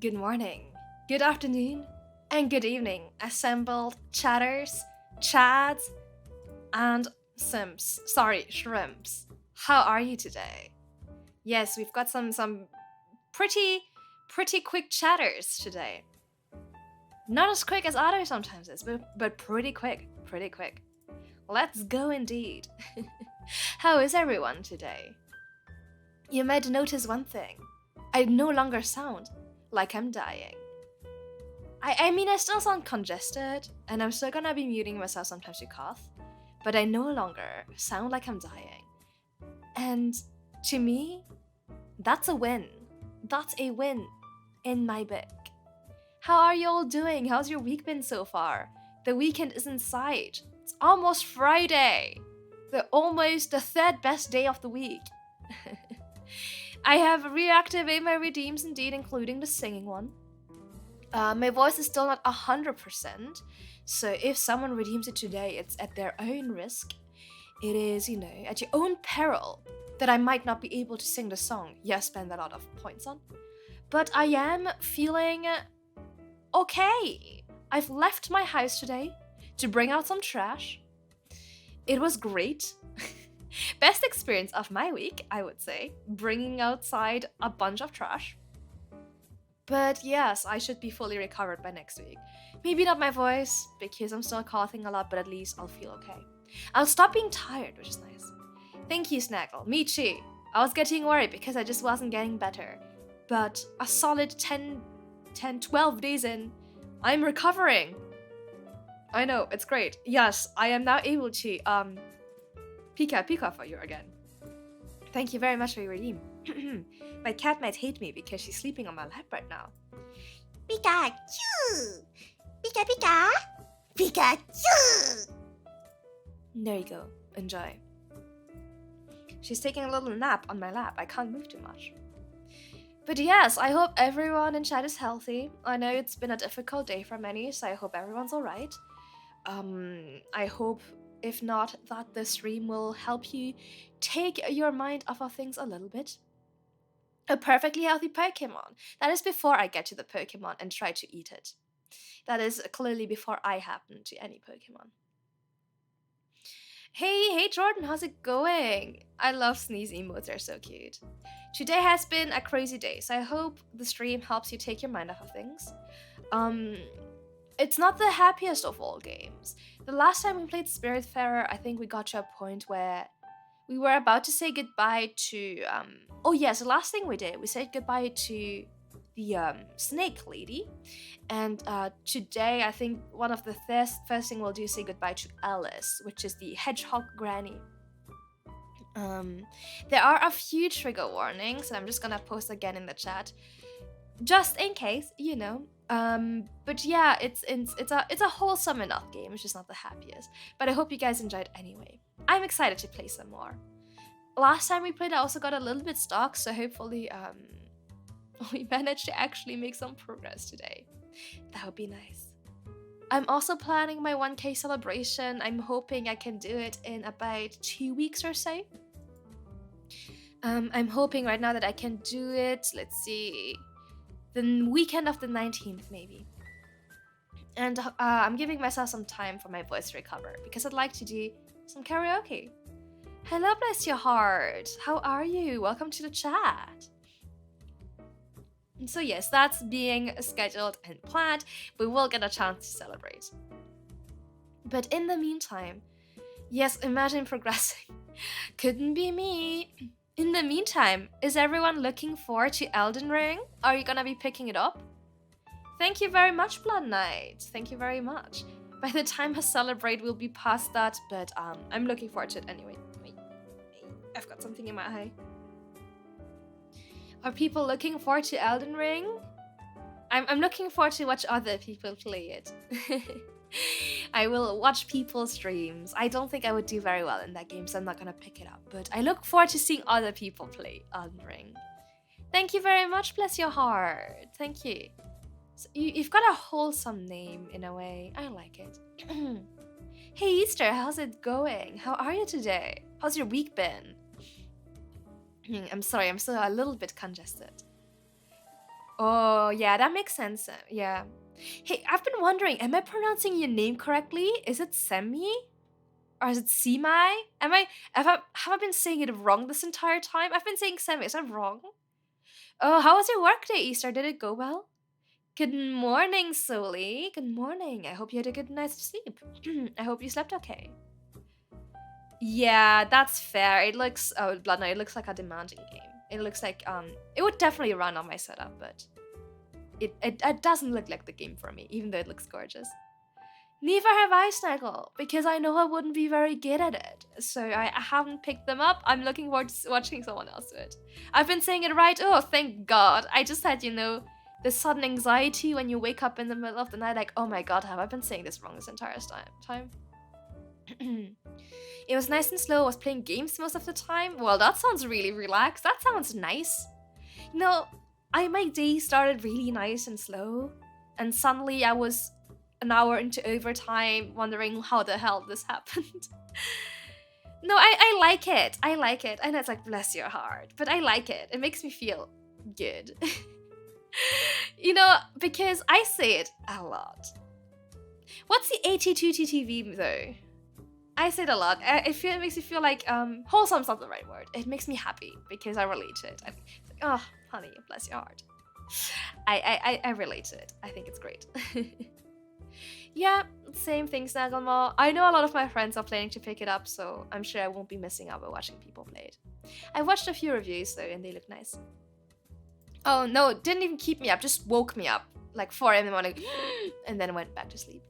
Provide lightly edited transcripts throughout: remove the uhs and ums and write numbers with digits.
good morning, good afternoon, and good evening, assembled chatters, chads, and simps. Sorry, shrimps. How are you today? Yes, we've got some pretty quick chatters today. Not as quick as others sometimes is, but pretty quick, pretty quick. Let's go indeed. How is everyone today? You might notice one thing. I no longer sound like I'm dying. I mean, I still sound congested, and I'm still gonna be muting myself sometimes to cough, but I no longer sound like I'm dying. And to me, that's a win. That's a win in my book. How are you all doing? How's your week been so far? The weekend is in sight. It's almost Friday. The third best day of the week. I have reactivated my redeems indeed, including the singing one. My voice is still not 100%, so if someone redeems it today, it's at their own risk. It is, at your own peril that I might not be able to sing the song you spend a lot of points on. But I am feeling okay. I've left my house today to bring out some trash. It was great. Best experience of my week, I would say, bringing outside a bunch of trash. But yes, I should be fully recovered by next week. Maybe not my voice, because I'm still coughing a lot, but at least I'll feel okay. I'll stop being tired, which is nice. Thank you, Snaggle. Me too. I was getting worried because I just wasn't getting better. But a solid 12 days in, I'm recovering. I know, it's great. Yes, I am now able to, Pika for you again. Thank you very much for your redeem. My cat might hate me because she's sleeping on my lap right now. Pikachu! Pika Pika! Pikachu! There you go. Enjoy. She's taking a little nap on my lap. I can't move too much. But yes, I hope everyone in chat is healthy. I know it's been a difficult day for many, so I hope everyone's alright. I hope, if not, that the stream will help you take your mind off of things a little bit. A perfectly healthy Pokemon. That is before I get to the Pokemon and try to eat it. That is clearly before I happen to any Pokemon. Hey Jordan, how's it going? I love sneeze emotes, they're so cute. Today has been a crazy day, so I hope the stream helps you take your mind off of things. It's not the happiest of all games. The last time we played Spiritfarer, I think we got to a point where we were about to say goodbye to, the last thing we did, we said goodbye to the snake lady. And today, I think one of the first thing we'll do is say goodbye to Alice, which is the hedgehog granny. There are a few trigger warnings, and I'm just gonna post again in the chat, just in case, But yeah, it's a wholesome enough game. It's just not the happiest. But I hope you guys enjoyed anyway. I'm excited to play some more. Last time we played, I also got a little bit stuck, so hopefully we managed to actually make some progress today. That would be nice. I'm also planning my 1K celebration. I'm hoping I can do it in about 2 weeks or so. I'm hoping right now that I can do it, let's see, the weekend of the 19th maybe. And I'm giving myself some time for my voice to recover because I'd like to do some karaoke. Hello, bless your heart. How are you? Welcome to the chat. And so yes, that's being scheduled and planned. We will get a chance to celebrate. But in the meantime, yes, imagine progressing. Couldn't be me. In the meantime, is everyone looking forward to Elden Ring? Are you gonna be picking it up? Thank you very much, Blood Knight. Thank you very much. By the time I celebrate, we'll be past that, but I'm looking forward to it anyway. Wait, I've got something in my eye. Are people looking forward to Elden Ring? I'm looking forward to watch other people play it. I will watch people's streams. I don't think I would do very well in that game, so I'm not gonna pick it up. But I look forward to seeing other people play Elden Ring. Thank you very much, bless your heart. Thank you. So you've got a wholesome name in a way. I like it. Hey Easter, how's it going? How are you today? How's your week been? I'm sorry, I'm still a little bit congested. Oh, yeah, that makes sense. Yeah. Hey, I've been wondering, am I pronouncing your name correctly? Is it Semi? Or is it Semai? Have I been saying it wrong this entire time? I've been saying Semi. Is that wrong? Oh, how was your workday, Easter? Did it go well? Good morning, Soli. Good morning. I hope you had a good night's sleep. I hope you slept okay. Yeah, that's fair. It looks Blood Knight, it looks like a demanding game. It looks like it would definitely run on my setup, but it doesn't look like the game for me, even though it looks gorgeous. Neither have I, Snaggle, because I know I wouldn't be very good at it. So I haven't picked them up. I'm looking forward to watching someone else do it. I've been saying it right. Oh, thank God. I just had, the sudden anxiety when you wake up in the middle of the night, like, oh my God, have I been saying this wrong this entire time? It was nice and slow. I was playing games most of the time. Well, that sounds really relaxed. That sounds nice. My day started really nice and slow. And suddenly I was an hour into overtime wondering how the hell this happened. No, I like it. I like it. I know it's like, bless your heart. But I like it. It makes me feel good. Because I say it a lot. What's the AT2TTV though? I say it a lot. It makes me feel like wholesome's not the right word. It makes me happy because I relate to it. It's like, oh, honey, bless your heart. I relate to it. I think it's great. Yeah, same thing, Snagglemore. I know a lot of my friends are planning to pick it up, so I'm sure I won't be missing out by watching people play it. I watched a few reviews though, and they look nice. Oh no, it didn't even keep me up, just woke me up like 4 a.m. in the morning, and then went back to sleep.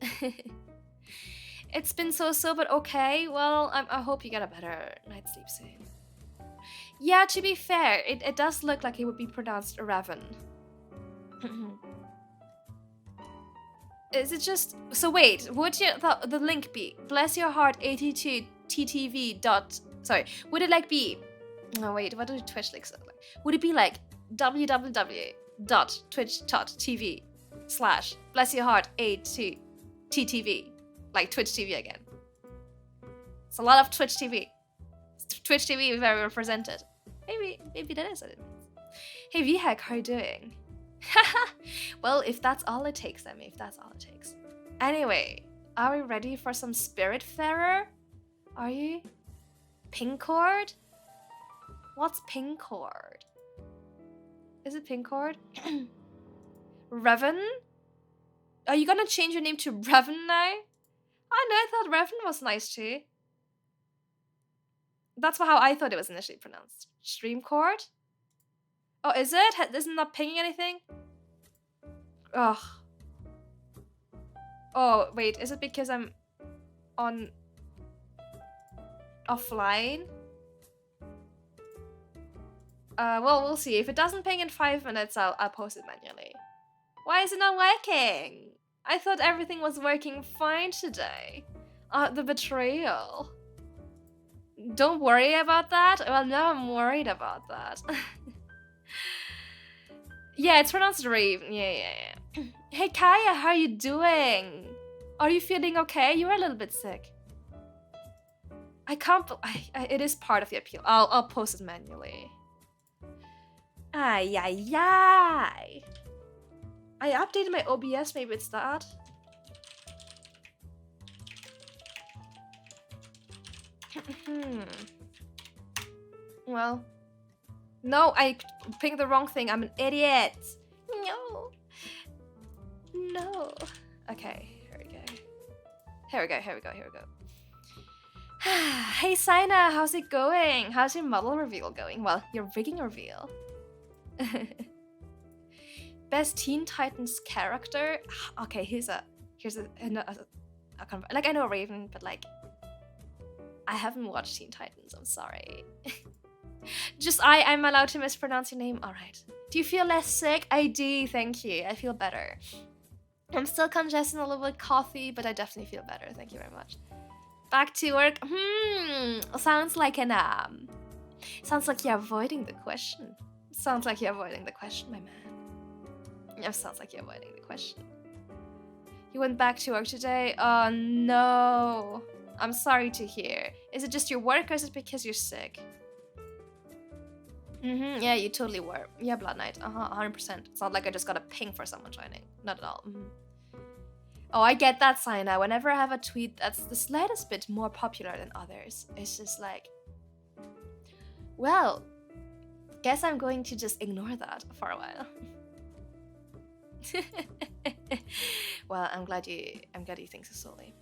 It's been so, but okay. Well, I hope you get a better night's sleep soon. Yeah, to be fair, it does look like it would be pronounced Raven. Is it just... So wait, would the link be bless your heart 82 ttv dot... Sorry, would it like be... Oh wait, what do Twitch links look like? Would it be like www.twitch.tv/ bless your heart 82 ttv? Like Twitch TV again. It's a lot of Twitch TV. Twitch TV very represented. Maybe that is what it means. Hey VHack, how are you doing? Well, if that's all it takes, then if that's all it takes. Anyway, are we ready for some Spiritfarer? Are you? Pinkcord? What's Pinkcord? Is it Pinkcord? Revan? Are you gonna change your name to Revan now? I know, I thought Revan was nice too. That's how I thought it was initially pronounced. Streamcord? Oh, is it? Isn't that pinging anything? Ugh. Oh, wait, is it because I'm on offline? Well, we'll see. If it doesn't ping in 5 minutes, I'll post it manually. Why is it not working? I thought everything was working fine today. The betrayal. Don't worry about that? Well, now I'm worried about that. Yeah, it's pronounced Rave. Yeah. Hey, Kaya, how are you doing? Are you feeling okay? You were a little bit sick. I can't... it is part of the appeal. I'll post it manually. Ay. I updated my OBS, maybe it's that. Well, no, I picked the wrong thing. I'm an idiot. No. Okay, here we go. Hey, Sina, how's it going? How's your model reveal going? Well, your rigging reveal. Best Teen Titans character? Okay, here's a like, I know Raven, but like, I haven't watched Teen Titans, I'm sorry. Just I'm allowed to mispronounce your name? Alright. Do you feel less sick? I do, thank you. I feel better. I'm still congested, a little bit coffee, but I definitely feel better. Thank you very much. Back to work. Sounds like sounds like you're avoiding the question. Sounds like you're avoiding the question, my man. Yeah, sounds like you're avoiding the question. You went back to work today? Oh no. I'm sorry to hear. Is it just your work or is it because you're sick? Yeah, you totally were. Yeah, Blood Knight. 100%. It's not like I just got a ping for someone joining. Not at all. Oh, I get that sign now. Whenever I have a tweet that's the slightest bit more popular than others, it's just like, well, guess I'm going to just ignore that for a while. Well, I'm glad you think so solely.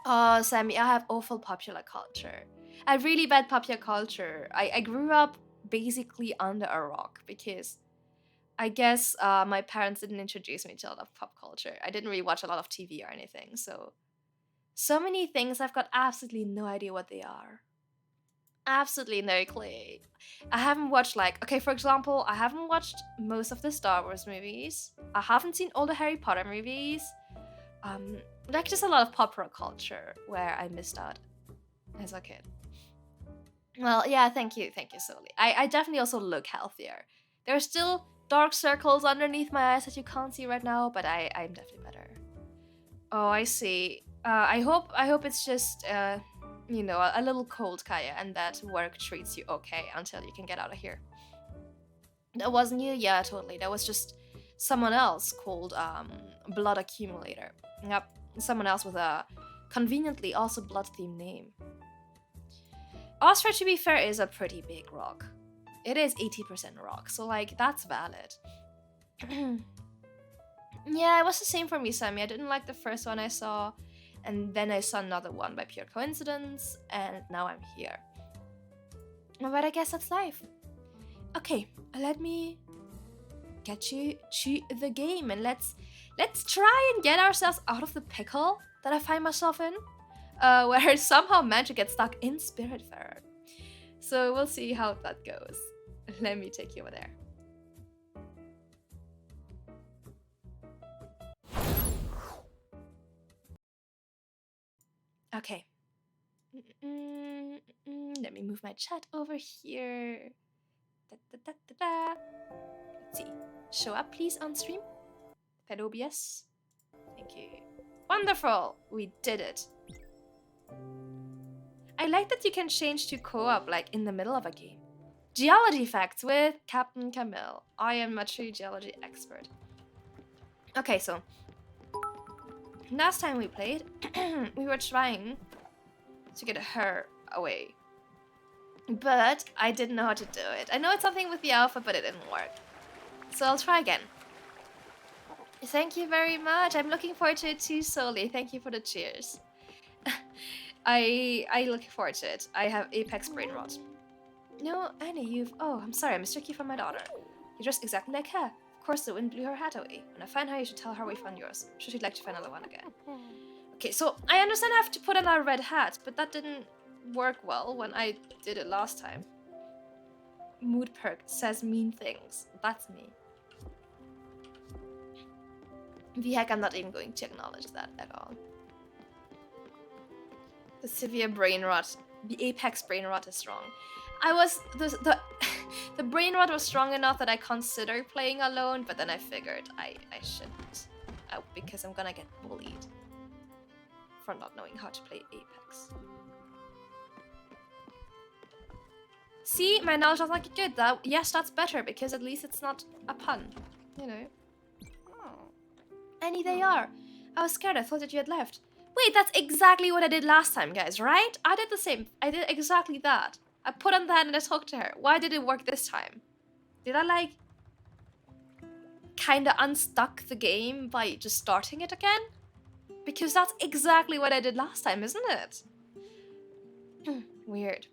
Oh, Sammy, I have awful popular culture. I have really bad popular culture. I grew up basically under a rock because I guess my parents didn't introduce me to a lot of pop culture. I didn't really watch a lot of TV or anything, so many things I've got absolutely no idea what they are. Absolutely no clue. I haven't watched for example, I haven't watched most of the Star Wars movies. I haven't seen all the Harry Potter movies. Just a lot of popular culture where I missed out as a kid. Well, yeah, thank you, Soli. I definitely also look healthier. There are still dark circles underneath my eyes that you can't see right now, but I'm definitely better. Oh, I see. I hope it's just a little cold, Kaya, and that work treats you okay until you can get out of here. That wasn't you? Yeah, totally. That was just someone else called Blood Accumulator. Yep, someone else with a conveniently also blood-themed name. Osfer, to be fair, is a pretty big rock. It is 80% rock, so that's valid. Yeah, it was the same for me, Sammy. I didn't like the first one I saw, and then I saw another one by pure coincidence, and now I'm here. But I guess that's life. Okay, let me get you to the game, and let's try and get ourselves out of the pickle that I find myself in, where I somehow managed to get stuck in Spiritfarer. So we'll see how that goes. Let me take you over there. Okay. Let me move my chat over here. Let's see. Show up, please, on stream. Fed OBS. Thank you. Wonderful! We did it. I like that you can change to co-op in the middle of a game. Geology facts with Captain Camille. I am a true geology expert. Okay, so last time we played, we were trying to get her away. But I didn't know how to do it. I know it's something with the alpha, but it didn't work. So I'll try again. Thank you very much. I'm looking forward to it too, Soli. Thank you for the cheers. I look forward to it. I have Apex brain rot. No, Annie, Oh, I'm sorry. I mistook you for my daughter. You're dressed exactly like her. Of course, the wind blew her hat away. When I find her, you should tell her we found yours. I'm sure she'd like to find another one again. Okay, so I understand I have to put on a red hat, but that didn't work well when I did it last time. Mood perk says mean things. That's me. Heck, I'm not even going to acknowledge that at all. The severe brain rot. The apex brain rot is strong. The brain rot was strong enough that I considered playing alone, but then I figured I shouldn't. Because I'm gonna get bullied for not knowing how to play Apex. See, my knowledge was not good. Yes, that's better, because at least it's not a pun. You know. Oh. Annie, they are. I was scared. I thought that you had left. Wait, that's exactly what I did last time, guys, right? I did the same. I did exactly that. I put on that and I talked to her. Why did it work this time? Did I, kinda unstuck the game by just starting it again? Because that's exactly what I did last time, isn't it? Weird.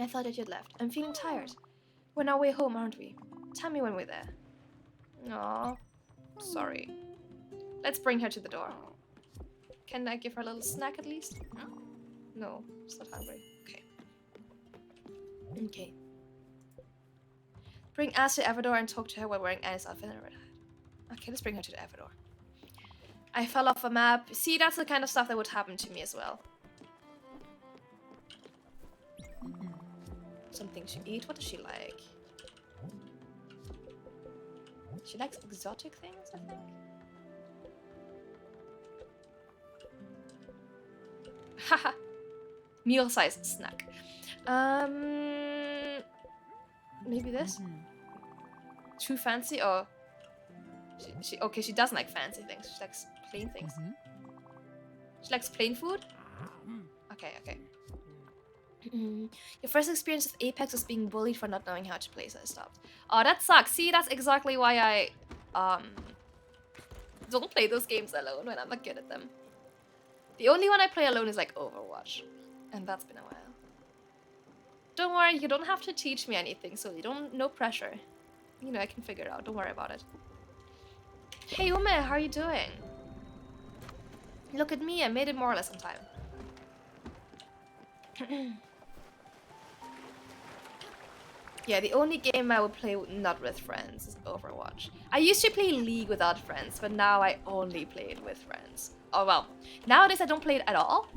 I thought that you'd left. I'm feeling tired. We're on our way home, aren't we? Tell me when we're there. Aw. Sorry. Let's bring her to the door. Can I give her a little snack at least? No, she's not hungry. Okay. Bring As to Everdor and talk to her while wearing Annie's outfit and a red hat. Okay, let's bring her to the Everdor. I fell off a map. See, that's the kind of stuff that would happen to me as well. Something to eat? What does she like? She likes exotic things, I think. Haha. Meal-sized snack. Maybe this? Too fancy? Or okay, she doesn't like fancy things. She likes plain things. She likes plain food? Okay, okay. Your first experience with Apex was being bullied for not knowing how to play, so I stopped. Oh, that sucks. See, that's exactly why I don't play those games alone when I'm not good at them. The only one I play alone is like Overwatch, and that's been a while. Don't worry, you don't have to teach me anything, so no pressure. You know, I can figure it out. Don't worry about it. Hey Ume, how are you doing? Look at me, I made it more or less on time. Yeah, the only game I would play not with friends is Overwatch. I used to play League without friends, but now I only play it with friends. Oh well, nowadays I don't play it at all.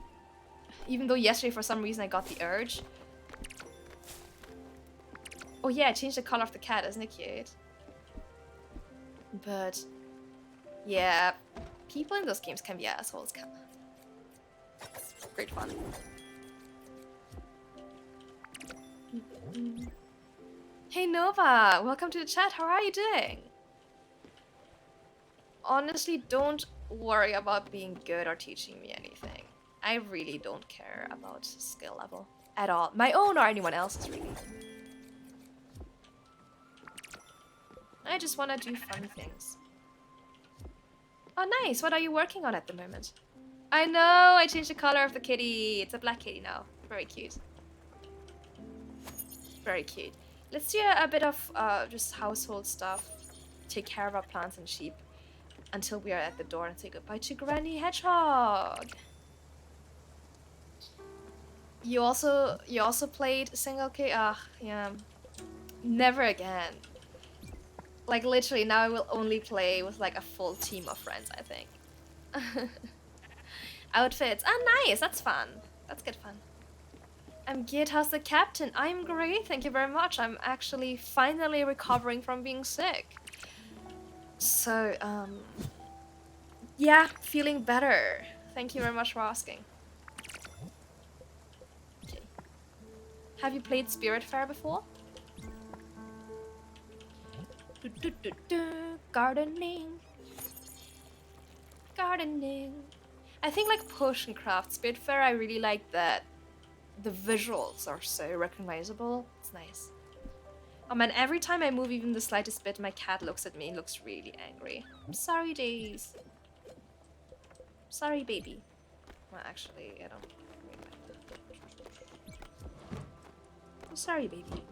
Even though yesterday for some reason I got the urge. Oh yeah, I changed the color of the cat, isn't it cute? But yeah, people in those games can be assholes. It's great fun. Hey Nova, welcome to the chat. How are you doing? Honestly, don't worry about being good or teaching me anything. I really don't care about skill level at all. My own or anyone else's, really. I just want to do fun things. Oh, nice. What are you working on at the moment? I know. I changed the color of the kitty. It's a black kitty now. Very cute. Very cute. Let's do a bit of just household stuff. Take care of our plants and sheep until we are at the door and say goodbye to Granny Hedgehog. You also played single K? Yeah. Never again. Like literally now I will only play with like a full team of friends, I think. Outfits. Ah, nice. That's fun. That's good fun. I'm good. How's the captain? I'm great. Thank you very much. I'm actually finally recovering from being sick. So, yeah, feeling better. Thank you very much for asking. Okay. Have you played Spiritfarer before? Gardening. Gardening. I think like potion craft. Spiritfarer, I really like that. The visuals are so recognizable. It's nice. Oh man, every time I move even the slightest bit, my cat looks at me and looks really angry. I'm sorry, Days. Sorry, baby. Well, actually, I don't really like that. I'm sorry, baby.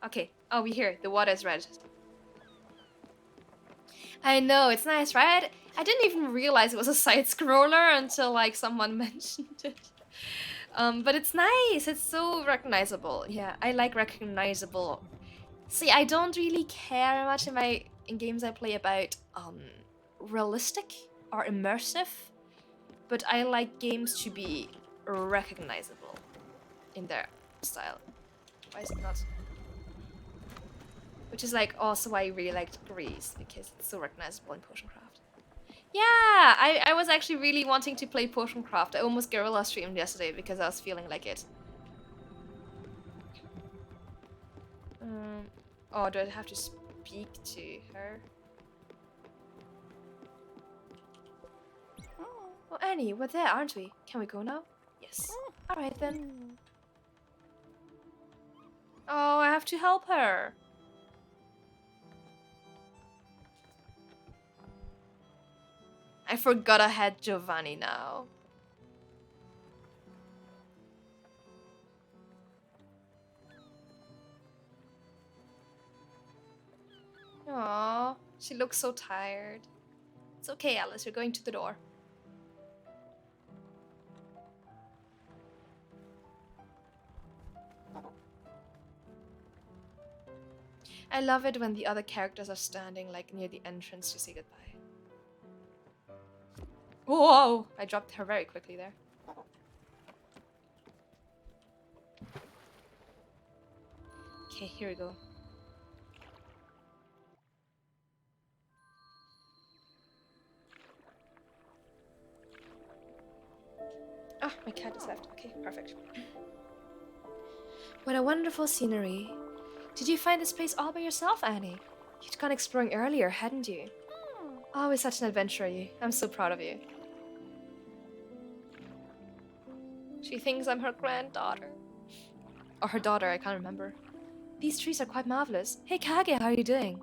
Okay. Oh, we hear. The water is red. I know, it's nice, right? I didn't even realize it was a side-scroller until, like, someone mentioned it. But it's nice. It's so recognizable. Yeah, I like recognizable. See, I don't really care much in games I play about realistic or immersive, but I like games to be recognizable in their style. Why is it not? Which is like also why I really liked Greece, because it's so recognizable in Potion Craft. Yeah, I was actually really wanting to play Potion Craft. I almost guerrilla streamed yesterday because I was feeling like it. Oh, do I have to speak to her? Oh, Annie, we're there, aren't we? Can we go now? Yes. Alright then. Oh, I have to help her. I forgot I had Giovanni now. Aww, she looks so tired. It's okay, Alice, we're going to the door. I love it when the other characters are standing like near the entrance to say goodbye. Whoa! I dropped her very quickly there. Okay, here we go. Ah, my cat is left. Okay, perfect. What a wonderful scenery. Did you find this place all by yourself, Annie? You'd gone exploring earlier, hadn't you? Always such an adventurer, you. I'm so proud of you. She thinks I'm her granddaughter. Or her daughter, I can't remember. These trees are quite marvelous. Hey Kage, how are you doing?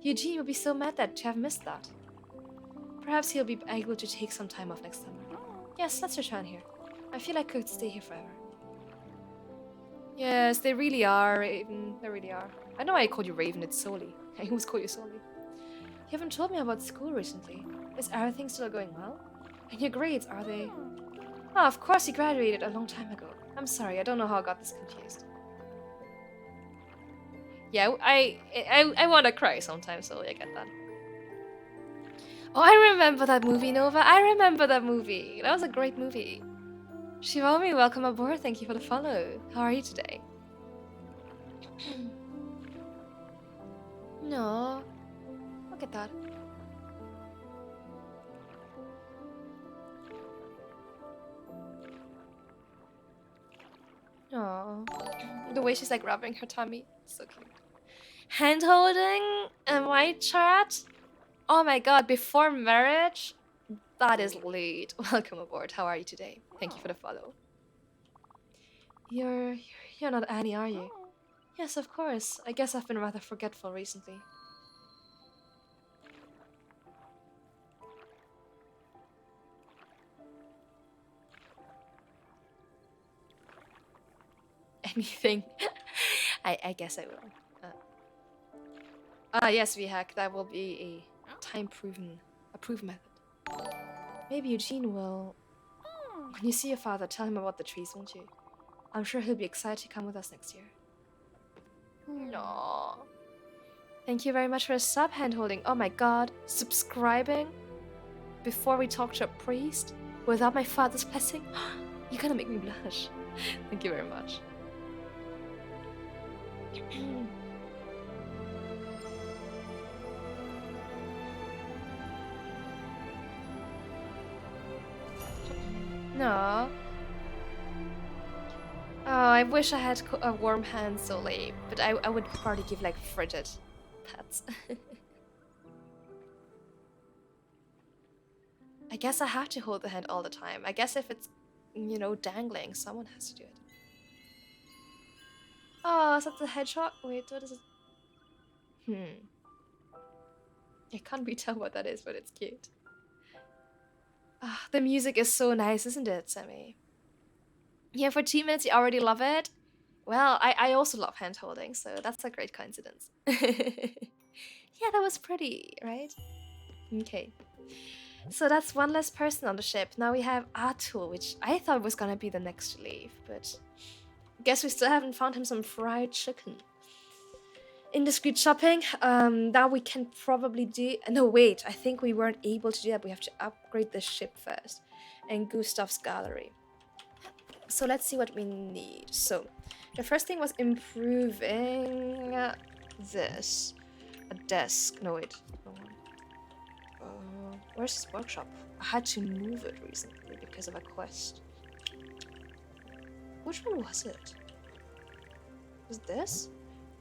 Eugene will be so mad that you have missed that. Perhaps he'll be able to take some time off next summer. Yes, let's return here. I feel like I could stay here forever. Yes, they really are, Raven. They really are. I know I called you Raven, it's Soli. I always call you Soli. You haven't told me about school recently. Is everything still going well? And your grades, are they... Oh, of course you graduated a long time ago. I'm sorry, I don't know how I got this confused. Yeah, I want to cry sometimes, Soli, I get that. Oh, I remember that movie, Nova. I remember that movie. That was a great movie. Shivomi, welcome aboard. Thank you for the follow. How are you today? No. Look at that. Oh, the way she's like rubbing her tummy. So cute. Hand holding and white chat. Oh my god, before marriage? That is late. Welcome aboard. How are you today? Thank you for the follow. You're not Annie, are you? Yes, of course. I guess I've been rather forgetful recently. Anything. I guess I will. Yes, VHack. That will be a time-proven, a proven method. Maybe Eugene will... When you see your father, tell him about the trees, won't you? I'm sure he'll be excited to come with us next year. No. Thank you very much for a sub hand-holding. Oh my god. Subscribing? Before we talk to a priest? Without my father's blessing? You're gonna make me blush. Thank you very much. No. Oh, I wish I had a warm hand so late, but I would probably give like frigid pets. I guess I have to hold the hand all the time. I guess if it's, you know, dangling, someone has to do it. Oh, is that the hedgehog? Wait, what is it? I can't really tell what that is, but it's cute. The music is so nice, isn't it, Sammy? Yeah, for 2 minutes you already love it? Well, I also love hand holding, so that's a great coincidence. Yeah, that was pretty, right? Okay. So that's one less person on the ship. Now we have Atul, which I thought was gonna be the next to leave, but guess we still haven't found him some fried chicken. Indiscreet shopping, that we can probably do. No, wait, I think we weren't able to do that. We have to upgrade the ship first. And Gustav's gallery. So let's see what we need. So the first thing was improving this. A desk. No, wait. Where's his workshop? I had to move it recently because of a quest. Which one was it? Was this?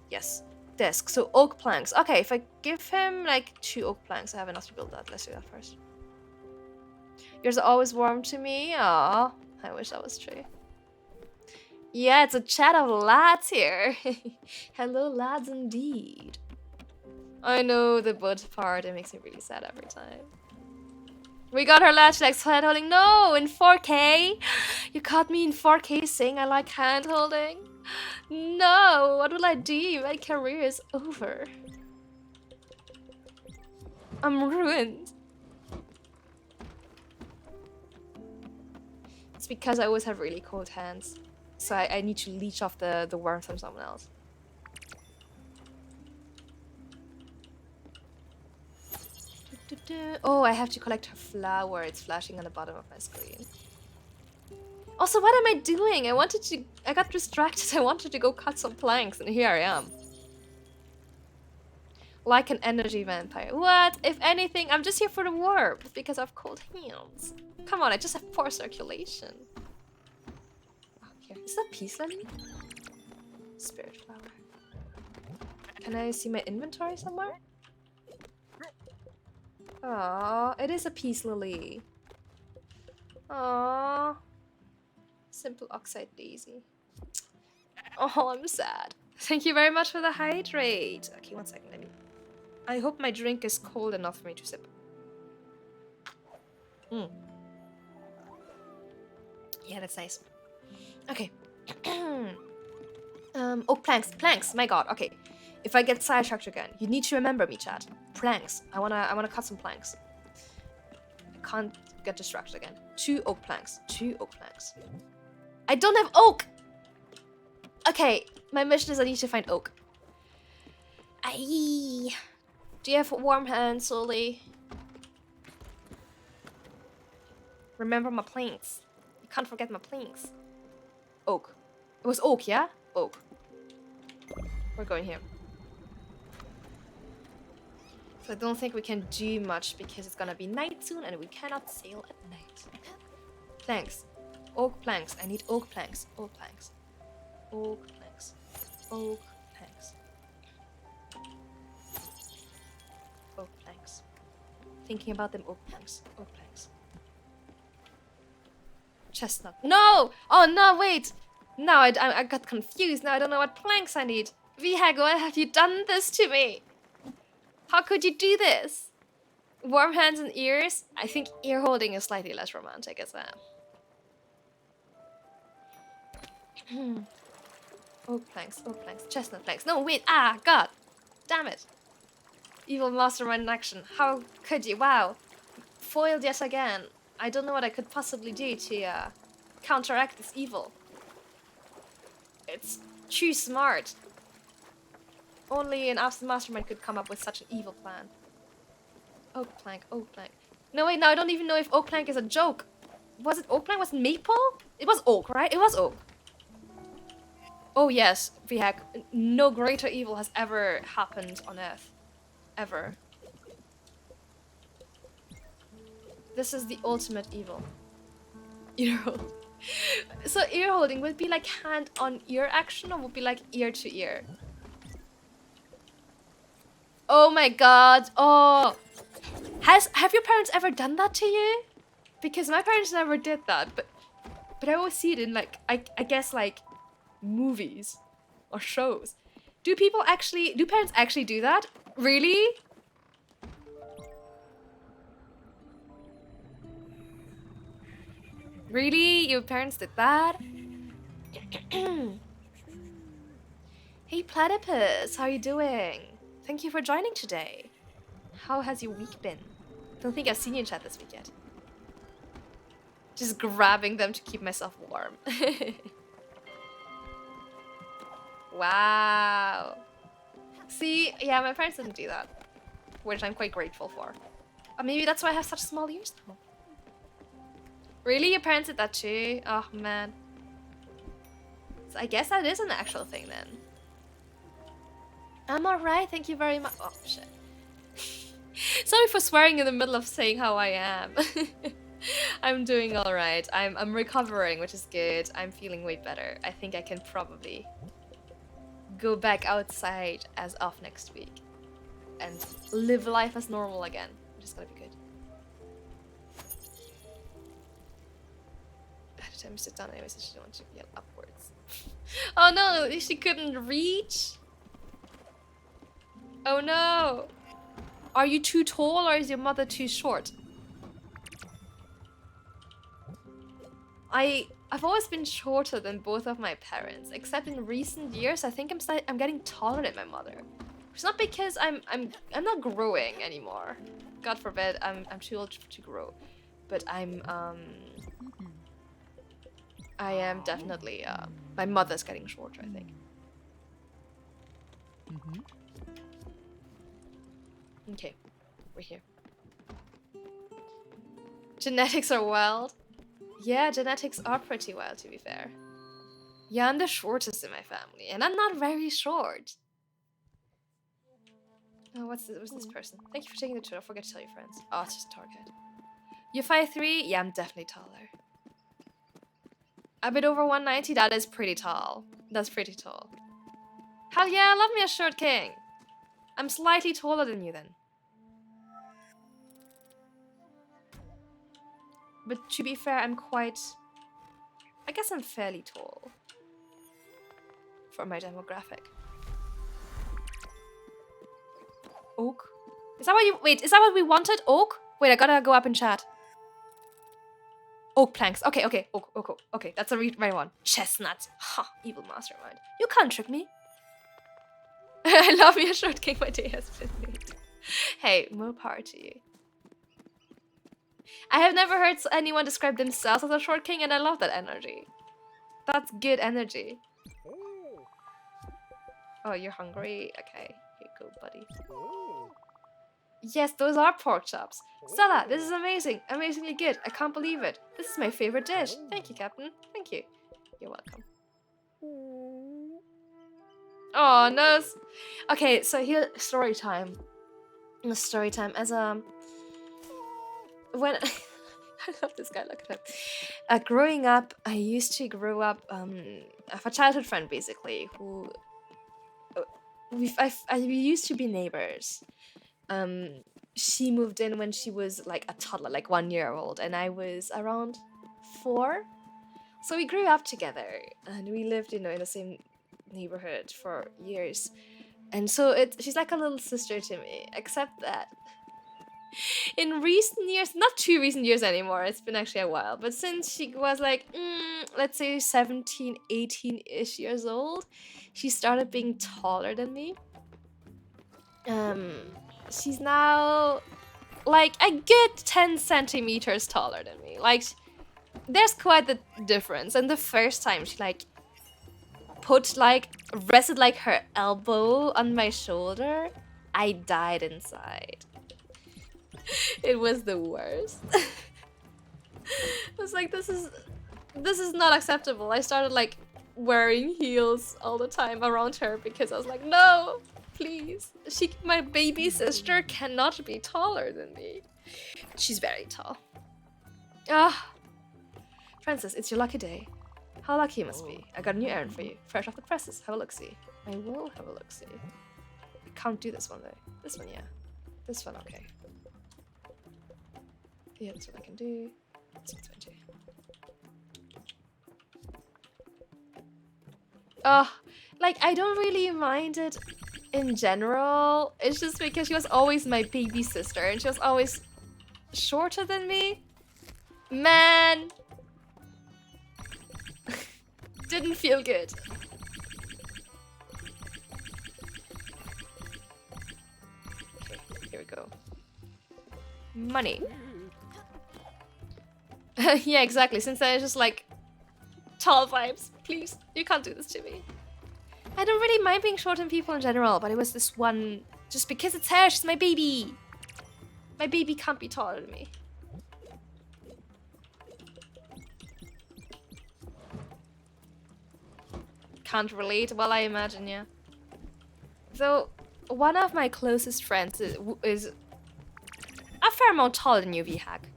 Yes. Desk. So oak planks. Okay, if I give him like 2 oak planks, I have enough to build that. Let's do that first. Yours are always warm to me. Aw, I wish that was true. Yeah, it's a chat of lads here. Hello, lads, indeed. I know the butt part. It makes me really sad every time. We got her latch legs hand holding. No, in 4K. You caught me in 4K saying I like hand holding. No, what will I do? My career is over. I'm ruined. It's because I always have really cold hands. So I need to leech off the worm from someone else. Oh, I have to collect her flower. It's flashing on the bottom of my screen. Also, what am I doing? I got distracted. I wanted to go cut some planks, and here I am. Like an energy vampire. What? If anything, I'm just here for the warmth because I've cold hands. Come on, I just have poor circulation. Oh, here. Is that peace lily? Spiritfarer. Can I see my inventory somewhere? Aww, it is a peace lily. Aww. Simple oxide daisy. Oh, I'm sad. Thank you very much for the hydrate. Okay, 1 second. I hope my drink is cold enough for me to sip. Yeah, that's nice. Okay. Oh, planks. My God. Okay. If I get sidetracked again, you need to remember me, chat. Planks. I wanna cut some planks. I can't get distracted again. 2 oak planks. I don't have oak. Okay, my mission is I need to find oak. Aye. Do you have warm hands, Sully? Remember my planks. You can't forget my planks. Oak. It was oak, yeah? Oak. We're going here. So I don't think we can do much because it's gonna be night soon and we cannot sail at night. Planks. Oak planks. I need oak planks. Oak planks. Oak planks. Oak planks. Oak planks. Thinking about them oak planks. Oak planks. Chestnut. No! Oh no, wait! No, I got confused. Now I don't know what planks I need. Vihag, why have you done this to me? How could you do this? Warm hands and ears? I think ear holding is slightly less romantic as that. Oak planks, chestnut planks. No, wait, God. Damn it. Evil mastermind in action. How could you? Wow. Foiled yet again. I don't know what I could possibly do to counteract this evil. It's too smart. Only an absolute mastermind could come up with such an evil plan. Oak plank. No, wait, now I don't even know if oak plank is a joke. Was it oak plank? Was it maple? It was oak, right? It was oak. Oh yes, Vihak. No greater evil has ever happened on Earth. Ever. This is the ultimate evil. Earhole. So ear holding would be like hand on ear action or would be like ear to ear? Oh my God. Oh. Have your parents ever done that to you? Because my parents never did that, but I always see it in like I guess like movies or shows. Do parents actually do that? Really? Really? Your parents did that? Hey Platypus, how are you doing? Thank you for joining today. How has your week been? Don't think I've seen you in chat this week yet. Just grabbing them to keep myself warm. Wow. See, yeah, my parents didn't do that. Which I'm quite grateful for. Maybe that's why I have such small ears now. Really? Your parents did that too? Oh, man. So I guess that is an actual thing then. I'm alright, thank you very much. Oh, shit. Sorry for swearing in the middle of saying how I am. I'm doing alright. I'm recovering, which is good. I'm feeling way better. I think I can probably go back outside as of next week and live life as normal again, which is gonna be good. Every time you sit down anyways, she didn't want to yell upwards. Oh no, she couldn't reach? Oh no! Are you too tall or is your mother too short? I've always been shorter than both of my parents, except in recent years I think I'm getting taller than my mother. It's not because I'm not growing anymore. God forbid, I'm too old to grow. But I am definitely my mother's getting shorter, I think. Okay, we're here. Genetics are wild. Yeah, genetics are pretty wild, to be fair. Yeah, I'm the shortest in my family, and I'm not very short. Oh, what's this person? Thank you for taking the tour. Don't forget to tell your friends. Oh, it's just a target. You're 5'3"? Yeah, I'm definitely taller. A bit over 190? That is pretty tall. That's pretty tall. Hell yeah, I love me a short king. I'm slightly taller than you then. But to be fair, I'm quite... I guess I'm fairly tall. For my demographic. Oak? Is that what you... Wait, is that what we wanted? Oak? Wait, I gotta go up in chat. Oak planks. Okay, okay. Oak. Okay, that's the right one. Chestnut. Ha, evil mastermind. You can't trick me. I love you, short king. My day has been made. Hey, more power to you. I have never heard anyone describe themselves as a short king, and I love that energy. That's good energy. Oh, you're hungry? Okay, here you go, buddy. Yes, those are pork chops. Stella, this is amazing. Amazingly good. I can't believe it. This is my favorite dish. Thank you, Captain. Thank you. You're welcome. Oh, no. Okay, so here, story time. Story time. As when I love this guy, look at him. Growing up, I used to grow up, I have a childhood friend, basically, who... we used to be neighbors. She moved in when she was like a toddler, like 1 year old, and I was around 4. So we grew up together, and we lived, in the same neighborhood for years. And so she's like a little sister to me, except that in recent years, not too recent years anymore, it's been actually a while, but since she was like, let's say 17, 18-ish years old, she started being taller than me. She's now like a good 10 centimeters taller than me. Like, there's quite the difference. And the first time she like rested like her elbow on my shoulder, I died inside. It was the worst. I was like, this is not acceptable. I started like wearing heels all the time around her because I was like, no, please. My baby sister cannot be taller than me. She's very tall. Francis, it's your lucky day. How lucky you must be. I got a new errand for you. Fresh off the presses. Have a look-see. I will have a look-see. I can't do this one though. This one, yeah. This one, okay. Yeah, that's what I can do. 620. Like, I don't really mind it in general. It's just because she was always my baby sister and she was always shorter than me. Man! Didn't feel good. Okay, here we go. Money. Yeah, exactly. Since I was just like, tall vibes, please, you can't do this to me. I don't really mind being short on people in general, but it was this one, just because it's her, she's my baby. My baby can't be taller than me. Can't relate? Well, I imagine, yeah. So, one of my closest friends is a fair amount taller than you, V-Hack.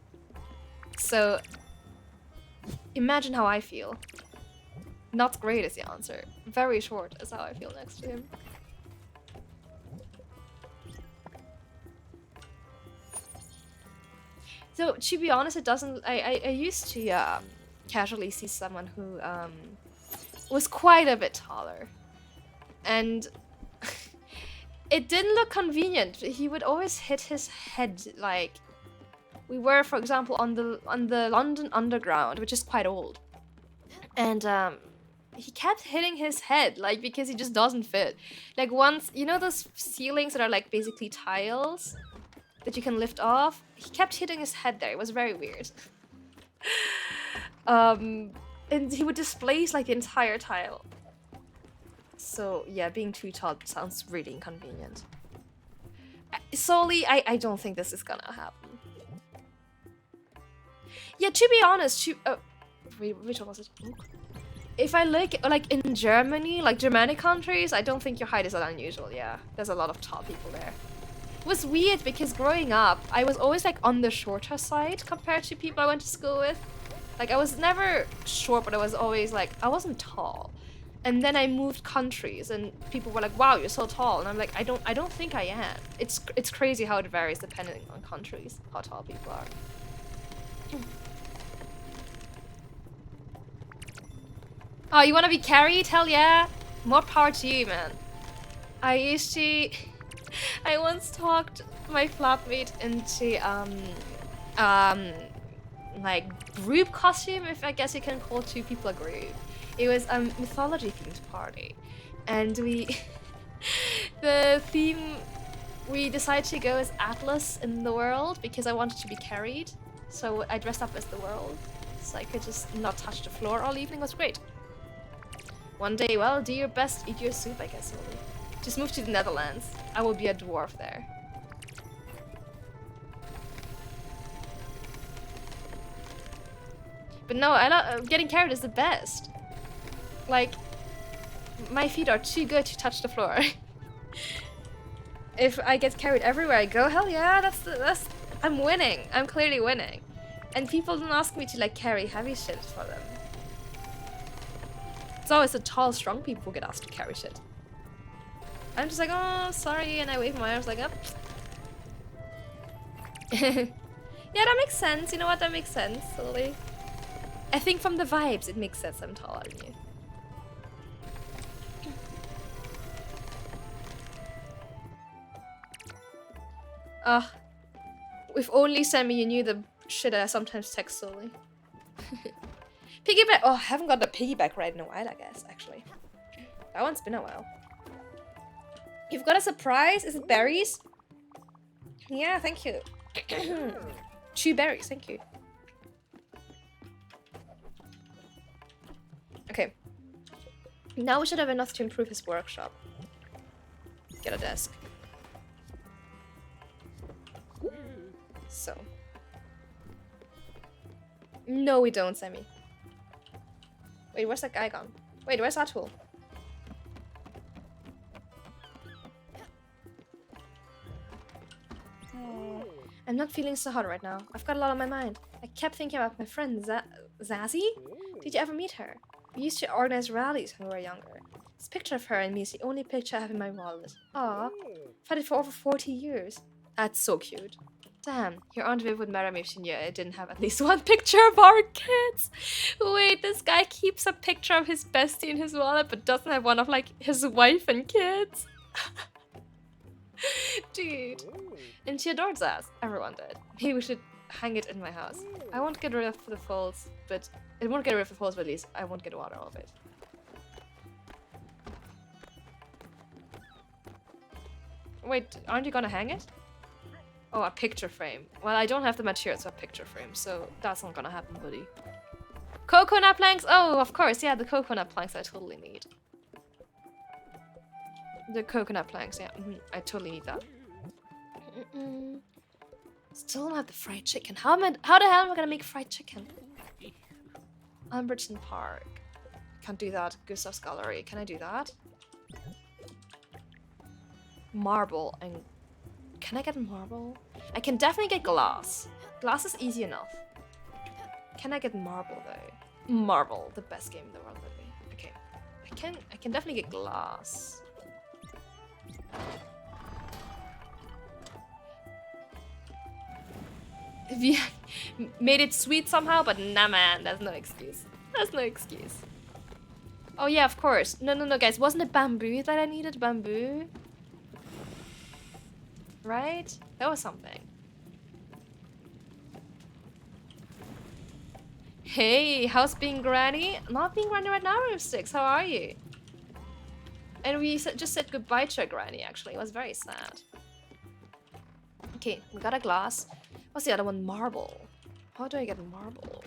So, imagine how I feel. Not great is the answer. Very short is how I feel next to him. So, to be honest, it doesn't... I used to casually see someone who was quite a bit taller. And it didn't look convenient. He would always hit his head, like... We were, for example, on the London Underground, which is quite old. And he kept hitting his head, like, because he just doesn't fit. Like, once, you know those ceilings that are, like, basically tiles that you can lift off? He kept hitting his head there. It was very weird. And he would displace, like, the entire tile. So, yeah, being too tall sounds really inconvenient. Solely, I don't think this is gonna happen. Yeah, to be honest, wait, which one was it? If I look, like, in Germany, like, Germanic countries, I don't think your height is that unusual, yeah. There's a lot of tall people there. It was weird because growing up, I was always, like, on the shorter side compared to people I went to school with. Like, I was never short, but I was always, like, I wasn't tall. And then I moved countries, and people were like, "Wow, you're so tall," and I'm like, "I don't think I am." It's crazy how it varies depending on countries, how tall people are. Oh, you want to be carried? Hell yeah! More power to you, man. I once talked my flatmate into like group costume, if I guess you can call two people a group. It was a mythology themed party, and the theme we decided to go as Atlas in the world because I wanted to be carried. So I dressed up as the world, so I could just not touch the floor all evening. It was great. One day, well, do your best, eat your soup, I guess, Oli. Just move to the Netherlands. I will be a dwarf there. But no, I love getting carried is the best. Like, my feet are too good to touch the floor. If I get carried everywhere I go, hell yeah, that's I'm winning. I'm clearly winning. And people don't ask me to like carry heavy shit for them. It's always the tall, strong people who get asked to carry shit. I'm just like, oh, sorry, and I wave my arms like up. Yeah, that makes sense. You know what? That makes sense, Lily. I think from the vibes, it makes sense I'm taller than you. Ah, if only Sammy you knew the shit I sometimes text Lily. Piggyback. Oh, I haven't got the piggyback right in a while, I guess, actually. That one's been a while. You've got a surprise? Is it berries? Yeah, thank you. 2 berries, thank you. Okay. Now we should have enough to improve his workshop. Get a desk. So. No, we don't, Sammy. Wait, where's that guy gone? Wait, where's Atul? I'm not feeling so hot right now. I've got a lot on my mind. I kept thinking about my friend Zazie. Did you ever meet her? We used to organize rallies when we were younger. This picture of her and me is the only picture I have in my wallet. Aw, I've had it for over 40 years. That's so cute. Damn, your Aunt Viv would marry me if she knew I didn't have at least one picture of our kids. Wait, this guy keeps a picture of his bestie in his wallet but doesn't have one of like his wife and kids? Dude. And she adored Zaz. Everyone did. Maybe we should hang it in my house. I won't get rid of the folds, but it won't get rid of the folds, but at least I won't get water off it. Wait, aren't you gonna hang it? Oh, a picture frame. Well, I don't have the materials for a picture frame, so that's not gonna happen, buddy. Coconut planks? Oh, of course, yeah, the coconut planks I totally need. The coconut planks, yeah, I totally need that. Still don't have the fried chicken. How the hell am I gonna make fried chicken? Umberton Park. Can't do that. Gustav's Gallery. Can I do that? Marble. And can I get marble? I can definitely get glass. Glass is easy enough. Can I get marble though? Marble, the best game in the world, maybe. Okay. I can definitely get glass. If you made it sweet somehow, but nah man, that's no excuse. That's no excuse. Oh yeah, of course. No, guys, wasn't it bamboo that I needed? Bamboo? Right? That was something. Hey, how's being granny? Not being granny right now, Room 6. How are you? And we just said goodbye to a granny, actually. It was very sad. Okay, we got a glass. What's the other one? Marble. How do I get marble?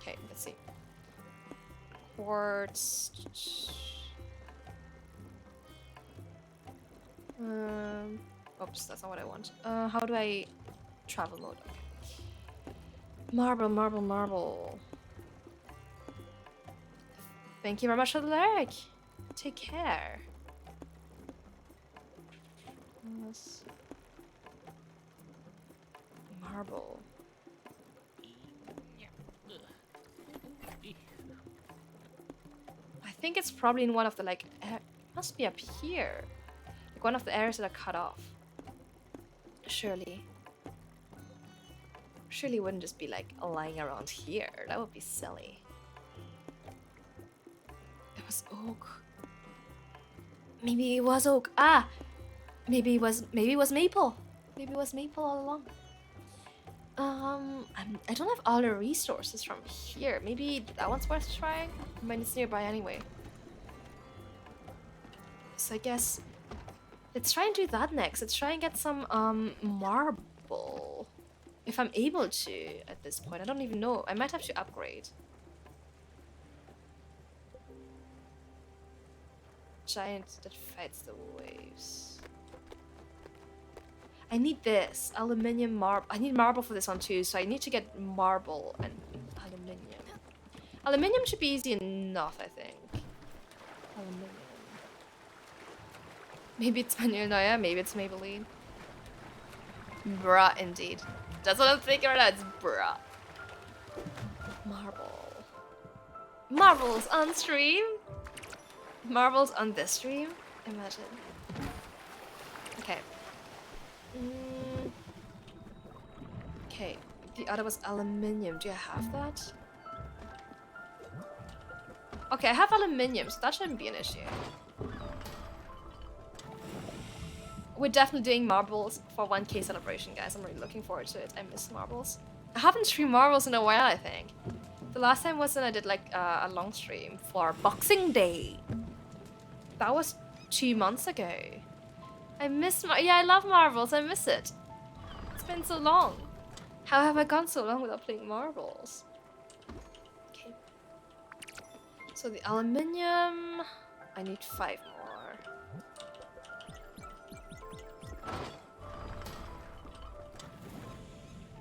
Okay, let's see. Quartz. Oops, that's not what I want. How do I travel mode? Marble. Thank you very much for the lyric. Take care. Yes. Marble. think it's probably in one of the like must be up here. Like one of the areas that are cut off. Surely. Surely it wouldn't just be like lying around here. That would be silly. It was oak. Maybe it was oak. Ah! Maybe it was maple. Maybe it was maple all along. I don't have all the resources from here. Maybe that one's worth trying. I mean, it's nearby anyway. So I guess let's try and do that next. Let's try and get some marble. If I'm able to at this point. I don't even know. I might have to upgrade. Giant that fights the waves. I need this. Aluminium marble. I need marble for this one too, so I need to get marble and aluminium. Aluminium should be easy enough, I think. Aluminium. Maybe it's Manuel, maybe it's Maybelline. Bruh, indeed. That's what I'm thinking right now. It's bruh. Marble. Marbles on stream? Marbles on this stream? Imagine. Okay. Okay. The other was aluminium. Do I have that? Okay, I have aluminium, so that shouldn't be an issue. We're definitely doing marbles for 1K celebration, guys. I'm really looking forward to it. I miss marbles. I haven't streamed marbles in a while, I think. The last time was when I did like a long stream for Boxing Day. That was 2 months ago. I miss yeah, I love marbles. I miss it. It's been so long. How have I gone so long without playing marbles? Okay. So the aluminium, I need 5 more.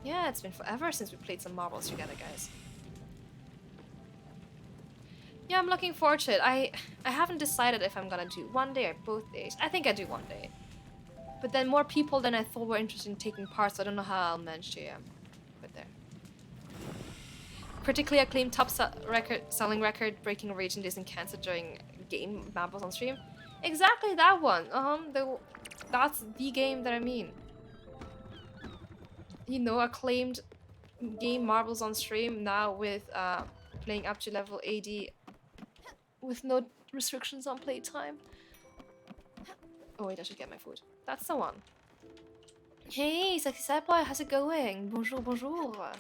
Yeah, it's been forever since we played some marbles together, guys. Yeah, I'm looking forward to it. I haven't decided if I'm gonna do one day or both days. I think I do one day. But then more people than I thought were interested in taking part, so I don't know how I'll manage to put there. Critically acclaimed top selling record breaking rage inducing cancer during game marbles on stream. Exactly that one. That's the game that I mean. You know, acclaimed game marbles on stream now with playing up to level 80 with no restrictions on playtime. Oh wait, I should get my food. That's the one. Hey, sexy sad boy, how's it going? Bonjour, bonjour.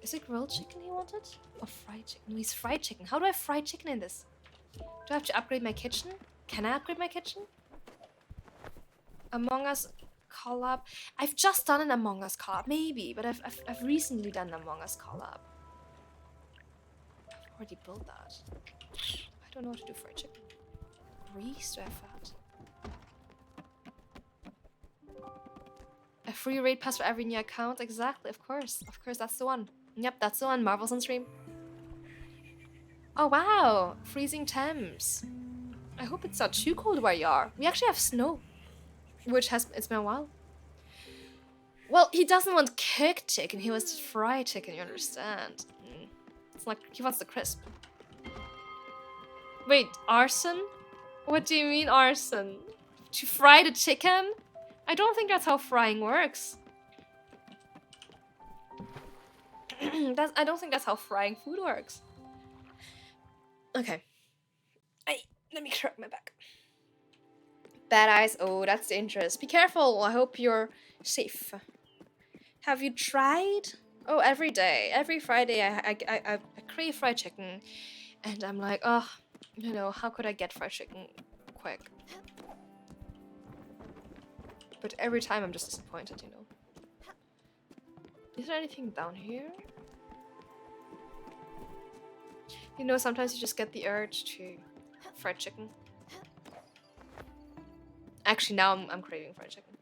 Is it grilled chicken he wanted? Or fried chicken? No, he's fried chicken. How do I fry chicken in this? Do I have to upgrade my kitchen? Can I upgrade my kitchen? Among Us collab. I've just done an Among Us collab, maybe, but I've recently done an Among Us collab. I've already built that. I don't know what to do for a chicken. Grease? Do I have fat? A free raid pass for every new account? Exactly, of course. Of course, that's the one. Yep, that's the one. Marvel's on stream. Oh wow! Freezing temps. I hope it's not too cold where you are. We actually have snow. Which it's been a while. Well, he doesn't want cooked chicken, he wants fried chicken, you understand. It's like, he wants the crisp. Wait, arson? What do you mean arson? To fry the chicken? I don't think that's how frying works. I don't think that's how frying food works. Okay. Let me correct my back. Bad eyes. Oh, that's dangerous. Be careful. I hope you're safe. Have you tried? Oh, every day. Every Friday I crave fried chicken. And I'm like, oh, you know, how could I get fried chicken quick? But every time I'm just disappointed, you know. Is there anything down here? You know, sometimes you just get the urge to fried chicken. Actually, now I'm craving fried chicken.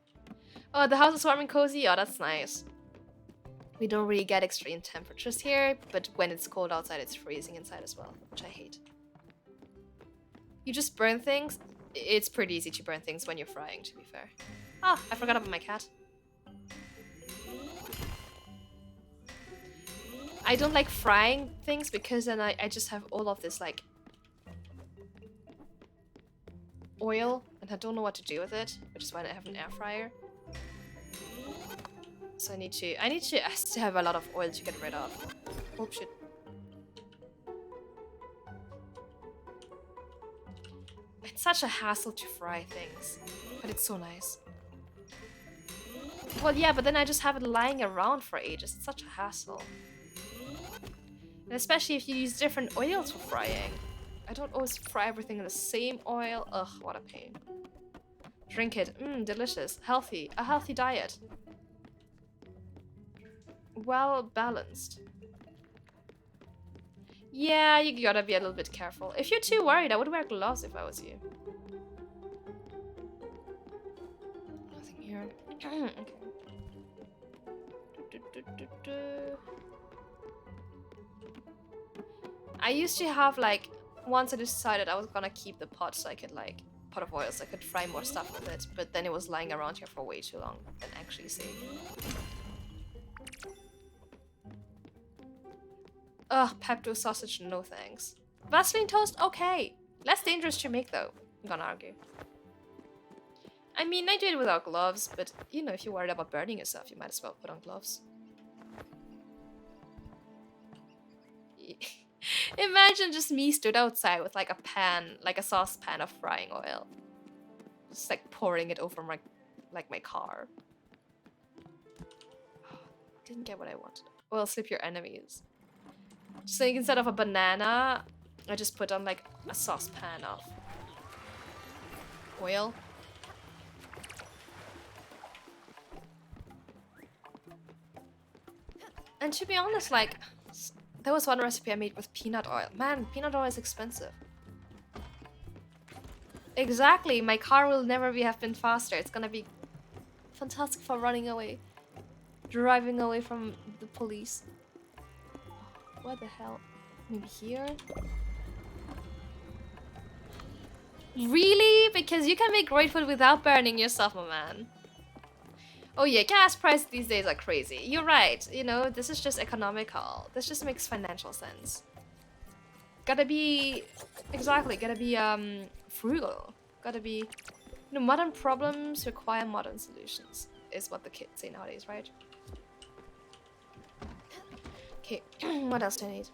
Oh, the house is warm and cozy. Oh, that's nice. We don't really get extreme temperatures here, but when it's cold outside, it's freezing inside as well, which I hate. You just burn things? It's pretty easy to burn things when you're frying, to be fair. Oh, I forgot about my cat. I don't like frying things because then I just have all of this like oil and I don't know what to do with it, which is why I have an air fryer. So I still have a lot of oil to get rid of. Oh shit. It's such a hassle to fry things, but it's so nice. Well, yeah, but then I just have it lying around for ages. It's such a hassle. And especially if you use different oils for frying. I don't always fry everything in the same oil. Ugh, what a pain. Drink it. Mmm, delicious. Healthy. A healthy diet. Well balanced. Yeah, you gotta be a little bit careful. If you're too worried, I would wear gloves if I was you. Nothing here. Okay. I used to have like, once I decided I was gonna keep the pot so I could like, pot of oil so I could fry more stuff with it, but then it was lying around here for way too long than actually safe. Ugh, Pepto sausage, no thanks. Vaseline toast, okay. Less dangerous to make though, I'm gonna argue. I mean, I do it without gloves, but you know, if you're worried about burning yourself, you might as well put on gloves. Imagine just me stood outside with like a pan, like a saucepan of frying oil. Just like pouring it over my, like my car. Didn't get what I wanted. Oil slip your enemies. So instead of a banana, I just put on like a saucepan of oil. And to be honest, like, there was one recipe I made with peanut oil. Man, peanut oil is expensive. Exactly, my car will never have been faster. It's gonna be fantastic for running away. Driving away from the police. What the hell? Maybe here? Really? Because you can make great food without burning yourself, my man. Oh yeah, gas prices these days are crazy. You're right. You know, this is just economical. This just makes financial sense. Gotta be... Exactly, gotta be frugal. Gotta be... You know, modern problems require modern solutions. Is what the kids say nowadays, right? Okay, what else do I need?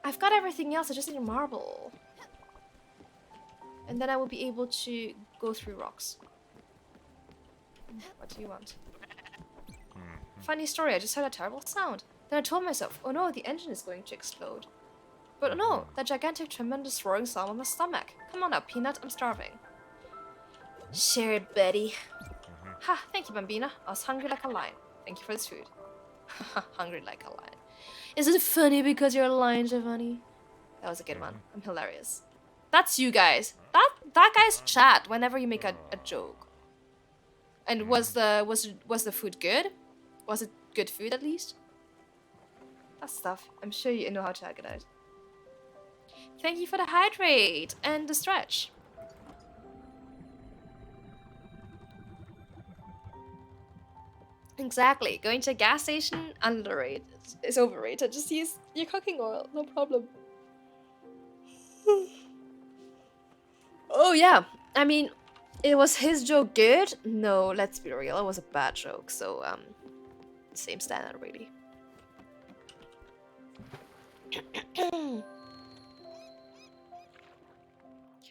I've got everything else, I just need a marble. And then I will be able to go through rocks. What do you want? Funny story, I just heard a terrible sound. Then I told myself, oh no, the engine is going to explode. But no, that gigantic, tremendous roaring sound on my stomach. Come on now, Peanut, I'm starving. Share it, Betty. Ha, thank you, Bambina. I was hungry like a lion. Thank you for this food. Hungry like a lion. Is it funny because you're a lion, Giovanni? That was a good one. I'm hilarious. That's you guys. That guy's chat whenever you make a joke. And was the food good? Was it good food at least? That stuff. I'm sure you know how to hack it out. Thank you for the hydrate and the stretch. Exactly. Going to a gas station, underrated. It's overrated. Just use your cooking oil. No problem. Oh yeah. I mean, it was his joke good? No, let's be real. It was a bad joke. So, same standard, really.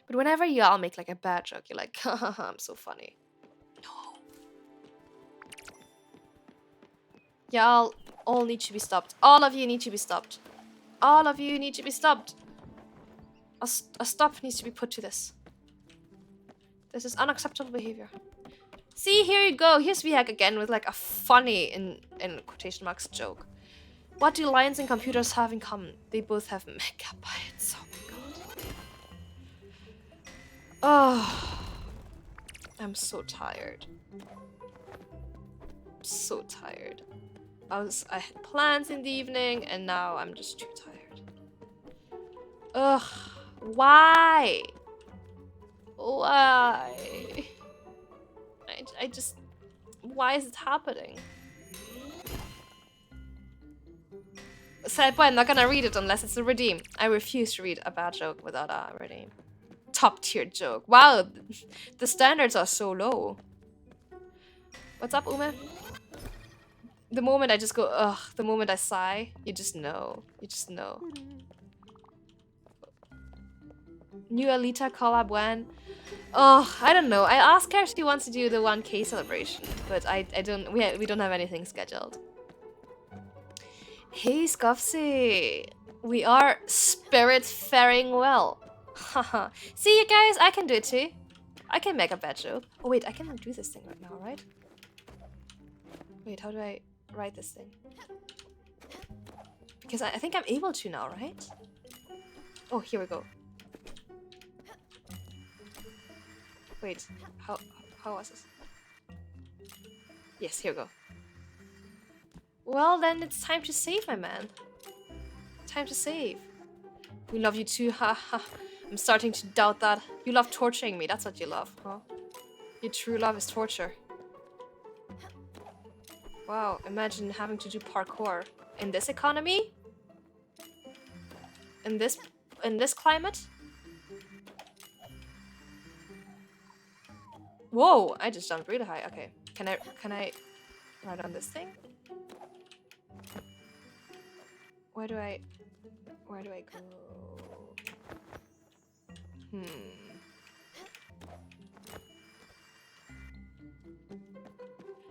But whenever y'all make like a bad joke, you're like, haha, I'm so funny. No. Y'all all need to be stopped. All of you need to be stopped. All of you need to be stopped. A stop needs to be put to this. This is unacceptable behavior. See, here you go. Here's VHack again with like a funny, in quotation marks, joke. What do lions and computers have in common? They both have megabytes. Oh my god. Oh. I'm so tired. So tired. I had plans in the evening and now I'm just too tired. Ugh. Why? Why? I just... Why is it happening? Sad boy, I'm not gonna read it unless it's a redeem. I refuse to read a bad joke without a redeem. Top tier joke. Wow, the standards are so low. What's up, Ume? The moment I just go, ugh, the moment I sigh, you just know. You just know. New Alita collab when? Oh, I don't know. I asked her if she wants to do the 1K celebration, but I don't. We don't have anything scheduled. Hey, Scuffsy. We are spirit faring well. Haha. See, you guys, I can do it too. I can make a bad joke. Oh wait, I can do this thing right now, right? Wait, how do I write this thing? Because I think I'm able to now, right? Oh, here we go. Wait, how was this? Yes, here we go. Well, then it's time to save, my man. Time to save. We love you too, haha. I'm starting to doubt that. You love torturing me, that's what you love, huh? Your true love is torture. Wow, imagine having to do parkour in this economy? In this climate? Whoa, I just jumped really high. Okay. Can I ride on this thing? Where do I go?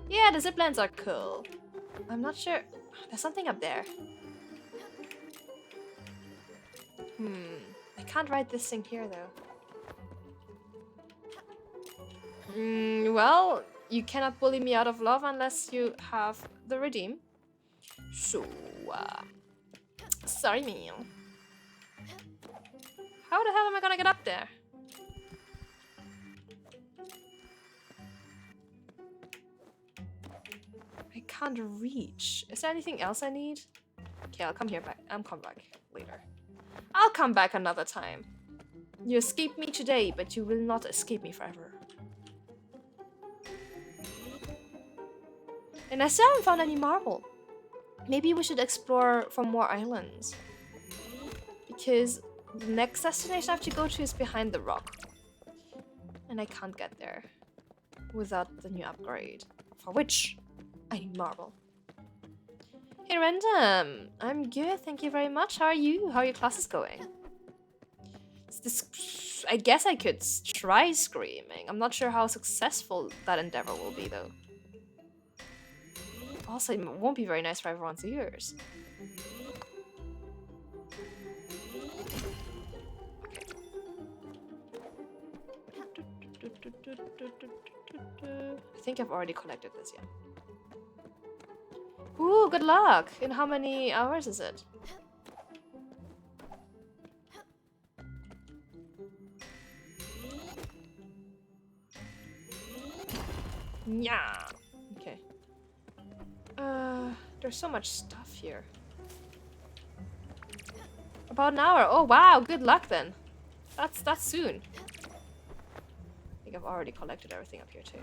Yeah, the ziplines are cool. I'm not sure. There's something up there. I can't ride this thing here though. Well, you cannot bully me out of love unless you have the redeem. So, sorry, me. How the hell am I gonna get up there? I can't reach. Is there anything else I need? Okay, I'll come back later. I'll come back another time. You escaped me today, but you will not escape me forever. And I still haven't found any marble. Maybe we should explore for more islands. Because the next destination I have to go to is behind the rock. And I can't get there without the new upgrade. For which I need marble. Hey Random! I'm good, thank you very much. How are you? How are your classes going? I guess I could try screaming. I'm not sure how successful that endeavor will be though. Also, it won't be very nice for everyone's ears. I think I've already collected this, yeah. Ooh, good luck! In how many hours is it? Yeah. Okay. There's so much stuff here. About an hour. Oh wow, good luck then. That's soon. I think I've already collected everything up here too.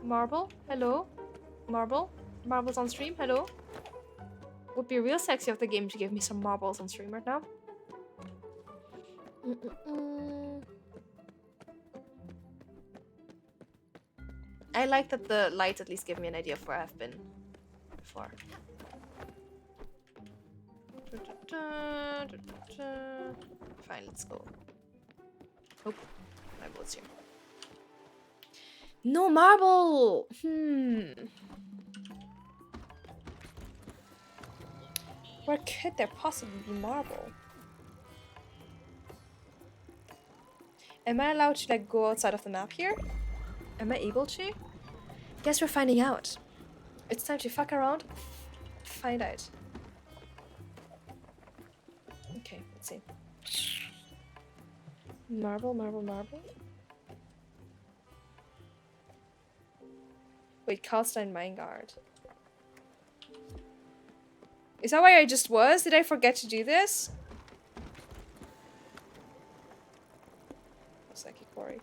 Marble? Hello? Marble? Marbles on stream? Hello? Would be real sexy of the game to give me some marbles on stream right now. I like that the lights at least give me an idea of where I've been before. Fine, let's go. Oh, my boat's here. No marble! Where could there possibly be marble? Am I allowed to like go outside of the map here? Am I able to? Guess we're finding out. It's time to fuck around. Find out. Okay, let's see. Marble, marble, marble. Wait, Karlstein Mineguard. Is that where I just was? Did I forget to do this? Seki Quarry.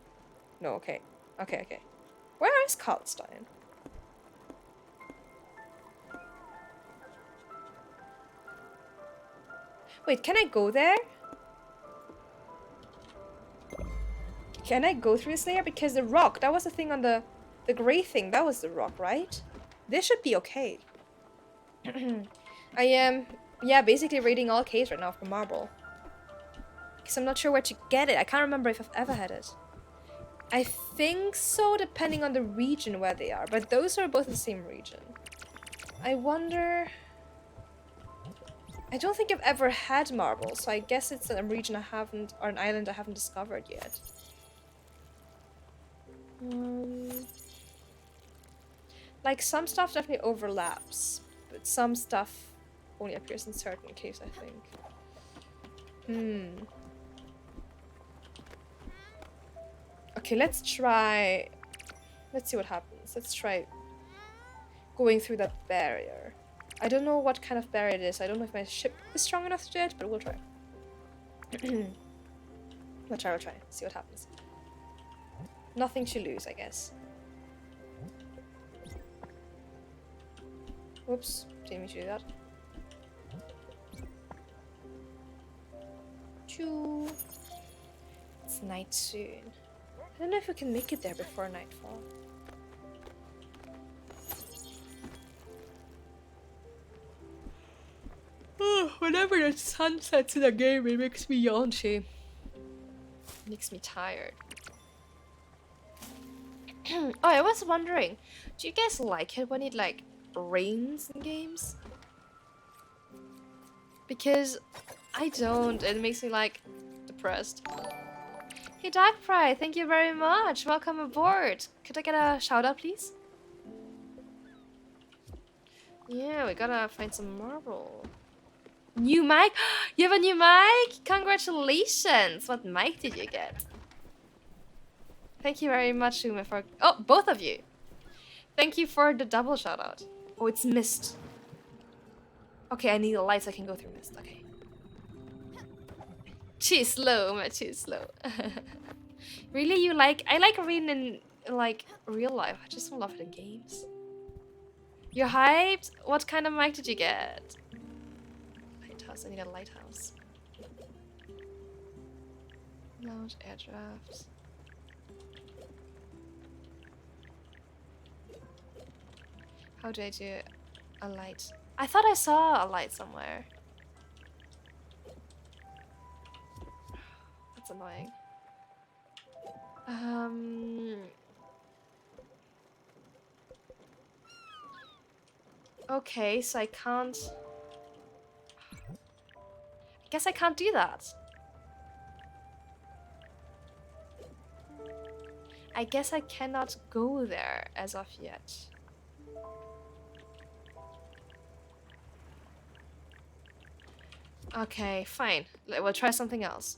No, okay. Okay. Where is Karlstein? Wait, can I go there? Can I go through this layer? Because the rock, that was the thing on the gray thing. That was the rock, right? This should be okay. I am, yeah, basically raiding all caves right now for marble. Because I'm not sure where to get it. I can't remember if I've ever had it. I think so, depending on the region where they are. But those are both the same region. I wonder... I don't think I've ever had marble, so I guess it's a region I haven't, or an island I haven't discovered yet. Like, some stuff definitely overlaps, but some stuff only appears in certain caves, I think. Okay, let's try... Let's see what happens. Let's try going through that barrier. I don't know what kind of barrier it is. I don't know if my ship is strong enough to do it, but we'll try. We'll try. See what happens. Nothing to lose, I guess. Whoops, didn't mean to do that. Choo. It's night soon. I don't know if we can make it there before nightfall. Whenever the sun sets in a game, it makes me yaunchy. Makes me tired. Oh, I was wondering, do you guys like it when it like rains in games? Because I don't. It makes me like depressed. Hey Dark Pride, thank you very much. Welcome aboard. Could I get a shout out, please? Yeah, we gotta find some marble. New mic? You have a new mic? Congratulations! What mic did you get? Thank you very much, Uma, for... Oh, both of you! Thank you for the double shout out. Oh, it's mist. Okay, I need a light so I can go through mist. Okay. Too slow, Uma, too slow. Really, you like... I like reading in, like, real life. I just don't love it in games. You're hyped? What kind of mic did you get? Lighthouse. I need a lighthouse. Lounge, air draft. How do I do a light? I thought I saw a light somewhere. That's annoying. Okay, so I can't... I guess I can't do that. I guess I cannot go there as of yet. Okay, fine. We'll try something else.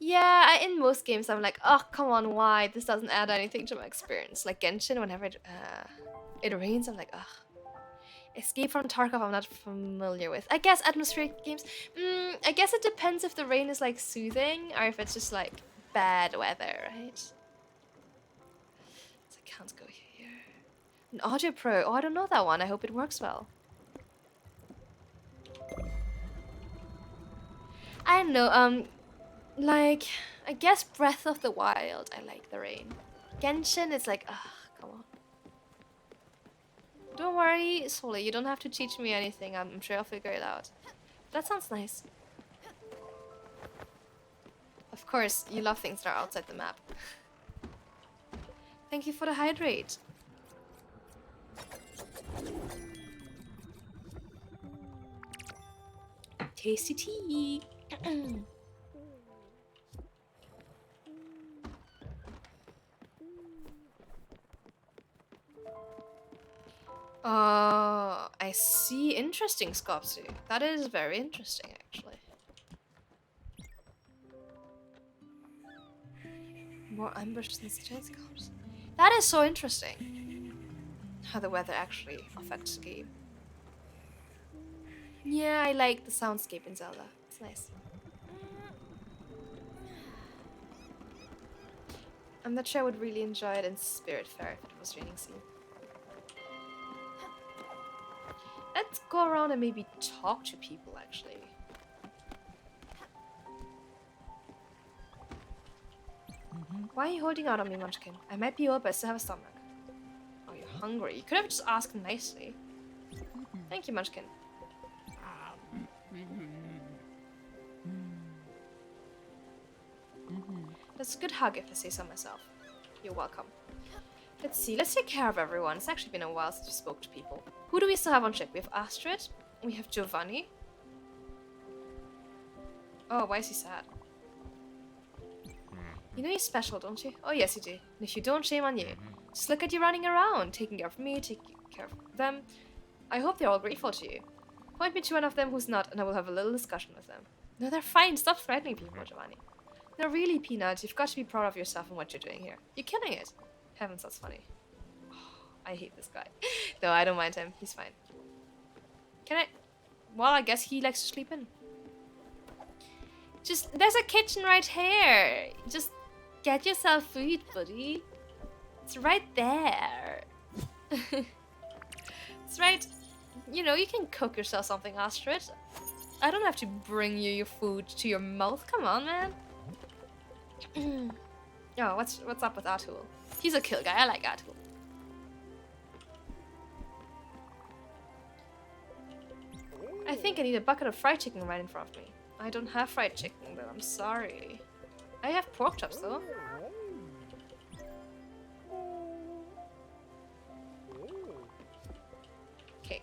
Yeah, in most games I'm like, oh, come on, why? This doesn't add anything to my experience. Like Genshin, whenever it rains, I'm like, ugh. Escape from Tarkov, I'm not familiar with. I guess atmospheric games. I guess it depends if the rain is like soothing or if it's just like bad weather, right? So I can't go here. An Audio Pro. Oh, I don't know that one. I hope it works well. I don't know. Like, I guess Breath of the Wild. I like the rain. Genshin, it's like, ugh, come on. Don't worry, Soli, you don't have to teach me anything. I'm sure I'll figure it out. That sounds nice. Of course, you love things that are outside the map. Thank you for the hydrate. Tasty tea. I see. Interesting, Scopsy. That is very interesting, actually. More ambushes than scopes. That is so interesting. How the weather actually affects the game. Yeah, I like the soundscape in Zelda. It's nice. I'm not sure I would really enjoy it in Spiritfarer if it was raining soon. Let's go around and maybe talk to people, actually. Why are you holding out on me, Munchkin? I might be old, but I still have a stomach. Oh, you're hungry. You could have just asked nicely. Thank you, Munchkin. That's a good hug if I say so myself. You're welcome. Let's see, let's take care of everyone. It's actually been a while since we spoke to people. Who do we still have on check? We have Astrid. We have Giovanni. Oh, why is he sad? You know you're special, don't you? Oh, yes, you do. And if you don't, shame on you. Just look at you running around, taking care of me, taking care of them. I hope they're all grateful to you. Point me to one of them who's not, and I will have a little discussion with them. No, they're fine. Stop threatening people, Giovanni. No, really, Peanut. You've got to be proud of yourself and what you're doing here. You're killing it. Heavens, that's funny. Oh, I hate this guy. No, I don't mind him. He's fine. Can I... Well, I guess he likes to sleep in. Just... There's a kitchen right here. Just get yourself food, buddy. It's right there. It's right... You know, you can cook yourself something, Astrid. I don't have to bring you your food to your mouth. Come on, man. Oh, what's up with Atul? He's a kill guy. I like Atul. I think I need a bucket of fried chicken right in front of me. I don't have fried chicken, but I'm sorry. I have pork chops, though. Okay.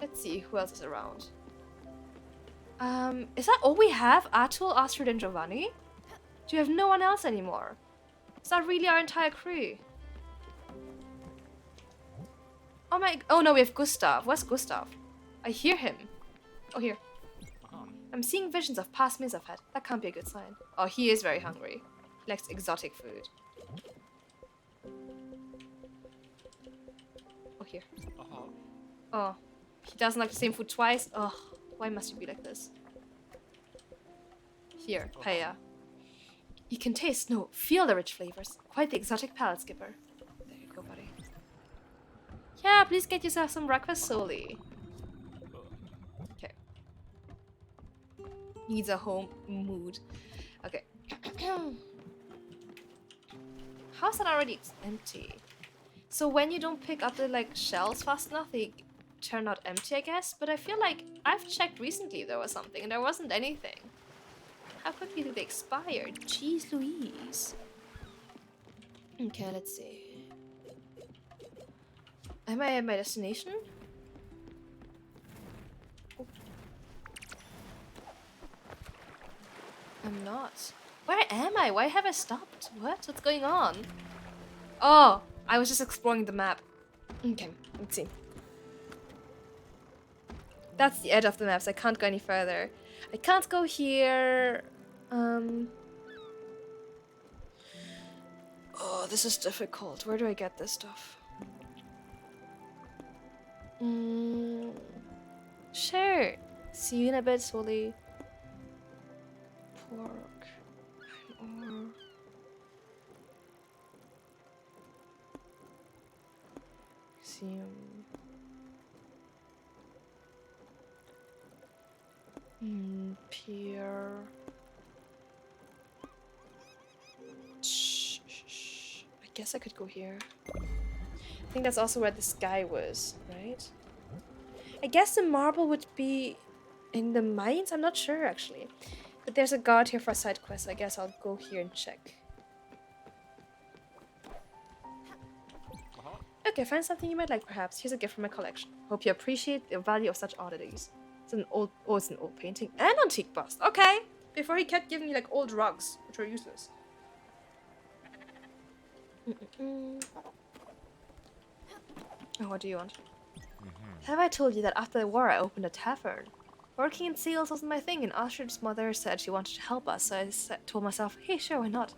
Let's see who else is around. Is that all we have? Atul, Astrid, and Giovanni? Do you have no one else anymore? Is that really our entire crew? Oh my... Oh no, we have Gustav. Where's Gustav? I hear him. Oh, here. I'm seeing visions of past meals I've had. That can't be a good sign. Oh, he is very hungry. He likes exotic food. Oh, here. Oh, he doesn't like the same food twice? Oh, why must you be like this? Here, paella. You can taste, no, feel the rich flavors. Quite the exotic palate, Skipper. There you go, buddy. Yeah, please get yourself some breakfast, Soli. Okay. Needs a home mood. Okay. How's that already empty? So when you don't pick up the, like, shells fast enough, they turn out empty, I guess? But I feel like I've checked recently there was something and there wasn't anything. How quickly do they expire? Jeez Louise. Okay, let's see. Am I at my destination? Oh. I'm not. Where am I? Why have I stopped? What? What's going on? Oh, I was just exploring the map. Okay, let's see. That's the edge of the map, so I can't go any further. I can't go here. Oh, this is difficult. Where do I get this stuff? Sure. See you in a bit, Soli. Pork. Or... Pier. I guess I could go here. I think that's also where this guy was, right? I guess the marble would be in the mines? I'm not sure, actually. But there's a guard here for a side quest. I guess I'll go here and check. Okay, find something you might like, perhaps. Here's a gift from my collection. Hope you appreciate the value of such oddities. It's an old... Oh, it's an old painting. And antique bust. Okay! Before he kept giving me, like, old rugs, which were useless. Oh, what do you want? Have I told you that after the war I opened a tavern? Working in sales wasn't my thing, and Astrid's mother said she wanted to help us, so I told myself, hey, sure, why not?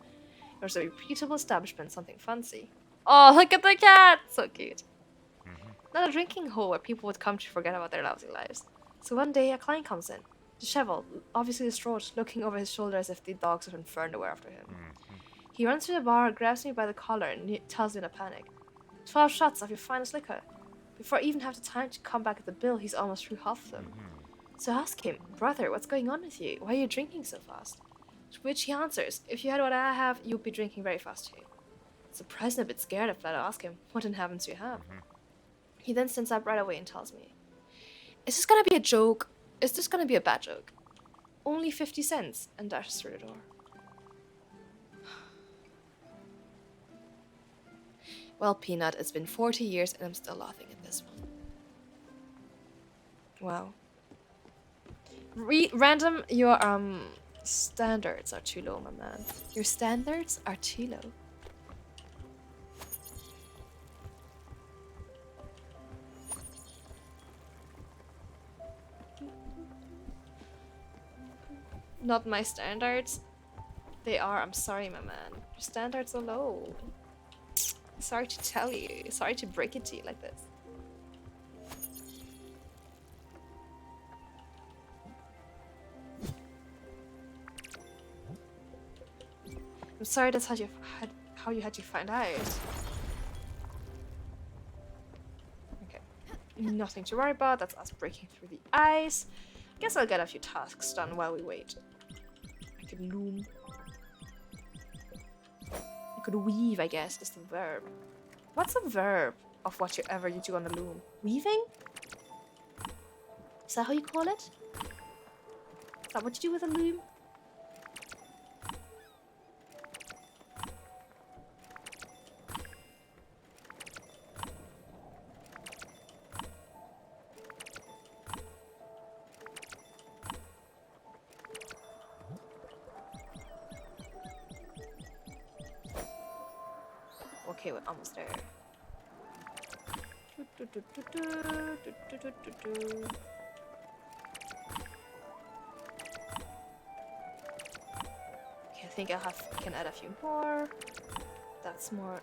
It was a reputable establishment, something fancy. Oh, look at the cat! So cute. Not a drinking hole where people would come to forget about their lousy lives. So one day, a client comes in, disheveled, obviously distraught, looking over his shoulder as if the dogs had been burned away after him. He runs to the bar, grabs me by the collar, and tells me in a panic, 12 shots of your finest liquor. Before I even have the time to come back at the bill, he's almost through half of them. So I ask him, brother, what's going on with you? Why are you drinking so fast? To which he answers, if you had what I have, you'd be drinking very fast too. Surprised and a bit scared of that, I ask him, what in heavens do you have? He then stands up right away and tells me, is this gonna be a joke? Is this gonna be a bad joke? Only 50 cents, and dashes through the door. Well, Peanut, it's been 40 years and I'm still laughing at this one. Wow. Random, your standards are too low, my man. Your standards are too low. Not my standards. They are, I'm sorry, my man. Your standards are low. Sorry to tell you. Sorry to break it to you like this. I'm sorry that's how you had to find out. Okay. Nothing to worry about. That's us breaking through the ice. Guess I'll get a few tasks done while we wait. I could loom. I could weave, I guess, is the verb. What's a verb of whatever you do on the loom? Weaving? Is that how you call it? Is that what you do with a loom? Okay, we're almost there. Okay, I think can add a few more. That's more.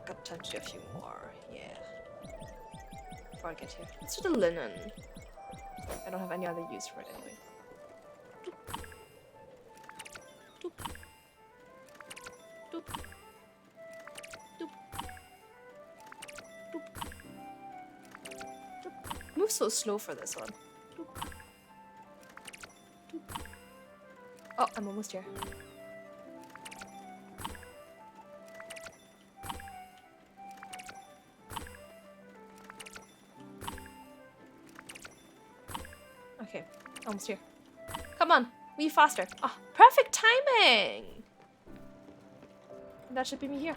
Got time to do a few more. Yeah. Before I get here, let's do the linen. I don't have any other use for it anyway. Move so slow for this one. Oh, I'm almost here. Okay, almost here. Come on, weave faster. Oh, perfect timing! That should be me here.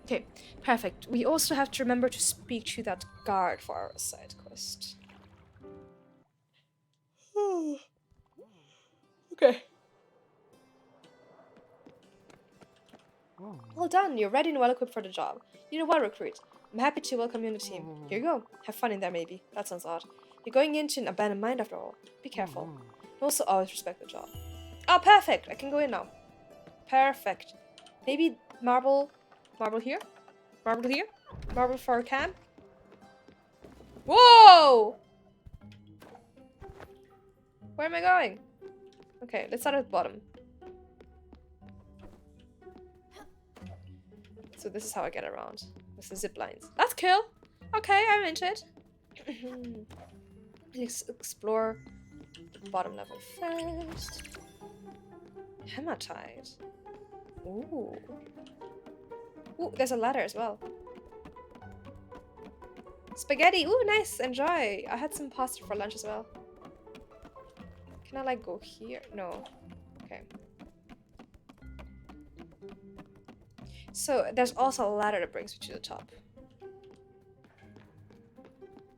Okay, perfect. We also have to remember to speak to that guard for our side quest. Okay. Well done, you're ready and well equipped for the job. You know what, recruit? I'm happy to welcome you on the team. Here you go. Have fun in there, maybe. That sounds odd. You're going into an abandoned mine after all. Be careful. And also always respect the job. Oh, perfect! I can go in now. Perfect. Maybe marble here? Marble here? Marble for a camp? Whoa! Where am I going? Okay, let's start at the bottom. So this is how I get around. With the zip lines. That's cool! Okay, I'm into it. Let's explore the bottom level first. Hematite. Ooh. Ooh, there's a ladder as well. Spaghetti! Ooh, nice! Enjoy! I had some pasta for lunch as well. Can I, like, go here? No. Okay. So, there's also a ladder that brings me to the top.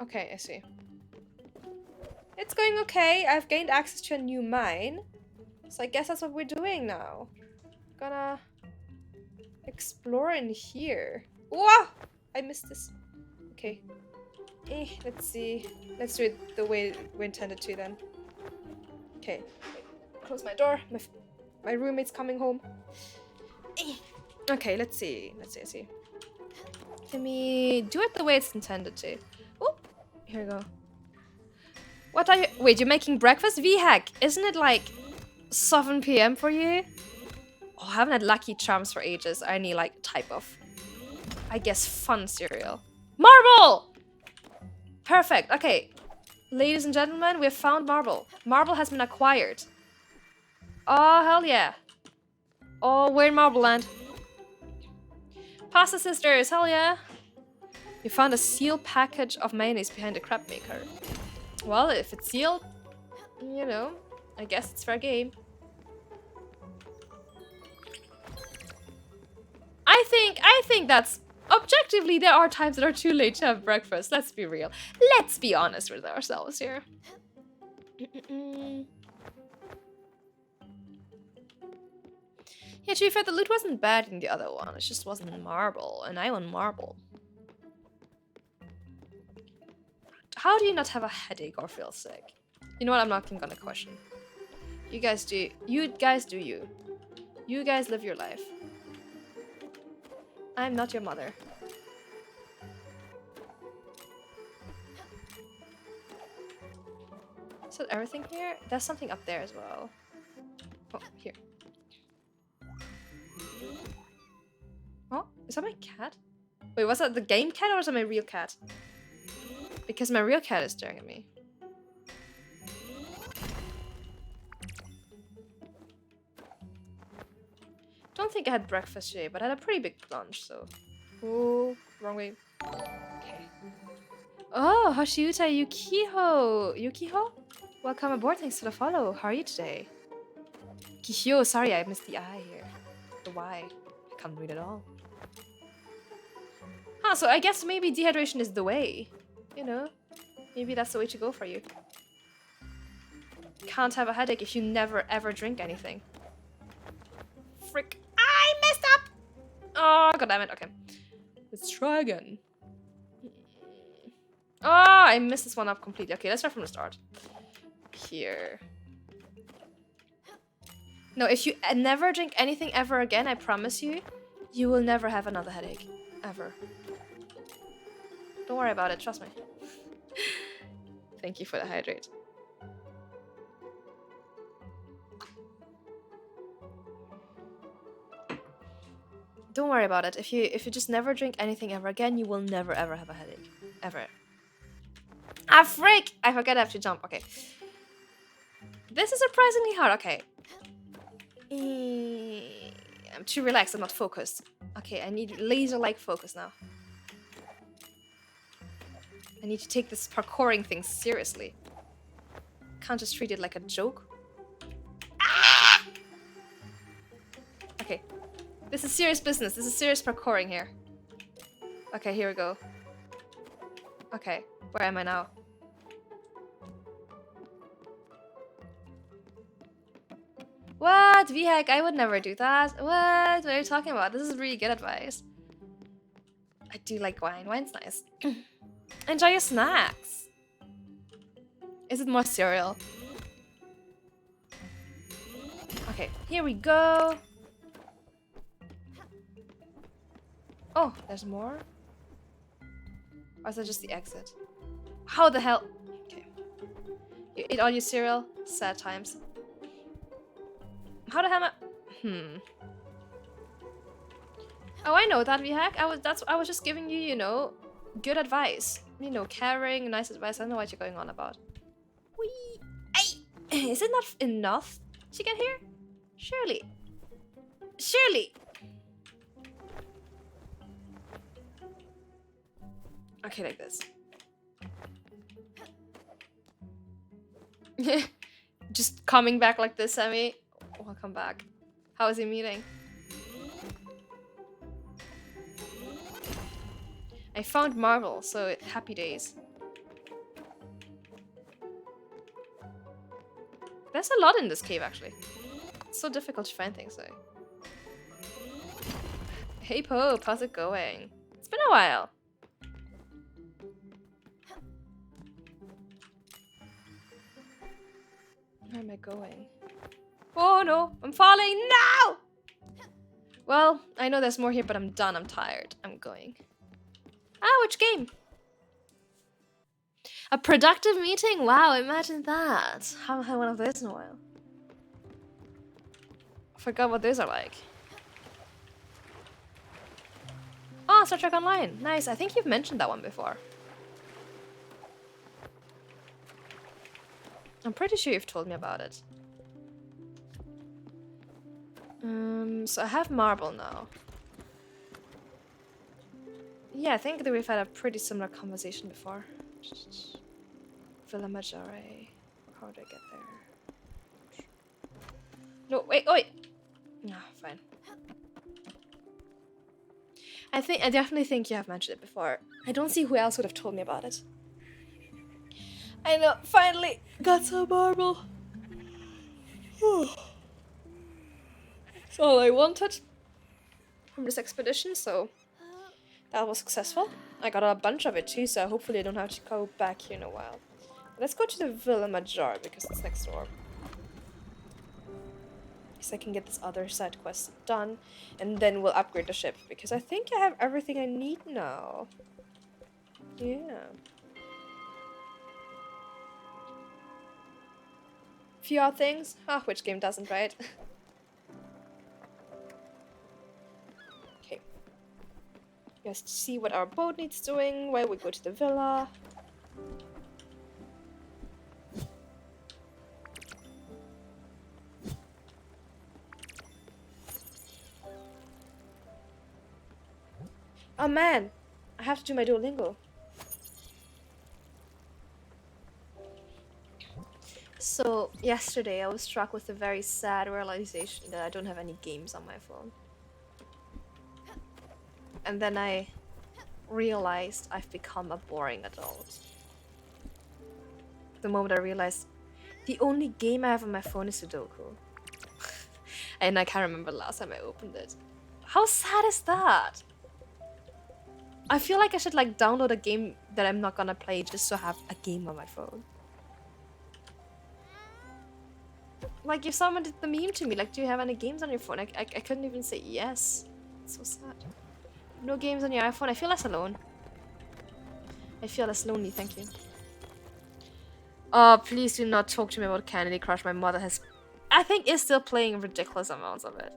Okay, I see. It's going okay. I've gained access to a new mine. So I guess that's what we're doing now. Gonna explore in here. Whoa! I missed this. Okay. Let's see. Let's do it the way we intended to then. Okay. Close my door. My roommate's coming home. Okay, let's see. Let's see. Let me do it the way it's intended to. Oh, here we go. What are you? Wait, you're making breakfast? VHack, isn't it like 7 p.m. for you? Oh, I haven't had Lucky Charms for ages. I need like type of, I guess, fun cereal. Marble! Perfect. Okay. Ladies and gentlemen, we have found marble. Marble has been acquired. Oh, hell yeah. Oh, we're in Marble Land. Pasta sisters, hell yeah. You found a sealed package of mayonnaise behind the crab maker. Well, if it's sealed, you know, I guess it's fair game. I think that's objectively there are times that are too late to have breakfast. Let's be real. Let's be honest with ourselves here. Yeah, to be fair, the loot wasn't bad in the other one. It just wasn't marble, and I want marble. How do you not have a headache or feel sick? You know what? I'm not even gonna question. You guys do. You guys do you. You guys live your life. I'm not your mother. Is that everything here? There's something up there as well. Oh, here. Oh, is that my cat? Wait, was that the game cat or was that my real cat? Because my real cat is staring at me. Don't think I had breakfast today, but I had a pretty big lunch, so... Oh, wrong way. Okay. Oh, Hoshiuta Yukiho! Yukiho? Welcome aboard, thanks for the follow. How are you today? Kihyo, sorry, I missed the I here. The Y. I can't read it all. Huh, so I guess maybe dehydration is the way. You know? Maybe that's the way to go for you. Can't have a headache if you never ever drink anything. Frick. I messed up! Oh, goddammit. Okay. Let's try again. Oh, I messed this one up completely. Okay, let's start from the start. Here. No, if you never drink anything ever again, I promise you, you will never have another headache. Ever. Don't worry about it, trust me. Thank you for the hydrate. Don't worry about it. If you just never drink anything ever again, you will never ever have a headache. Ever. Ah, frick! I forget I have to jump. Okay. This is surprisingly hard. Okay. I'm too relaxed. I'm not focused. Okay, I need laser-like focus now. I need to take this parkouring thing seriously. Can't just treat it like a joke. Ah! Okay. This is serious business. This is serious parkouring here. Okay, here we go. Okay, where am I now? What? VHack, I would never do that. What are you talking about? This is really good advice. I do like wine. Wine's nice. Enjoy your snacks. Is it more cereal? Okay, here we go. Oh, there's more? Or is that just the exit? How the hell? Okay. You ate all your cereal? Sad times. How the hell am I? Oh, I know that, VHack. I was just giving you, you know, good advice. You know, caring, nice advice. I know what you're going on about. Whee! Ay! Is it not enough to get here? Surely. Surely! Okay, like this. Just coming back like this, Sammy. Welcome back. How was your meeting? I found marble, so happy days. There's a lot in this cave, actually. It's so difficult to find things, though. Hey, Pope, how's it going? It's been a while. Where am I going? Oh no, I'm falling. No! Well, I know there's more here, but I'm done. I'm tired. I'm going. Ah, which game? A productive meeting? Wow, imagine that. Haven't had one of those in a while. Forgot what those are like. Oh, Star Trek Online. Nice. I think you've mentioned that one before. I'm pretty sure you've told me about it. So I have marble now. Yeah, I think that we've had a pretty similar conversation before. Villa Maggiore. How do I get there? No, wait, wait! No, fine. I definitely think you have mentioned it before. I don't see who else would have told me about it. I know, finally got some marble. That's all I wanted from this expedition, so that was successful. I got a bunch of it too, so hopefully I don't have to go back here in a while. Let's go to the Villa Maggiore because it's next door. So I can get this other side quest done, and then we'll upgrade the ship because I think I have everything I need now. Yeah. Few odd things. Which game doesn't, right? Okay. Just see what our boat needs doing while we go to the villa. Oh man, I have to do my Duolingo. So, yesterday I was struck with a very sad realization that I don't have any games on my phone. And then I realized I've become a boring adult. The moment I realized the only game I have on my phone is Sudoku. And I can't remember the last time I opened it. How sad is that? I feel like I should like download a game that I'm not gonna play just to have a game on my phone. Like if someone did the meme to me, like, do you have any games on your phone? I couldn't even say yes. It's so sad. No games on your iPhone. I feel less alone. I feel less lonely, thank you. Oh, please do not talk to me about Candy Crush. My mother has, I think, is still playing ridiculous amounts of it.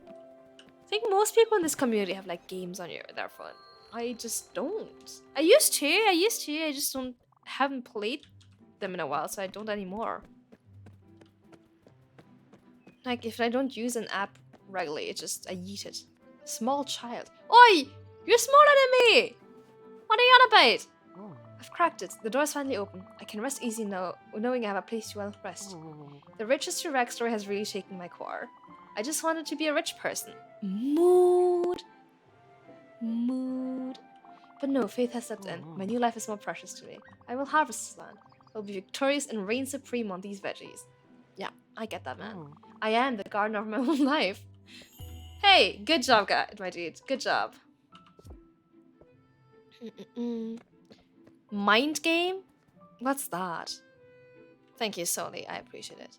I think most people in this community have like games on their phone. I just don't. I used to. I just haven't played them in a while, so I don't anymore. Like, if I don't use an app regularly, I yeet it. Small child. Oi! You're smaller than me! What are you on about? Oh. I've cracked it. The door's finally open. I can rest easy now, knowing I have a place to well rest. The riches to Rex story has really shaken my core. I just wanted to be a rich person. Mood. But no, faith has stepped in. My new life is more precious to me. I will harvest this land. I will be victorious and reign supreme on these veggies. Yeah, I get that, man. I am the gardener of my own life. Hey, good job, my dude. Good job. Mind game? What's that? Thank you, Soli. I appreciate it.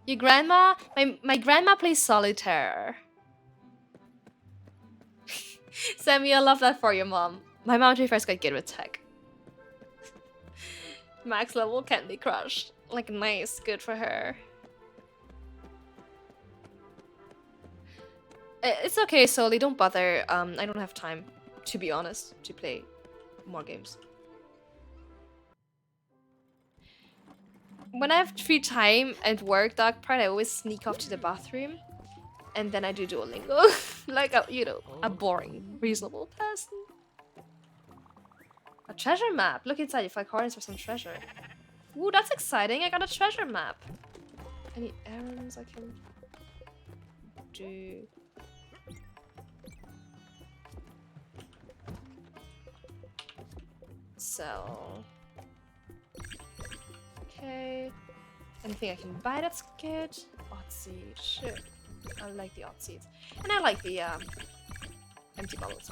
Your grandma? My grandma plays solitaire. Sammy, I love that for your mom. My mom prefers quite good with tech. Max level Candy Crush. Like, nice. Good for her. It's okay, Soli. Don't bother. I don't have time, to be honest, to play more games. When I have free time at work, Dark Pride, I always sneak off to the bathroom. And then I do Duolingo. Like, a boring, reasonable person. A treasure map. Look inside. You find coins for some treasure. Ooh, that's exciting. I got a treasure map. Any errands I can do? Sell. Okay. Anything I can buy that's good? Odd seed. Sure. I like the odd seeds. And I like the empty bottles.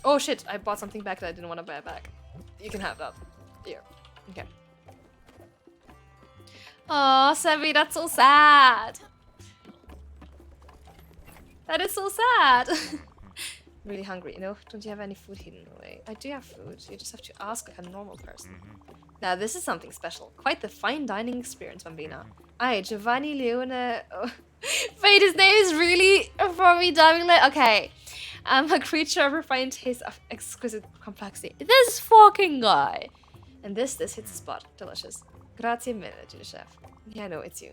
Oh shit, I bought something back that I didn't want to buy back. You can have that. Here. Okay. Aw, Sevi, that's so sad. That is so sad. Really hungry, you know? Don't you have any food hidden away? I do have food. You just have to ask like a normal person. Now, this is something special. Quite the fine dining experience, Bambina. Aye, Giovanni Leone... Oh. Wait, his name is really formidable. Okay. A creature of refined taste of exquisite complexity. This fucking guy. And this hits the spot. Delicious. Grazie mille, chef. Yeah, no, it's you.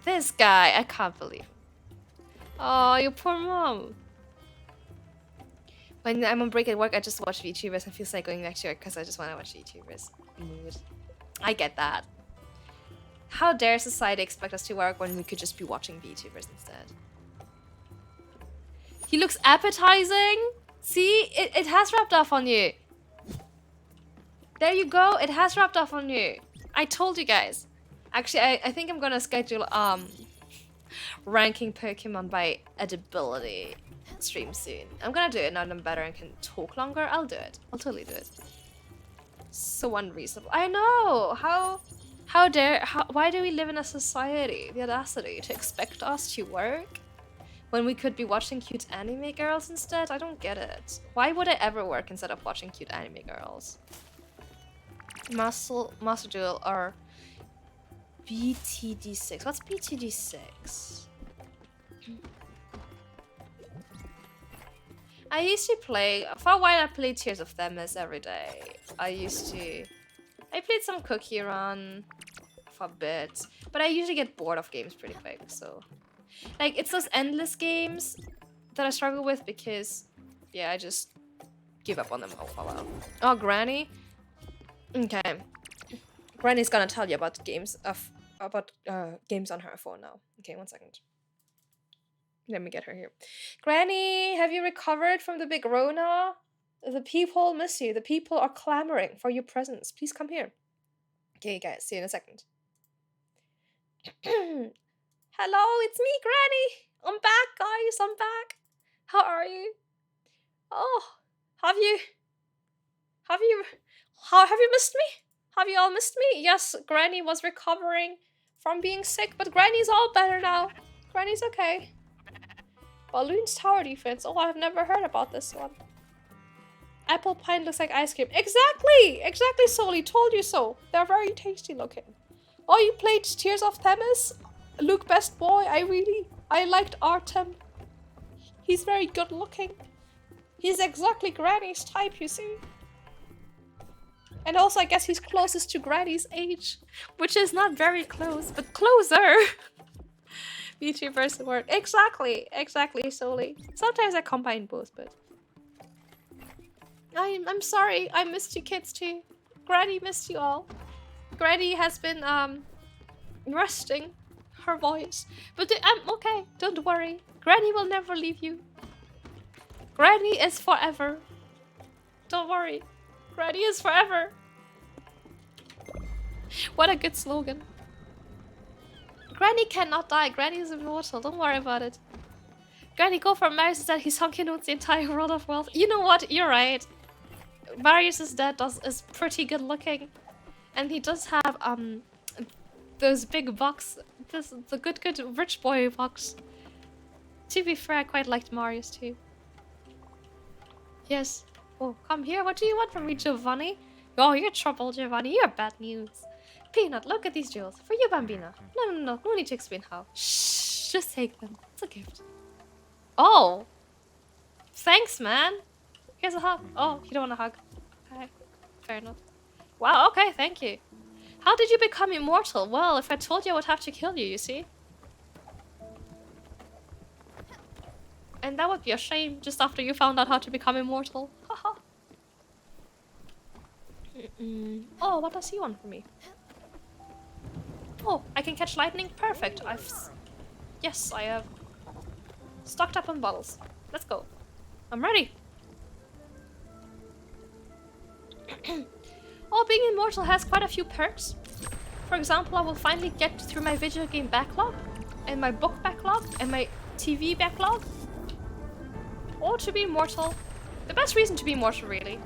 This guy, I can't believe. Oh, your poor mom. When I'm on break at work, I just watch VTubers and feels like going back to work because I just want to watch VTubers. Mood. I get that. How dare society expect us to work when we could just be watching VTubers instead? He looks appetizing. See, it has rubbed off on you. There you go. It has rubbed off on you. I told you guys. Actually, I think I'm gonna schedule ranking Pokemon by edibility stream soon. I'm gonna do it now that I'm better and can talk longer. I'll do it. I'll totally do it. So unreasonable. I know. Why do we live in a society? The audacity to expect us to work when we could be watching cute anime girls instead? I don't get it. Why would I ever work instead of watching cute anime girls? Master Duel or BTD6. What's BTD6? I used to play, for a while I played Tears of Themis every day. I played some Cookie Run for a bit, but I usually get bored of games pretty quick, so. Like, it's those endless games that I struggle with because, yeah, I just give up on them for a while. Oh, Granny? Okay. Granny's gonna tell you about games on her phone now. Okay, 1 second. Let me get her here. Granny, have you recovered from the big Rona? The people miss you. The people are clamoring for your presence. Please come here. Okay, guys, see you in a second. Hello, it's me, Granny. I'm back, guys. I'm back. How are you? Oh, have you missed me? Have you all missed me? Yes, Granny was recovering from being sick, but Granny's all better now. Granny's okay. Balloon's tower defense. Oh, I've never heard about this one. Apple pie looks like ice cream. Exactly! Exactly, Soli. Told you so. They're very tasty looking. Oh, you played Tears of Themis? Luke, best boy. I liked Artem. He's very good looking. He's exactly Granny's type, you see. And also, I guess he's closest to Granny's age, which is not very close, but closer. VTubers word. Exactly, Soli. Sometimes I combine both, but I'm sorry. I missed you kids too. Granny missed you all. Granny has been resting her voice, but I'm okay. Don't worry. Granny will never leave you. Granny is forever. Don't worry. Granny is forever. What a good slogan. Granny cannot die. Granny is immortal. Don't worry about it. Granny, go for Marius is dead. He sunk in the entire world of wealth. You know what? You're right. Marius is dead is pretty good looking. And he does have those big bucks. The good rich boy bucks. To be fair, I quite liked Marius too. Yes. Oh, come here. What do you want from me, Giovanni? Oh, you're trouble, Giovanni. You're bad news. Peanut, look at these jewels. For you, Bambina. No. No need to explain how. Shh. Just take them. It's a gift. Oh. Thanks, man. Here's a hug. Oh, you don't want a hug. Okay. Fair enough. Wow, okay, thank you. How did you become immortal? Well, if I told you, I would have to kill you, you see? And that would be a shame, just after you found out how to become immortal. Haha. Oh, what does he want from me? Oh, I can catch lightning? Perfect. Yes, I have stocked up on bottles. Let's go. I'm ready. Oh, being immortal has quite a few perks. For example, I will finally get through my video game backlog, and my book backlog, and my TV backlog. Or to be immortal. The best reason to be immortal, really.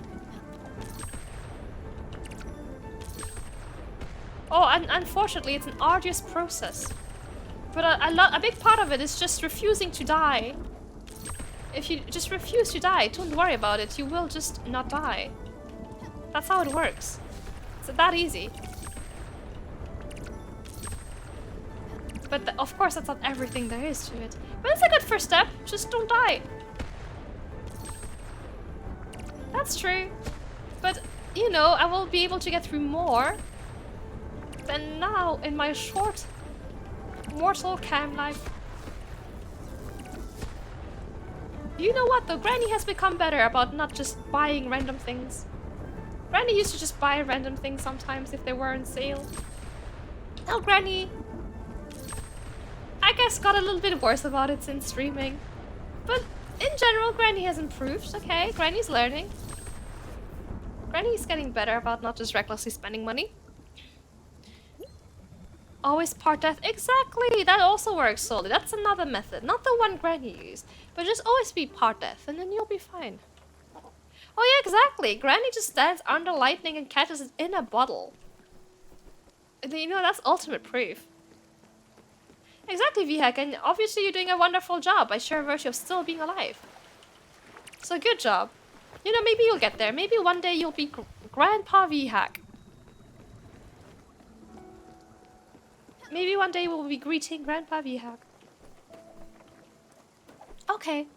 Oh, and unfortunately, it's an arduous process. But a big part of it is just refusing to die. If you just refuse to die, don't worry about it. You will just not die. That's how it works. It's that easy. But of course, that's not everything there is to it. But it's a good first step. Just don't die. That's true. But, you know, I will be able to get through more than now in my short mortal cam life. You know what though? Granny has become better about not just buying random things. Granny used to just buy random things sometimes if they were on sale. Now Granny, I guess, got a little bit worse about it since streaming. But in general, Granny has improved. Okay, Granny's learning. Granny's getting better about not just recklessly spending money. Always part death. Exactly! That also works solely. That's another method. Not the one Granny used. But just always be part death and then you'll be fine. Oh yeah, exactly. Granny just stands under lightning and catches it in a bottle. And you know, that's ultimate proof. Exactly, VHack, and obviously you're doing a wonderful job by sheer virtue of still being alive. So good job. You know, maybe you'll get there. Maybe one day you'll be Grandpa VHack. Maybe one day we'll be greeting Grandpa VHack. Okay.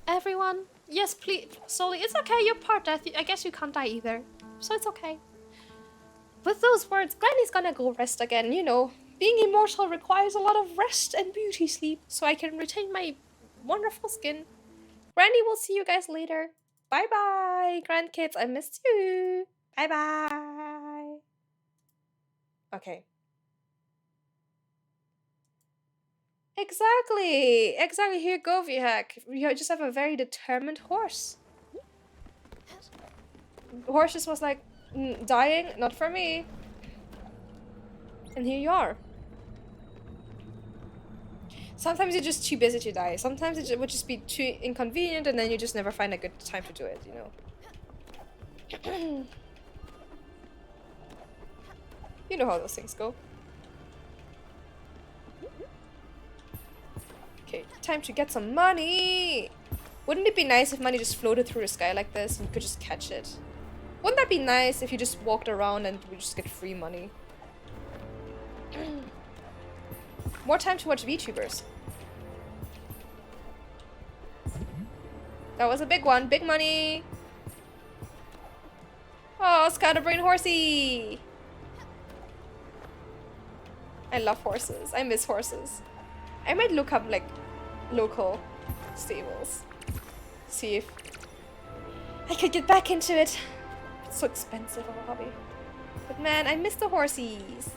Everyone, yes, please, Soli, it's okay, you're part death. I guess you can't die either. So it's okay. With those words, Granny's gonna go rest again, you know. Being immortal requires a lot of rest and beauty sleep, so I can retain my wonderful skin. Granny, will see you guys later. Bye-bye, grandkids. I missed you. Bye-bye. Okay. Exactly. Exactly. Here you go, VHack. You just have a very determined horse. The horse just was like, dying? Not for me. And here you are. Sometimes you're just too busy to die. Sometimes it would just be too inconvenient and then you just never find a good time to do it, you know. You know how those things go. Okay, time to get some money! Wouldn't it be nice if money just floated through the sky like this and you could just catch it? Wouldn't that be nice if you just walked around and we just get free money? More time to watch VTubers. That was a big one. Big money. Oh, Scatterbrain horsey. I love horses. I miss horses. I might look up like local stables. See if I could get back into it. It's so expensive of a hobby. But man, I miss the horsies.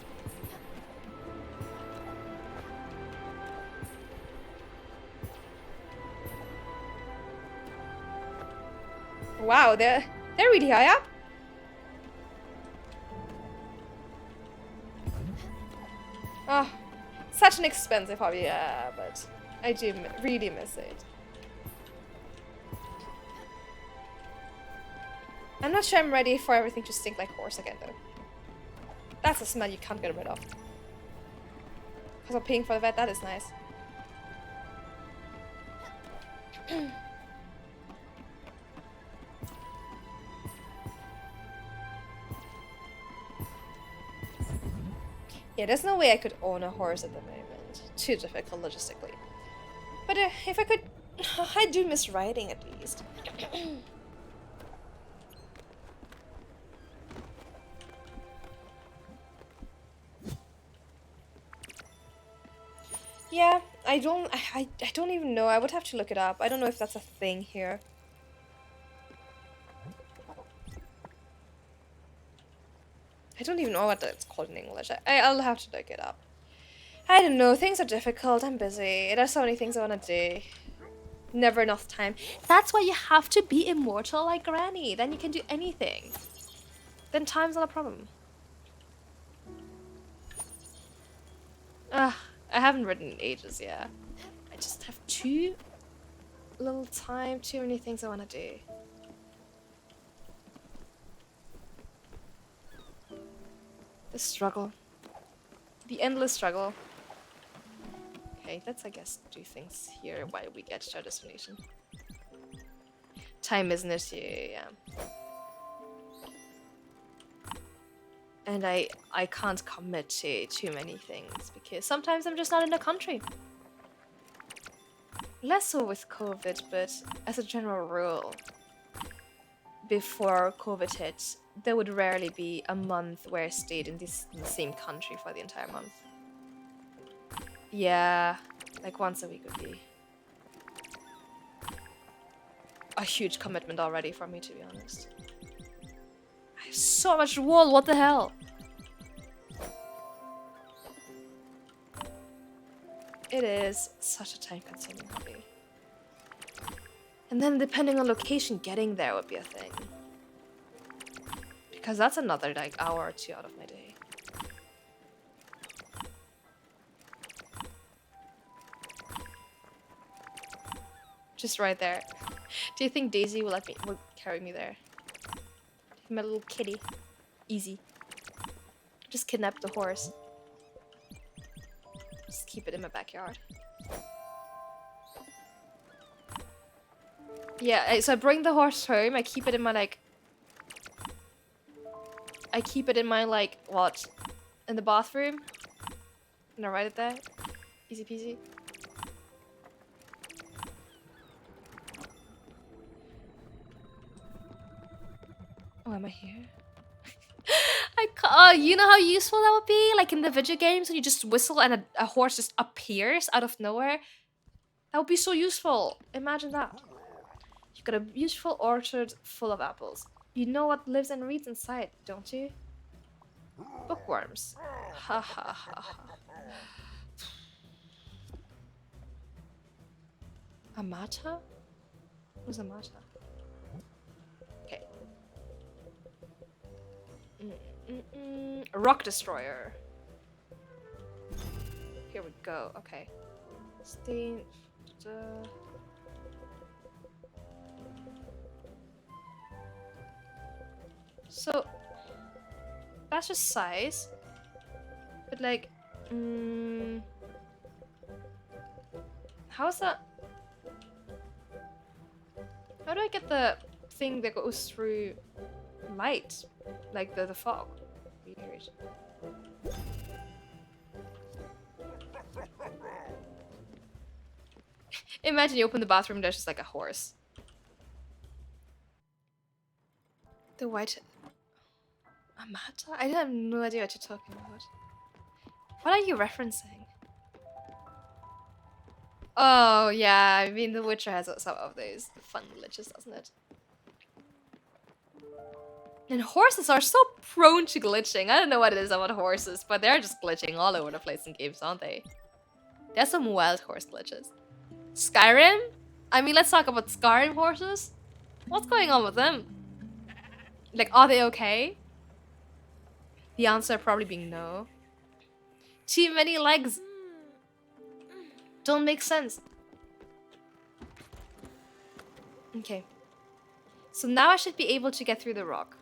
Wow, they're really high up. Oh, such an expensive hobby, yeah, but I do really miss it. I'm not sure I'm ready for everything to stink like horse again, though. That's a smell you can't get rid of. Because I'm paying for the vet, that is nice. Yeah, there's no way I could own a horse at the moment. Too difficult logistically. But if I could... I do miss riding at least. Yeah, I don't even know. I would have to look it up. I don't know if that's a thing here. I don't even know what it's called in English. I'll have to look it up. I don't know. Things are difficult. I'm busy. There's so many things I want to do. Never enough time. That's why you have to be immortal like Granny. Then you can do anything. Then time's not a problem. I haven't written in ages, yeah. I just have too little time, too many things I want to do. The struggle. The endless struggle. Okay, let's, I guess, do things here while we get to our destination. Time, isn't it? Yeah. And I can't commit to too many things because sometimes I'm just not in the country. Less so with COVID, but as a general rule, before COVID hit, there would rarely be a month where I stayed in the same country for the entire month. Yeah, like once a week would be a huge commitment already for me, to be honest. I have so much wool, what the hell? It is such a time-consuming hobby. And then depending on location, getting there would be a thing. Because that's another like hour or two out of my day. Just right there. Do you think Daisy will carry me there? My little kitty. Easy. Just kidnap the horse. Just keep it in my backyard. Yeah, so I bring the horse home, I keep it in my what? In the bathroom. And I write it there. Easy peasy. Oh, am I here? You know how useful that would be? Like in the video games when you just whistle and a horse just appears out of nowhere? That would be so useful. Imagine that. You've got a beautiful orchard full of apples. You know what lives and reads inside, don't you? Bookworms. Ha ha ha ha. A mata? Who's a mata? Okay. A rock destroyer. Here we go. Okay. Stain. So that's just size, but like, how's that? How do I get the thing that goes through light, like the fog? Weird. Imagine you open the bathroom, there's just like a horse. The white... Amata? I have no idea what you're talking about. What are you referencing? Oh, yeah, I mean, The Witcher has some of those fun glitches, doesn't it? And horses are so prone to glitching. I don't know what it is about horses, but they're just glitching all over the place in games, aren't they? There's some wild horse glitches. Skyrim? I mean, let's talk about Skyrim horses. What's going on with them? Like, are they okay? The answer probably being no. Too many legs. Don't make sense. Okay. So now I should be able to get through the rock.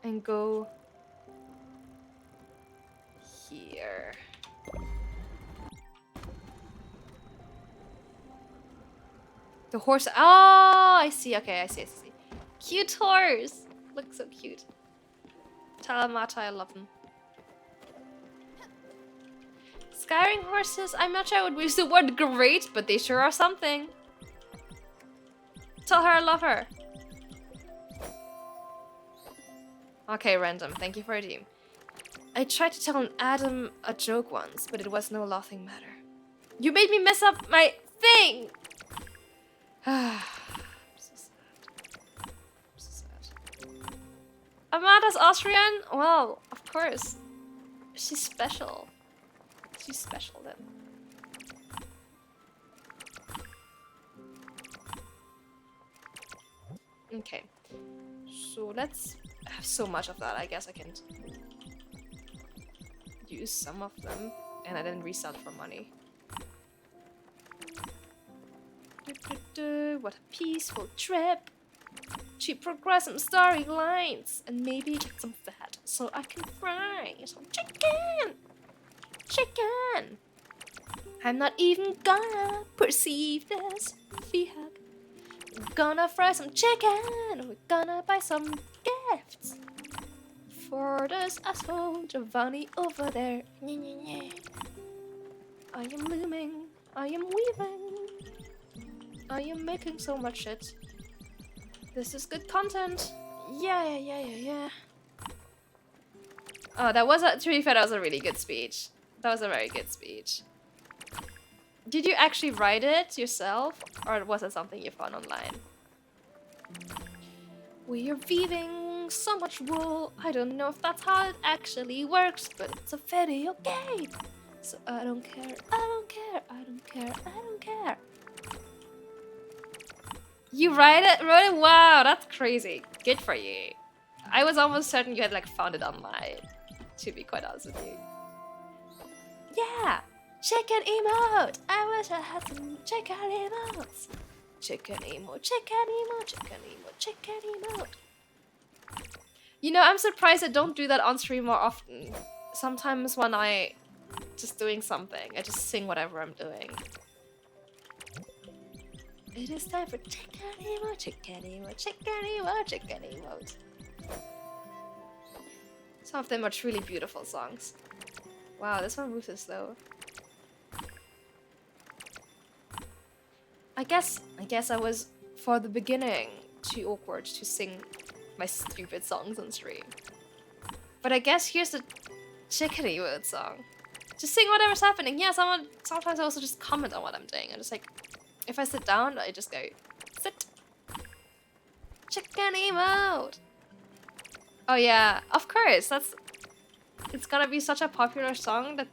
And go... here. The horse... Oh, I see. Okay, I see. Cute horse. Looks so cute. Talamata, I love them. Skyrim horses, I'm not sure I would use the word great, but they sure are something. Tell her I love her. Okay, random. Thank you for a DM. I tried to tell an Adam a joke once, but it was no laughing matter. You made me mess up my thing! I'm so sad. Amanda's Austrian? Well, of course. She's special. She's special then. Okay. So let's have so much of that. I guess I can use some of them and I then resell for money. What a peaceful trip to progress some storylines and maybe get some fat so I can fry some chicken. I'm not even gonna perceive this fiat. We're gonna fry some chicken. We're gonna buy some gifts for this asshole Giovanni over there. I am looming. I am weaving. I am making so much shit. This is good content. Yeah. Oh, that was to be fair, that was a really good speech. That was a very good speech. Did you actually write it yourself, or was it something you found online? We are weaving so much wool. I don't know if that's how it actually works, but it's a video game. So I don't care, I don't care, I don't care, I don't care. You wrote it? Wow, that's crazy. Good for you. I was almost certain you had like found it online, to be quite honest with you. Yeah, chicken emote. I wish I had some chicken emotes. Chicken emote, chicken emote, chicken emote, chicken emote. You know, I'm surprised I don't do that on stream more often. Sometimes when I just doing something, I just sing whatever I'm doing. It is time for chicken emote, chicken emote, chicken emote, chicken emote. Some of them are truly beautiful songs. Wow, this one moves is slow. I guess I was, for the beginning, too awkward to sing my stupid songs on stream. But I guess here's the chicken emote song. Just sing whatever's happening. Yeah, sometimes I also just comment on what I'm doing. I'm just like, if I sit down, I just go, sit. Chicken emote. Oh yeah, of course. It's gonna be such a popular song that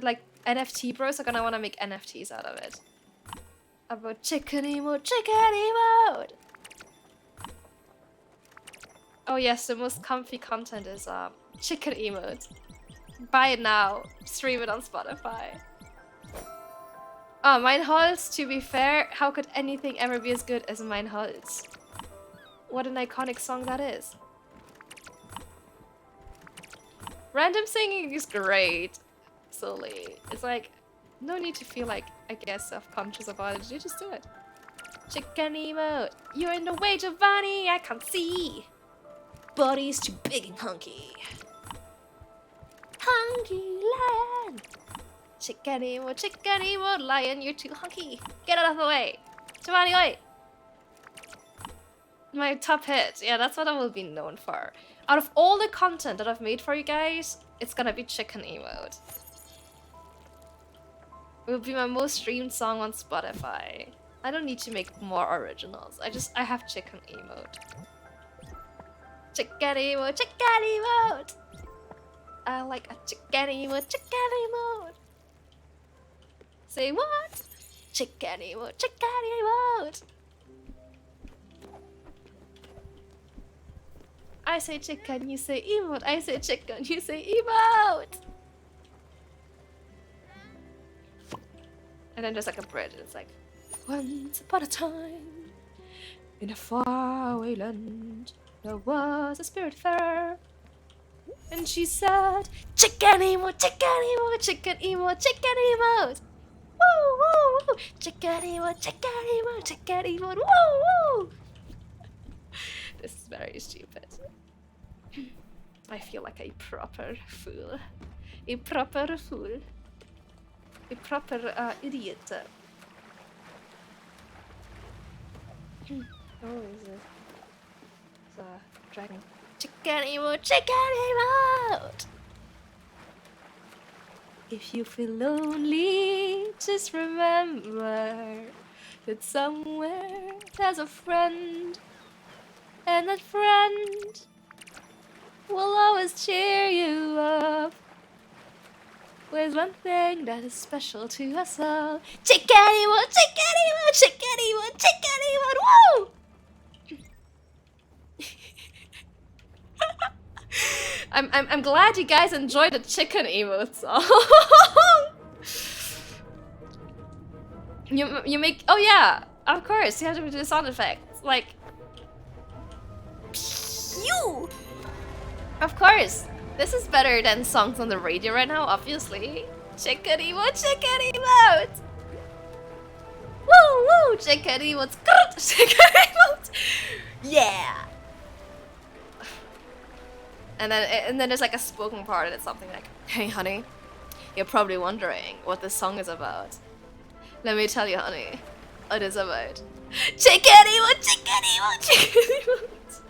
like NFT bros are gonna wanna make NFTs out of it. About chicken emote, chicken emote. Oh yes, the most comfy content is chicken emote. Buy it now. Stream it on Spotify. Oh, Mein Holz, to be fair, how could anything ever be as good as Mein Holz? What an iconic song that is. Random singing is great. Solely. It's like, no need to feel like, I guess, self-conscious about it. You just do it. Chicken emote. You're in the way, Giovanni. I can't see. Body's too big and hunky. Hunky lion. Chicken emote, lion. You're too hunky. Get out of the way. Giovanni, wait. My top hit. Yeah, that's what I will be known for. Out of all the content that I've made for you guys, it's gonna be chicken emote. It will be my most streamed song on Spotify. I don't need to make more originals. I have chicken emote. Chicken emote, chicken emote. I like a chicken emote, chicken emote. Say what? Chicken emote, chicken emote. I say chicken, you say emote. I say chicken, you say emote. And then there's like a bridge, and it's like, once upon a time, in a faraway land, there was a Spiritfarer. And she said, chicken emote, chicken emote, chicken emote, chicken emote. Woo, woo, woo. Chicken emote, chicken emote, chicken emote, woo, woo. This is very stupid. I feel like a proper fool. A proper fool. A proper idiot. Oh, is it? It's a dragon. Chicken emote, chicken emote! If you feel lonely, just remember that somewhere there's a friend. And that friend will always cheer you up with one thing that is special to us all. Chicken emote, chicken emote, chicken emote, chicken emote, woo! I'm glad you guys enjoyed the chicken emote song. you make, oh yeah, of course you have to do the sound effects like. You. Of course, this is better than songs on the radio right now. Obviously, chicken emote, chicken emote. Woo woo, chicken emote, chicken emote. Yeah. And then there's like a spoken part, and it's something like, "Hey honey, you're probably wondering what this song is about. Let me tell you, honey, it is about chicken emote, chicken emote, chicken emote."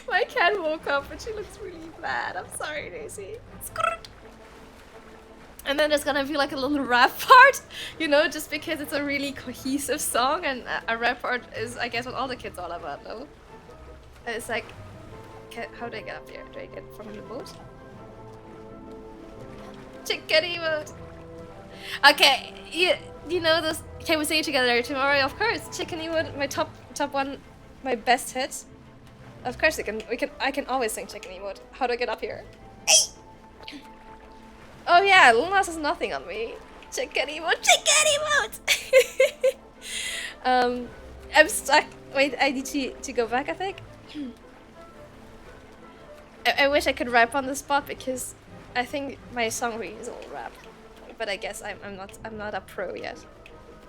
My cat woke up and she looks really bad. I'm sorry, Daisy. And then there's gonna be like a little rap part, you know, just because it's a really cohesive song, and a rap part is, I guess, what all the kids all about, no? It's like, how do I get up here? Do I get from the boat? Chicken emote! Okay, you know this. Can we sing it together tomorrow? Of course, chicken emote, my top one, my best hit. Of course, I can always sing chicken emote. How do I get up here? Oh yeah, Lunas has nothing on me. Chicken emote, chicken emote! I'm stuck. Wait, I need to go back, I think. I wish I could rap on the spot because I think my song really is all rap. But I guess I'm not a pro yet.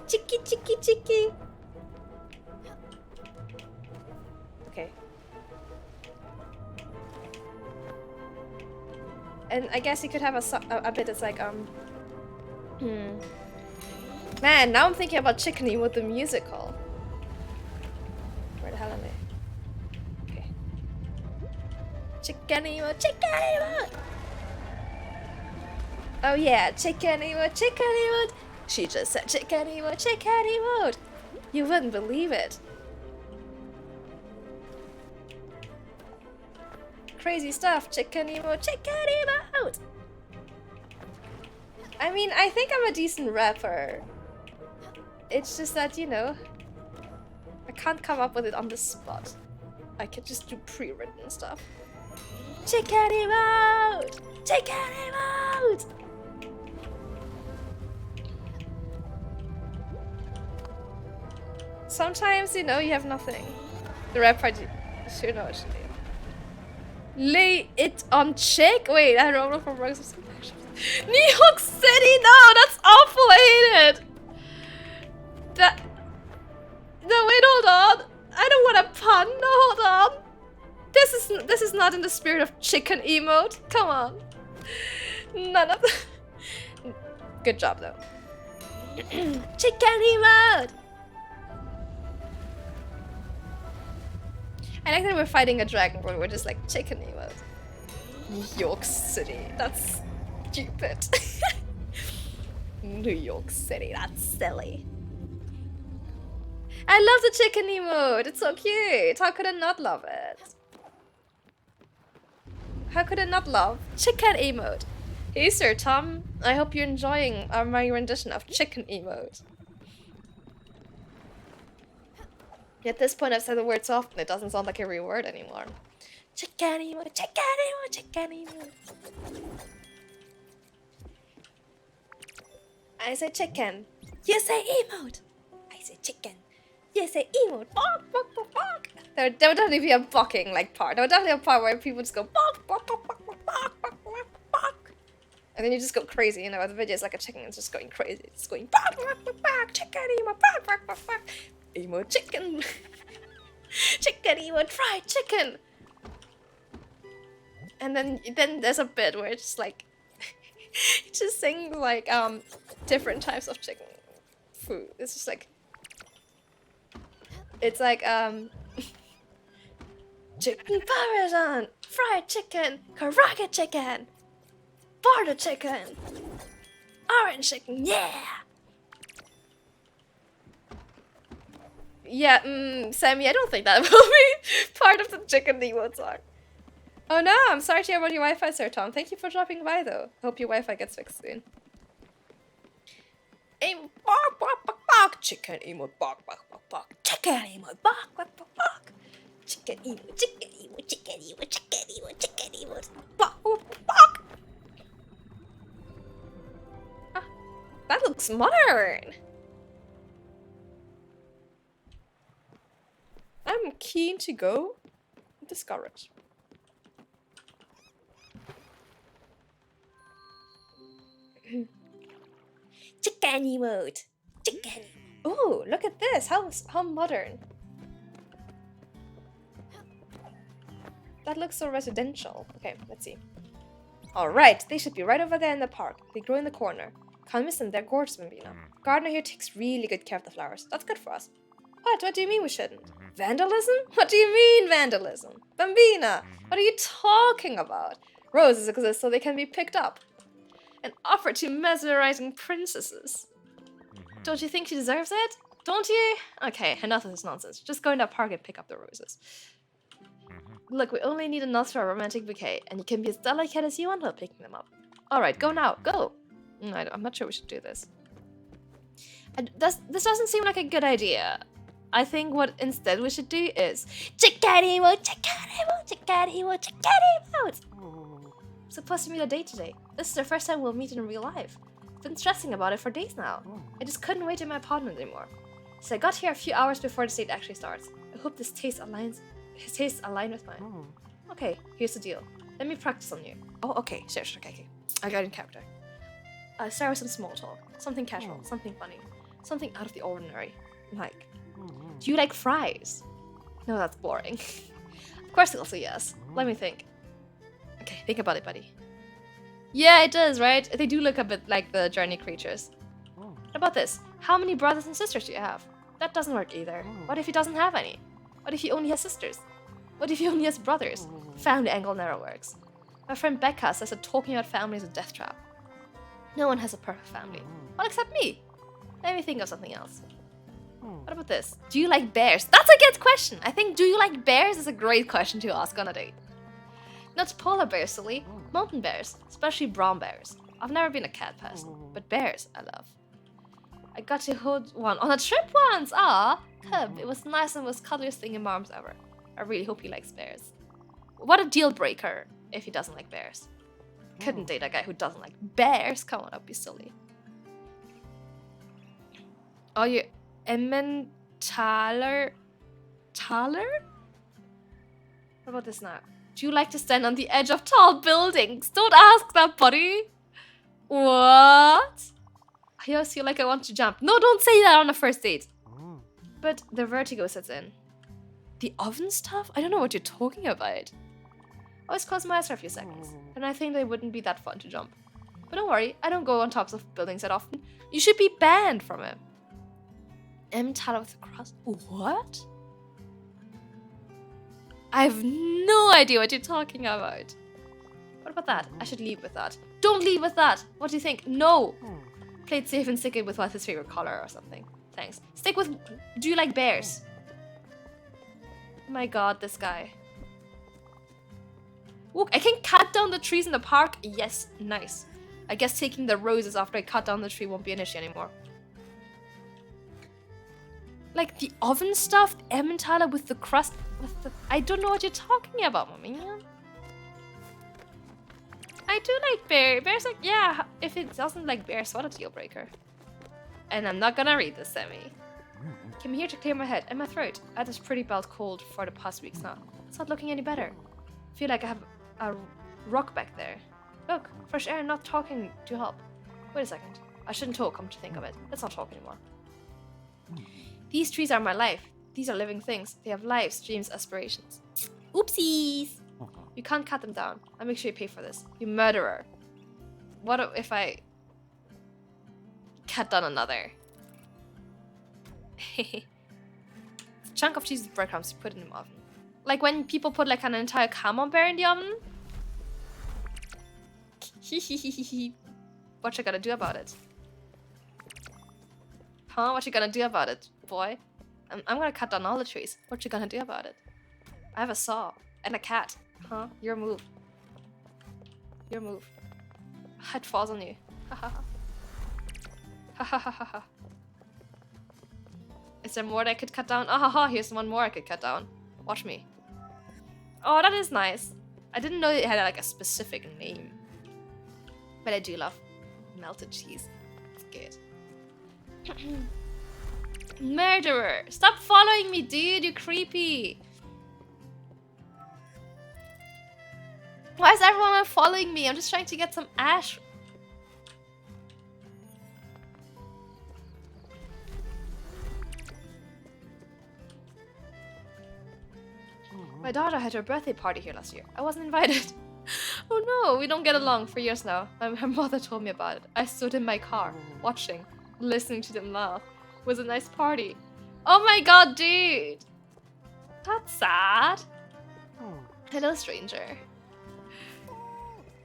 Chicky chicky chicky. Okay. And I guess you could have a bit that's like Man, now I'm thinking about Chickeny with the musical. Where the hell am I? Okay. Chickeny with chickeny with. Oh yeah, chickeny with chickeny with. She just said chickeny with chickeny with. You wouldn't believe it. Crazy stuff, chickeny with chickeny with. I mean, I think I'm a decent rapper. It's just that, you know, I can't come up with it on the spot. I could just do pre-written stuff. Chickeny with! Chickeny with! Sometimes, you know, you have nothing. The rap part, you sure know what you do. Lay it on chick? Wait, I don't know from Rose. New York City? No, that's awful. I hate it. That. No, wait, hold on. I don't want a pun. No, hold on. This is not in the spirit of chicken emote. Come on. None of the. Good job though. Chicken emote. I like that we're fighting a dragon, but we're just like chicken emote. New York City. That's stupid. New York City. That's silly. I love the chicken emote. It's so cute. How could I not love it? How could I not love chicken emote? Hey, Sir Tom. I hope you're enjoying my rendition of chicken emote. At this point, I've said the word so often, it doesn't sound like a real word anymore. Chicken emote, chicken emote, chicken emote. I say chicken. You say emote. I say chicken. You say emote. Bark, bark, bark, bark. There would definitely be a barking like part. There would definitely be a part where people just go bark, bark, bark, bark, bark, bark, bark, bark, bark. And then you just go crazy, you know, the video is like a chicken, it's just going crazy. It's going bark, bark, bark, bark, chicken emote, bark, bark, bark, bark. Emote chicken. Chicken emote, fried chicken. And then there's a bit where it's just like it's just saying like different types of chicken food. It's just like it's like chicken parmesan, fried chicken, karaage chicken, butter chicken, orange chicken, yeah. Yeah, Sammy, I don't think that will be part of the chicken emote song. Oh no, I'm sorry to hear about your Wi-Fi, Sir Tom. Thank you for dropping by, though. Hope your Wi-Fi gets fixed soon. Bark, bark, bark, bark. Chicken emote, bark, bark, bark, bark. Chicken emote, bark, bark, bark, bark. Chicken emote, chicken emote, chicken emote, chicken emote, chicken emote. Bark, bark, bark. Ah, that looks modern. I'm keen to go discover it. Chicken emote. Chicken. Oh, look at this. How modern. That looks so residential. Okay, let's see. All right, they should be right over there in the park. They grow in the corner. Can't miss them. They're gorgeous, Bambino. Gardener here takes really good care of the flowers. That's good for us. What? What do you mean we shouldn't? Vandalism? What do you mean vandalism? Bambina, what are you talking about? Roses exist so they can be picked up. And offered to mesmerizing princesses. Don't you think she deserves it? Don't you? Okay, enough of this nonsense. Just go in that park and pick up the roses. Look, we only need enough for a romantic bouquet, and you can be as delicate as you want while picking them up. Alright, go now, go! I'm not sure we should do this. This doesn't seem like a good idea. I think what instead we should do is check out him out, check out him out, check out him out, check out him out. Supposed to meet a date today. This is the first time we'll meet in real life. I've been stressing about it for days now. I just couldn't wait in my apartment anymore. So I got here a few hours before the date actually starts. I hope his tastes align with mine. Okay, here's the deal. Let me practice on you. Oh, okay, sure, okay. I got in character. Start with some small talk. Something casual, something funny. Something out of the ordinary. Like, do you like fries? No, that's boring. Of course he'll say yes. Let me think. Okay, think about it, buddy. Yeah, it does, right? They do look a bit like the journey creatures. What about this? How many brothers and sisters do you have? That doesn't work either. What if he doesn't have any? What if he only has sisters? What if he only has brothers? Family angle never works. My friend Becca says that talking about family is a death trap. No one has a perfect family. Well, except me. Let me think of something else. What about this? Do you like bears? That's a good question. I think do you like bears is a great question to ask on a date. Not polar bears, silly. Mountain bears, especially brown bears. I've never been a cat person, but bears I love. I got to hold one on a trip once. Ah, cub. It was nice and was cuddliest thing in my arms ever. I really hope he likes bears. What a deal breaker if he doesn't like bears. Couldn't date a guy who doesn't like bears. Come on, don't be silly. Are you Emmentaler? Taler? What about this now? Do you like to stand on the edge of tall buildings? Don't ask that, buddy. What? I always feel like I want to jump. No, don't say that on a first date. But the vertigo sets in. The oven stuff? I don't know what you're talking about. I always close my eyes for a few seconds, and I think they wouldn't be that fun to jump. But don't worry, I don't go on tops of buildings that often. You should be banned from it. Emmentaler with a cross? What? I have no idea what you're talking about. What about that? I should leave with that. Don't leave with that! What do you think? No! Play it safe and stick it with what's his favorite color or something. Thanks. Stick with... Do you like bears? Oh my god, this guy. Look, I can cut down the trees in the park. Yes, nice. I guess taking the roses after I cut down the tree won't be an issue anymore. Like the oven stuff, Emmentaler with the crust, with the... I don't know what you're talking about, mommy. I do like bears. Bears, like, yeah, if it doesn't like bears, what a deal breaker. And I'm not gonna read this, Sammy. Came here to clear my head and my throat. I had this pretty bad cold for the past weeks now. It's not looking any better. I feel like I have a rock back there. Look, fresh air, not talking to help. Wait a second. I shouldn't talk, come to think of it. Let's not talk anymore. These trees are my life. These are living things. They have lives, dreams, aspirations. Oopsies! You can't cut them down. I'll make sure you pay for this. You murderer. What if I cut down another? Chunk of cheese with breadcrumbs to put in the oven. Like when people put like an entire camembert in the oven? What you gonna do about it? Huh? What you gonna do about it, boy? I'm gonna cut down all the trees. What you gonna do about it? I have a saw and a cat. Huh? Your move. Your move. It falls on you. Ha ha ha. Ha ha ha ha ha. Is there more that I could cut down? Ah ha ha, here's one more I could cut down. Watch me. Oh, that is nice. I didn't know it had like a specific name. But I do love melted cheese. It's good. Murderer! Stop following me, dude! You creepy! Why is everyone following me? I'm just trying to get some ash. My daughter had her birthday party here last year. I wasn't invited. Oh no, we don't get along for years now. My mother told me about it. I stood in my car, watching, listening to them laugh. It was a nice party. Oh my god, dude! That's sad. Hello, stranger.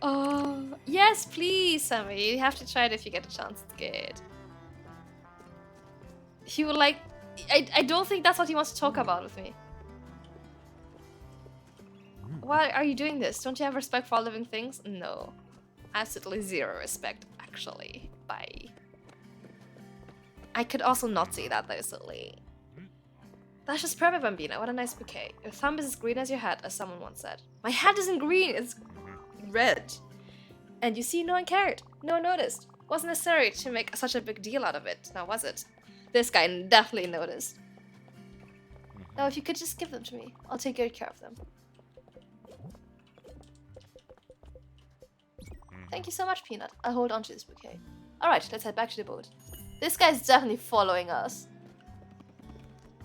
Oh, yes, please, Sammy. You have to try it if you get a chance. It's good. He would like... I don't think that's what he wants to talk about with me. Why are you doing this? Don't you have respect for all living things? No. Absolutely zero respect, actually. Bye. I could also not say that, though, silly. That's just perfect, Bambina. What a nice bouquet. Your thumb is as green as your hat, as someone once said. My hat isn't green, it's red. And you see, no one cared. No one noticed. Wasn't necessary to make such a big deal out of it, now was it? This guy definitely noticed. Now, if you could just give them to me, I'll take good care of them. Thank you so much, Peanut. I'll hold on to this bouquet. Alright, let's head back to the boat. This guy's definitely following us.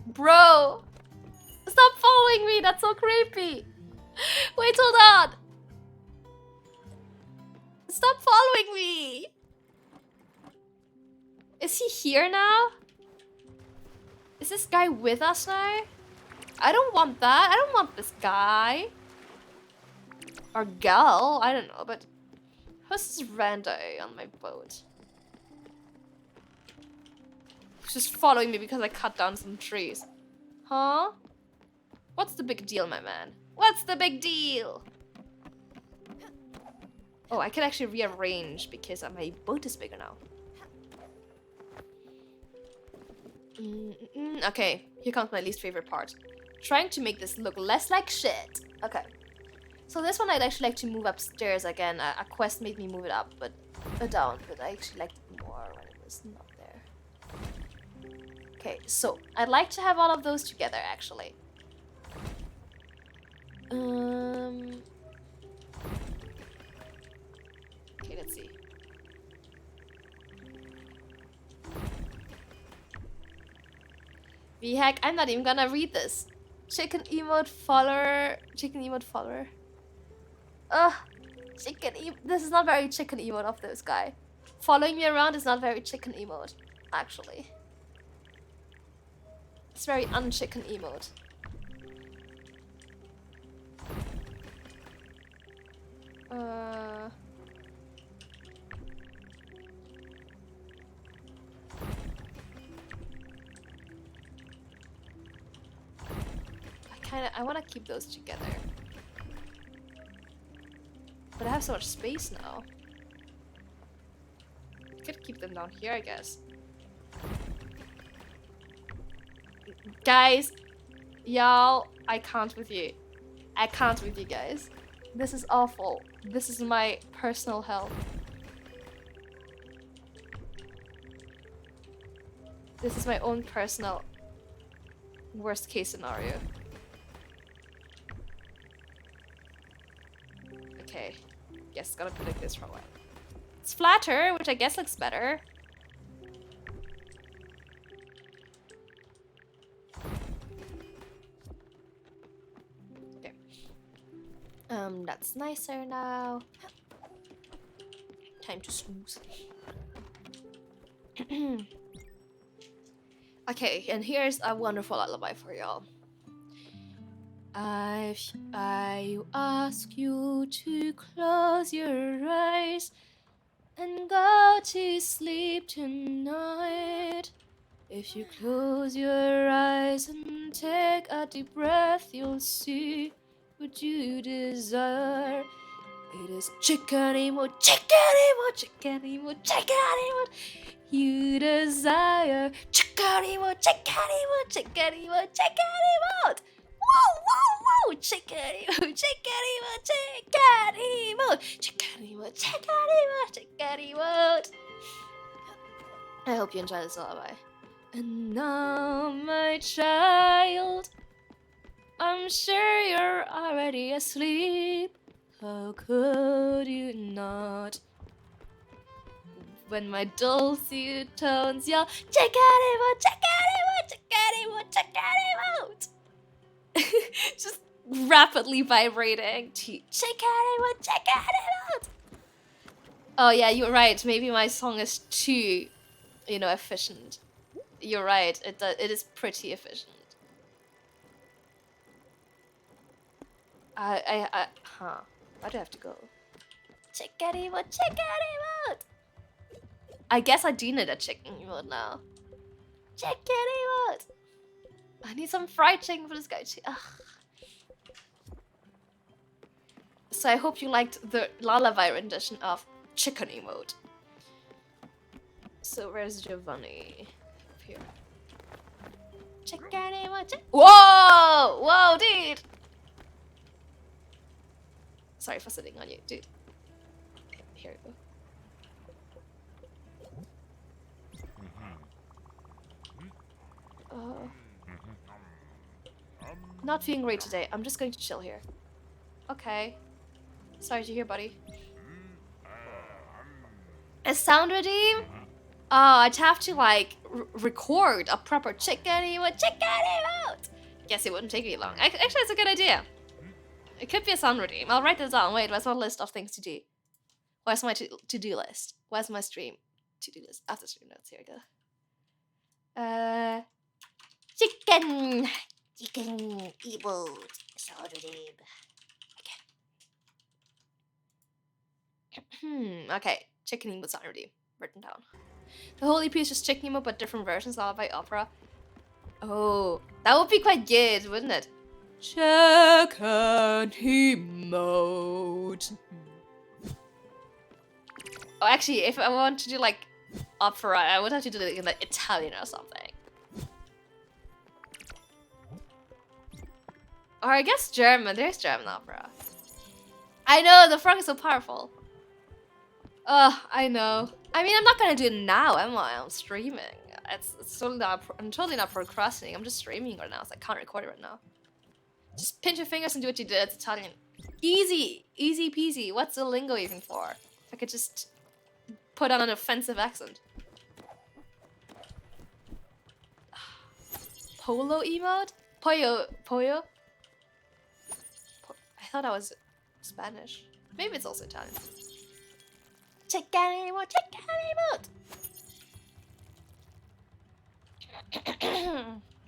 Bro! Stop following me! That's so creepy! Wait, hold on! Stop following me! Is he here now? Is this guy with us now? I don't want that. I don't want this guy. Or gal. I don't know, but... Who's this rando on my boat? He's just following me because I cut down some trees. Huh? What's the big deal, my man? What's the big deal? Oh, I can actually rearrange because my boat is bigger now. Okay, here comes my least favorite part. Trying to make this look less like shit. Okay. So this one I'd actually like to move upstairs again. A quest made me move it up, but down. But I actually liked it more when it was not there. Okay, so I'd like to have all of those together actually. Okay, let's see. VHack, I'm not even gonna read this. Chicken emote follower. Chicken emote follower. Ugh. This is not very chicken emote of this guy. Following me around is not very chicken emote, actually. It's very unchicken emote. I want to keep those together. But I have so much space now. I could keep them down here, I guess. Guys, y'all, I can't with you. I can't with you guys. This is awful. This is my personal hell. This is my own personal worst case scenario. Okay, guess gotta put like this for a while. It's flatter, which I guess looks better. Okay. That's nicer now. Time to snooze. Okay, and here's a wonderful lullaby for y'all. I ask you to close your eyes and go to sleep tonight. If you close your eyes and take a deep breath, you'll see what you desire. It is chicken emote, chicken emote, chicken emote, chicken emote. You desire chicken emote, chicken emote, chicken emote, chicken emote. Whoa, whoa, whoa! Chicken emote, chicken emote, chicken emote, chicken emote, chicken emote, chicken emote. I hope you enjoy this lullaby. And now, my child, I'm sure you're already asleep. How could you not? When my dulcet tones yell, chicken emote, chicken emote, chicken emote, chicken emote. Just rapidly vibrating to chicken emote, chicken emote. Oh yeah, you're right. Maybe my song is too, efficient. You're right. It is pretty efficient. Huh. Why do I have to go? Chicken emote, chicken emote! I guess I do need a chicken emote now. Chicken emote! I need some fried chicken for this guy too. Ugh. So I hope you liked the lullaby rendition of chicken emote. So where's Giovanni? Up here. Chicken emote. Whoa! Whoa, dude! Sorry for sitting on you, dude. Okay, here we go. Not feeling great today. I'm just going to chill here. Okay. Sorry to hear, buddy. A sound redeem? Oh, I'd have to like record a proper chicken emote. Guess it wouldn't take me long. Actually, it's a good idea. It could be a sound redeem. I'll write this down. Wait, where's my list of things to do? Where's my to-do list? Where's my stream to-do list? After stream notes, here we go. Chicken emote. Sound redeem. Okay. Chicken emote sound redeem. Written down. The whole EP is just chicken emote, but different versions all by opera. Oh, that would be quite good, wouldn't it? Chicken emote. Oh, actually, if I want to do like opera, I would have to do it in like Italian or something. Or I guess German. There's German opera. I know, the frog is so powerful. I know. I mean, I'm not gonna do it now, am I? I'm streaming. It's totally not. I'm totally not procrastinating. I'm just streaming right now, so I can't record it right now. Just pinch your fingers and do what you did. It's Italian. Easy, easy peasy. What's the lingo even for? If I could just put on an offensive accent. Polo emote? Pollo. I thought that was Spanish. Maybe it's also Italian. Chicken emote.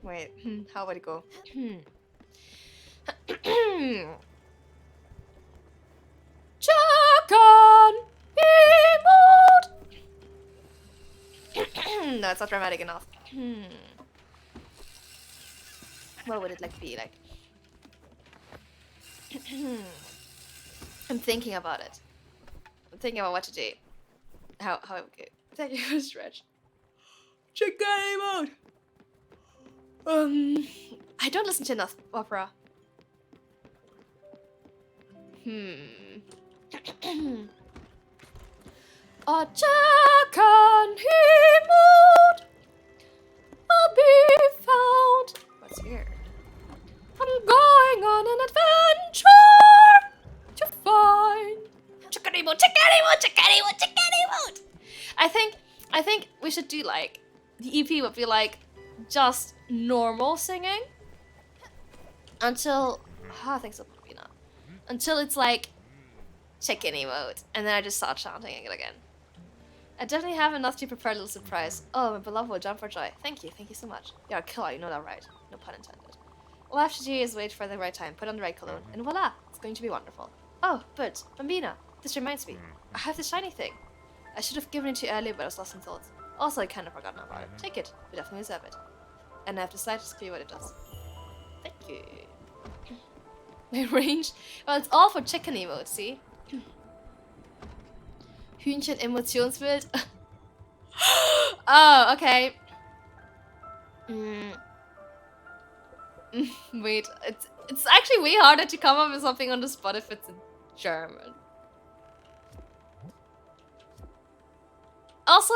Wait, how would it go? Chicken emote. No, it's not dramatic enough. What would it like be like? I'm thinking about it. I'm thinking about what to do. How okay. Thank you for the stretch. Chicken emote. I don't listen to enough opera. A chicken emote will be found. What's here? I'm going on an adventure to find chicken emote. I think we should do like the EP would be like just normal singing until I think so, probably not. Until it's like chicken emote, and then I just start chanting it again. I definitely have enough to prepare a little surprise. Oh, my beloved will jump for joy. Thank you so much. You're a killer, you know that, right? No pun intended. All I have to do is wait for the right time, put on the right cologne, and voila, it's going to be wonderful. Oh, but Bambina, this reminds me, I have this shiny thing. I should have given it to you earlier, but I was lost in thoughts. Also, I kind of forgotten about it. Take it, we definitely deserve it. And I have decided to clear what it does. Thank you. My range? Well, it's all for chicken emotes, see? Hühnchen Emotionsbild? Oh, okay. Wait, it's actually way harder to come up with something on the spot if it's in German. Also,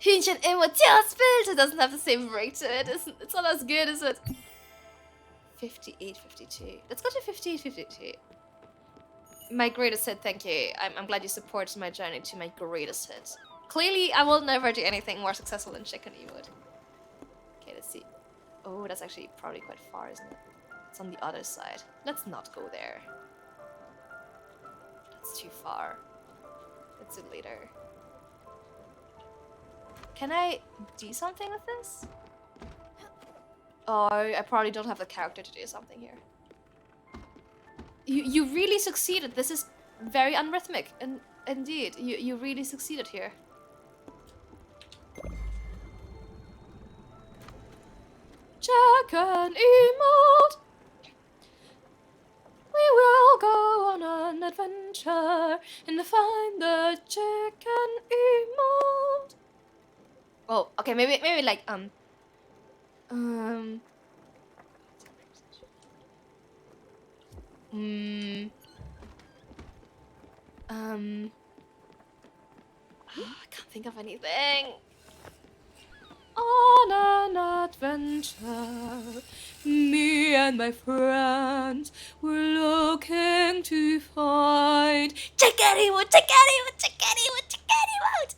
Hühnchen Emotionsbild, it doesn't have the same break to it. It's not as good, is it? 58, 52. Let's go to 58, 52. My greatest hit, thank you. I'm glad you supported my journey to my greatest hit. Clearly, I will never do anything more successful than chicken emote. Okay, let's see. Oh, that's actually probably quite far, isn't it? It's on the other side. Let's not go there. That's too far. Let's do it later. Can I do something with this? Oh, I probably don't have the character to do something here. You really succeeded. This is very unrhythmic, and indeed, you really succeeded here. Chicken emote. We will go on an adventure and find the chicken emote. Oh, okay, maybe like I can't think of anything. On an adventure, me and my friends were looking to find chicken emote, chicken emote, chicken emote, chicken emote.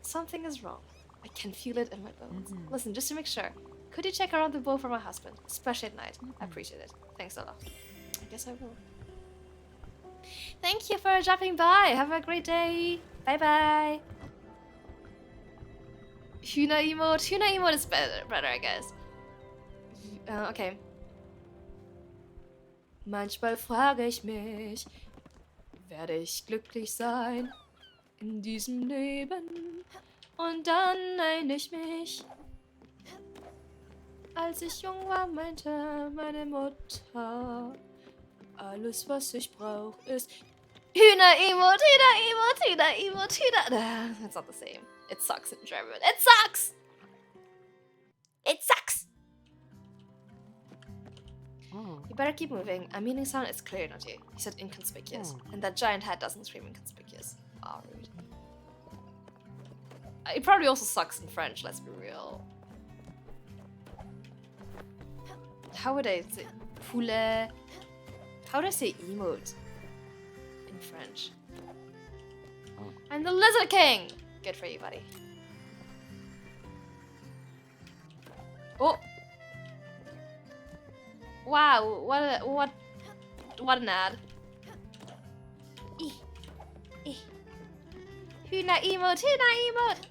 Something is wrong. I can feel it in my bones. Listen, just to make sure, could you check around the boat for my husband, especially at night? I appreciate it. Thanks a lot. I guess I will. Thank you for dropping by. Have a great day. Bye bye. Hühner emote is better, I guess. Okay. Manchmal frage ich mich, werde ich glücklich sein in diesem Leben? Und dann erinnere ich mich, als ich jung war, meinte meine Mutter, alles was ich brauch ist Hühner emote, Hühner emote, Hühner emote, Hühner. That's not the same. It sucks in German. It sucks! It sucks! You better keep moving. A meaning sound is clear, not you. He said inconspicuous. And that giant head doesn't scream inconspicuous. Ah, rude. It probably also sucks in French, let's be real. How would I say poulet? How would I say emote in French? I'm the Lizard King! Good for you, buddy. Oh! Wow, what an ad. Hühner emote, Hühner emote!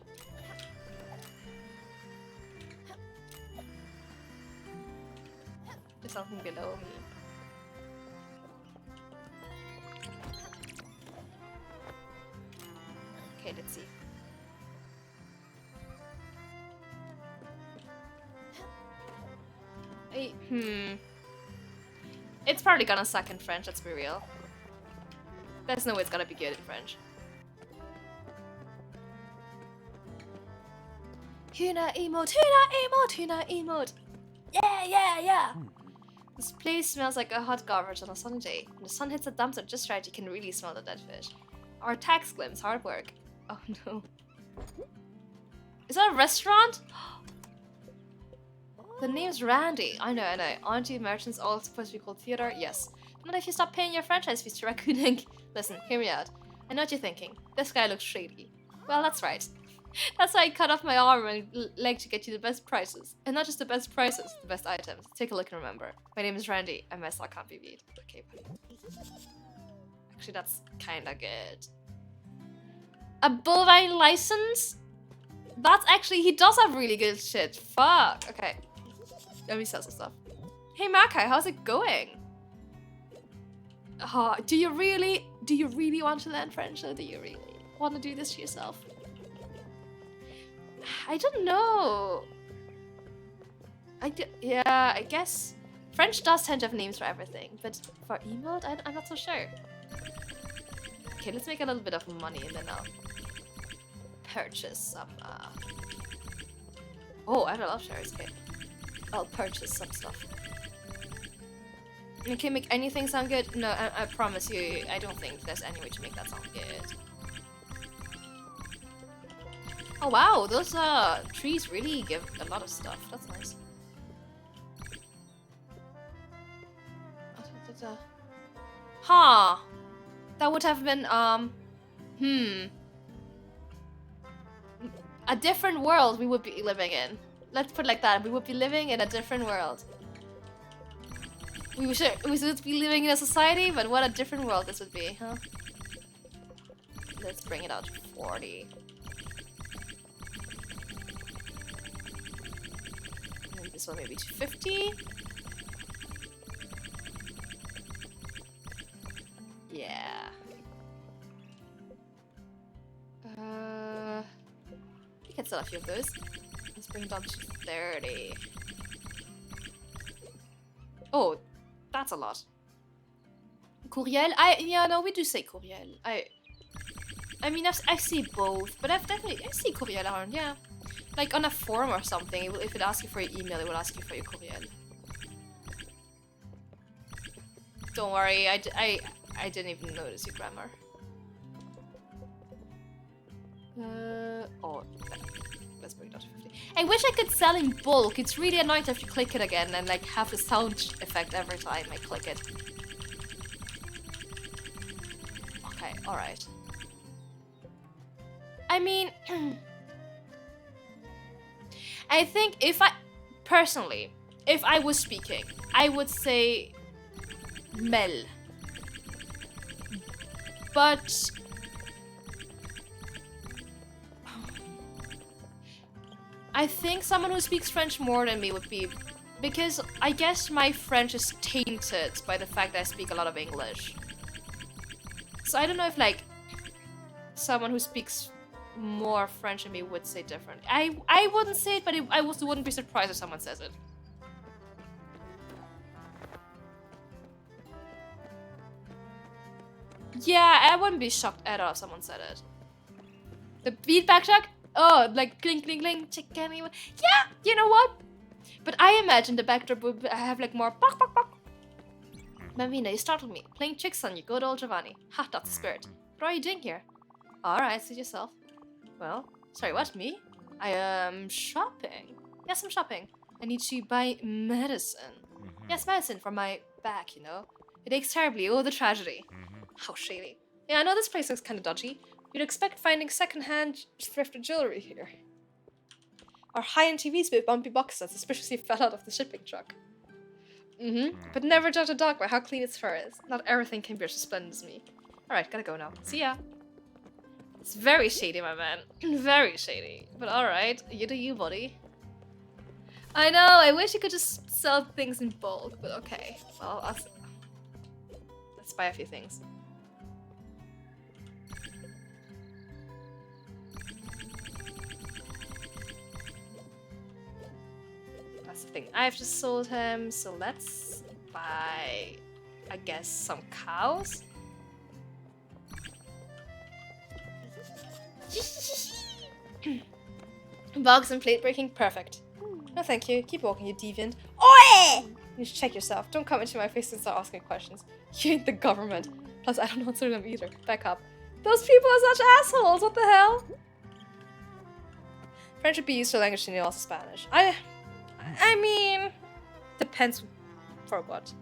There's something below me. Okay, let's see. It's probably gonna suck in French, let's be real. There's no way it's gonna be good in French. Hühner emote, Hühner emote, Hühner emote! Yeah! This place smells like a hot garbage on a sunny day. When the sun hits the dumpster just right, you can really smell the dead fish. Our tax glimpse, hard work. Oh no. Is that a restaurant? The name's Randy. I know. Aren't you merchants all supposed to be called theater? Yes. Not if you stop paying your franchise fees to Raccoon Inc. Listen, hear me out. I know what you're thinking. This guy looks shady. Well, that's right. That's why I cut off my arm and leg to get you the best prices. And not just the best prices, the best items. Take a look and remember. My name is Randy, and my stock can't be beat. Okay, buddy. Actually, that's kinda good. A bovine license? That's actually, he does have really good shit. Fuck. Okay. Let me sell some stuff. Hey Makai, how's it going? Do you really want to learn French, or do you really want to do this to yourself? I don't know. Yeah, I guess French does tend to have names for everything, but for emote, I'm not so sure. Okay, let's make a little bit of money and then I'll purchase some. Oh, I have a lot of shares. Okay, I'll purchase some stuff. You can make anything sound good? No, I promise you, I don't think there's any way to make that sound good. Oh wow, those trees really give a lot of stuff. That's nice. Huh. That would have been a different world we would be living in. Let's put it like that. We would be living in a different world. We would be living in a society, but what a different world this would be, huh? Let's bring it out to 40. And this one maybe to 50. We can sell a few of those. Let's bring it down to 30. Oh, that's a lot. Courriel? Yeah, no, we do say courriel. I mean, I see both, but I see courriel around, yeah. Like on a form or something, if it asks you for your email, it will ask you for your courriel. Don't worry, I didn't even notice your grammar. Let's bring it down to 50. I wish I could sell in bulk. It's really annoying to have to click it again and like have the sound effect every time I click it. Okay, alright. I mean, I think if I was speaking, I would say Mel. But I think someone who speaks French more than me would be, because I guess my French is tainted by the fact that I speak a lot of English. So I don't know if like someone who speaks more French than me would say different. I wouldn't say it, but I also wouldn't be surprised if someone says it. Yeah, I wouldn't be shocked at all if someone said it. The feedback truck? Oh, like clink, clink, clink, chicken. Yeah, you know what? But I imagine the backdrop would have like more bok, bok, bok. Mamina, you startled me. Playing tricks on you, good old Giovanni. Ha, that's the spirit. What are you doing here? Alright, suit yourself. Well, sorry, what, me? I am shopping. Yes, I'm shopping. I need to buy medicine. Yes, medicine for my back, you know. It aches terribly, oh, the tragedy. How shady. Yeah, I know this place looks kind of dodgy. You'd expect finding second-hand thrifted jewelry here. Or high-end TVs with bumpy boxes that suspiciously fell out of the shipping truck. But never judge a dog by how clean its fur is. Not everything can be as splendid as me. Alright, gotta go now. See ya. It's very shady, my man. Very shady. But alright, you do you, buddy. I know, I wish you could just sell things in bulk, but okay. Well, let's buy a few things. That's the thing. I've just sold him, so let's buy, I guess, some cows. Bugs and plate breaking, perfect. No thank you, keep walking, you deviant. Oi! You should check yourself, don't come into my face and start asking questions. You ain't the government. Plus, I don't answer them either. Back up. Those people are such assholes, what the hell? French would be used for language and also Spanish. I mean, depends for what.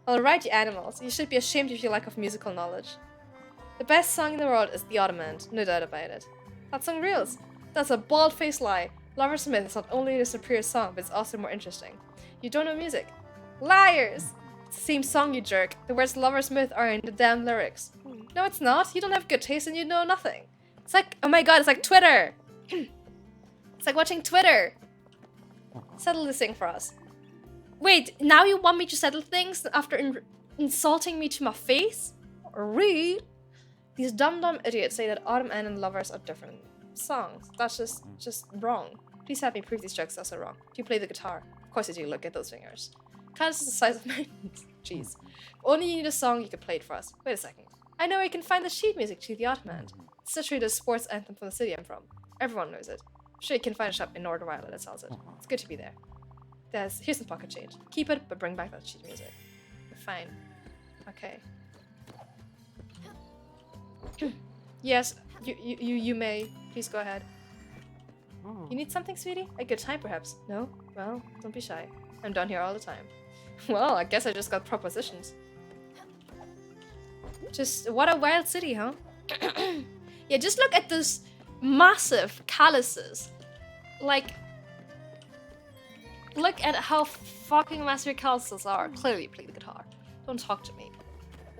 Alright, you animals. You should be ashamed of your lack of musical knowledge. The best song in the world is The Ottoman, no doubt about it. That song rules. That's a bald-faced lie. Lover's Myth is not only a superior song, but it's also more interesting. You don't know music. Liars! It's the same song, you jerk. The words Lover's Myth are in the damn lyrics. No, it's not. You don't have good taste and you know nothing. It's like, oh my god, it's like Twitter! It's like watching Twitter! Settle this thing for us. Wait, now you want me to settle things after insulting me to my face? Rude! These dumb idiots say that Autumn Ann and Lovers are different songs. That's just wrong. Please have me prove these jokes are so wrong. Do you play the guitar? Of course I do, look at those fingers. Candace is the size of mountains. Jeez. Only you need a song, you could play it for us. Wait a second. I know where you can find the sheet music to the Ottoman. It's literally the sports anthem from the city I'm from. Everyone knows it. I'm sure you can find a shop in Northern Ireland that sells it. It's good to be there. Here's some pocket change. Keep it, but bring back that sheet music. Fine. Okay. Yes, you may. Please go ahead. You need something, sweetie? A good time, perhaps? No? Well, don't be shy. I'm down here all the time. Well, I guess I just got propositions. Just, what a wild city, huh? Yeah, just look at those massive calluses. Like, look at how fucking massive your calluses are. Clearly you play the guitar. Don't talk to me.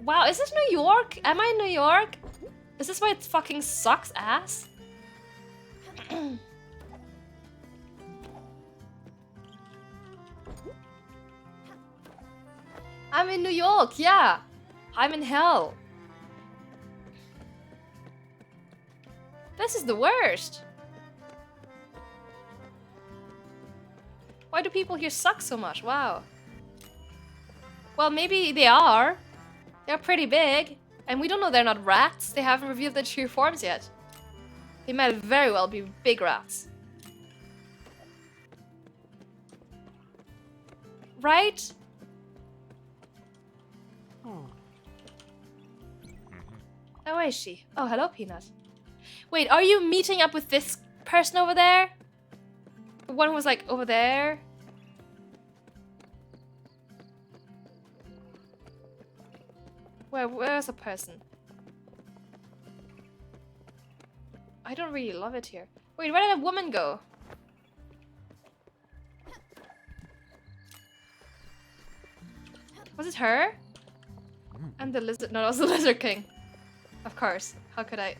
Wow, is this New York? Am I in New York? Is this why it fucking sucks ass? I'm in New York, yeah. I'm in hell. This is the worst. Why do people here suck so much? Wow. Well, maybe they are. They're pretty big. And we don't know they're not rats. They haven't revealed their true forms yet. They might very well be big rats. Right? Oh, where is she? Oh, hello, Peanut. Wait, are you meeting up with this person over there? The one who was like over there? Where's the person? I don't really love it here. Wait, where did that woman go? Was it her? And the lizard? No, that was the Lizard King. Of course. How could I?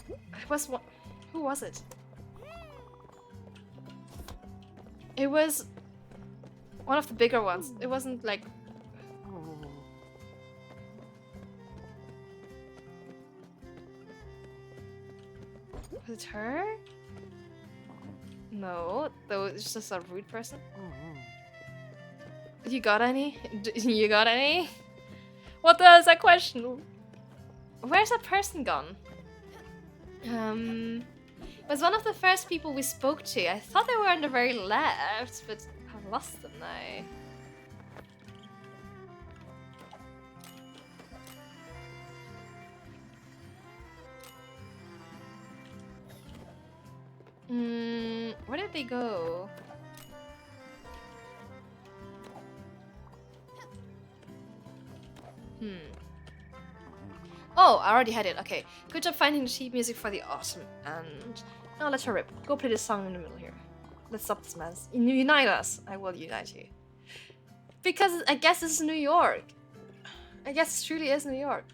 It was one. Who was it? It was one of the bigger ones. It wasn't like. Was it her? No, though it's just a rude person. You got any? You got any? What does that question? Where's that person gone? It was one of the first people we spoke to. I thought they were on the very left, but I've lost them now. Where did they go? Oh, I already had it. Okay. Good job finding the sheet music for the autumn. And now let her rip. Go play this song in the middle here. Let's stop this mess. Unite us. I will unite you. Because I guess this is New York. I guess it truly is New York.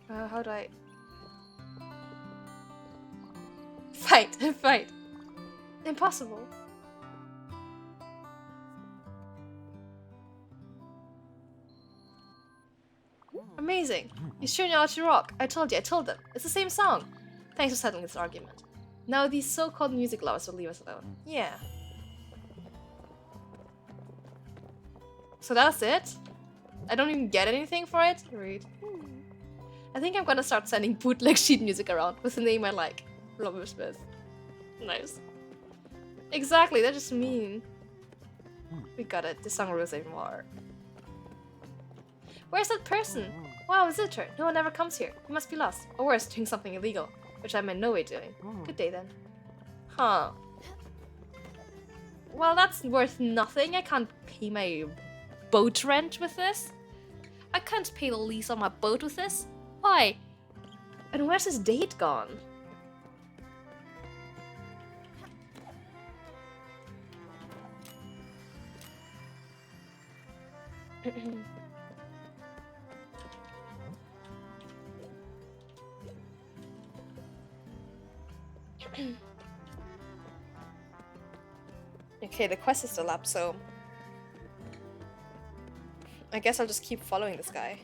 How do I... Fight. Fight. Impossible. Amazing. You sure know how to rock. I told them. It's the same song. Thanks for settling this argument. Now these so-called music lovers will leave us alone. Yeah. So that's it? I don't even get anything for it? Read. I think I'm gonna start sending bootleg sheet music around with a name I like. Robert Smith. Nice. Exactly, that just mean. We got it. This song rules even more. Where's that person? Wow, a visitor. No one ever comes here. He must be lost. Or worse, doing something illegal. Which I'm in no way doing. Good day then. Huh. Well, that's worth nothing. I can't pay my boat rent with this. I can't pay the lease on my boat with this. Why? And where's his date gone? Okay, the quest is still up, so I guess I'll just keep following this guy.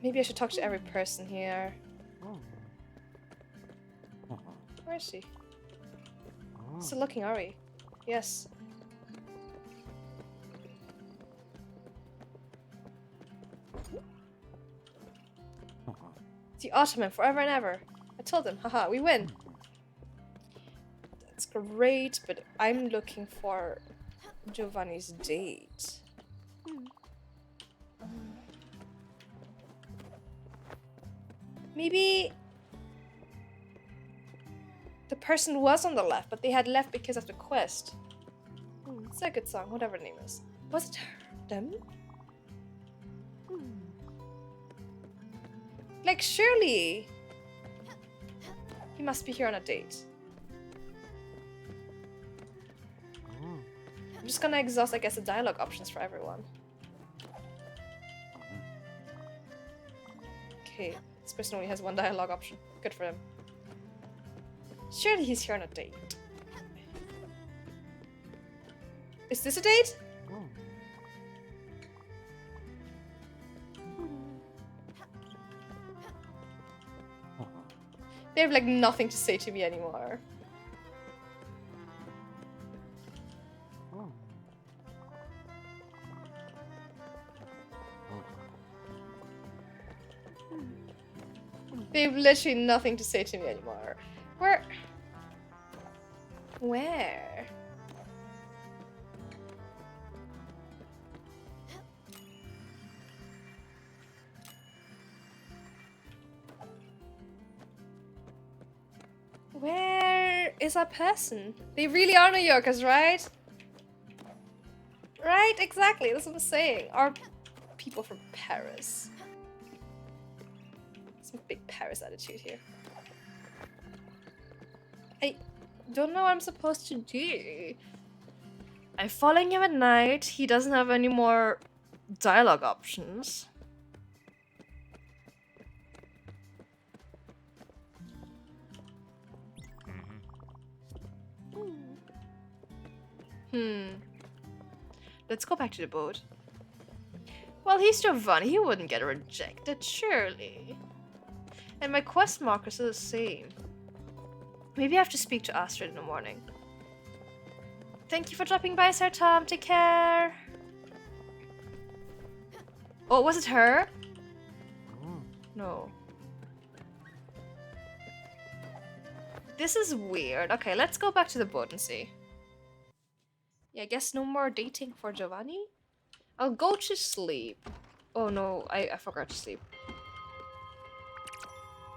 Maybe I should talk to every person here. Where is she? Still looking, are we? Yes. The Ottoman, forever and ever. I told them, haha, we win. That's great, but I'm looking for Giovanni's date. Maybe the person was on the left, but they had left because of the quest. It's a good song, whatever the name is. Was it them? Like, surely he must be here on a date. I'm just gonna exhaust, I guess, the dialogue options for everyone. Okay, this person only has one dialogue option. Good for him. Surely he's here on a date. Is this a date? They have like nothing to say to me anymore. They have literally nothing to say to me anymore. Where? Where is that person? They really are New Yorkers, right? Right, exactly, that's what I'm saying. Are people from Paris. Some big Paris attitude here. I don't know what I'm supposed to do. I'm following him at night. He doesn't have any more dialogue options. Let's go back to the boat. Well, he's Giovanni. He wouldn't get rejected, surely. And my quest markers are the same. Maybe I have to speak to Astrid in the morning. Thank you for dropping by, Sir Tom. Take care. Oh, was it her? No. This is weird. Okay, let's go back to the boat and see. Yeah, I guess no more dating for Giovanni? I'll go to sleep. Oh no, I forgot to sleep.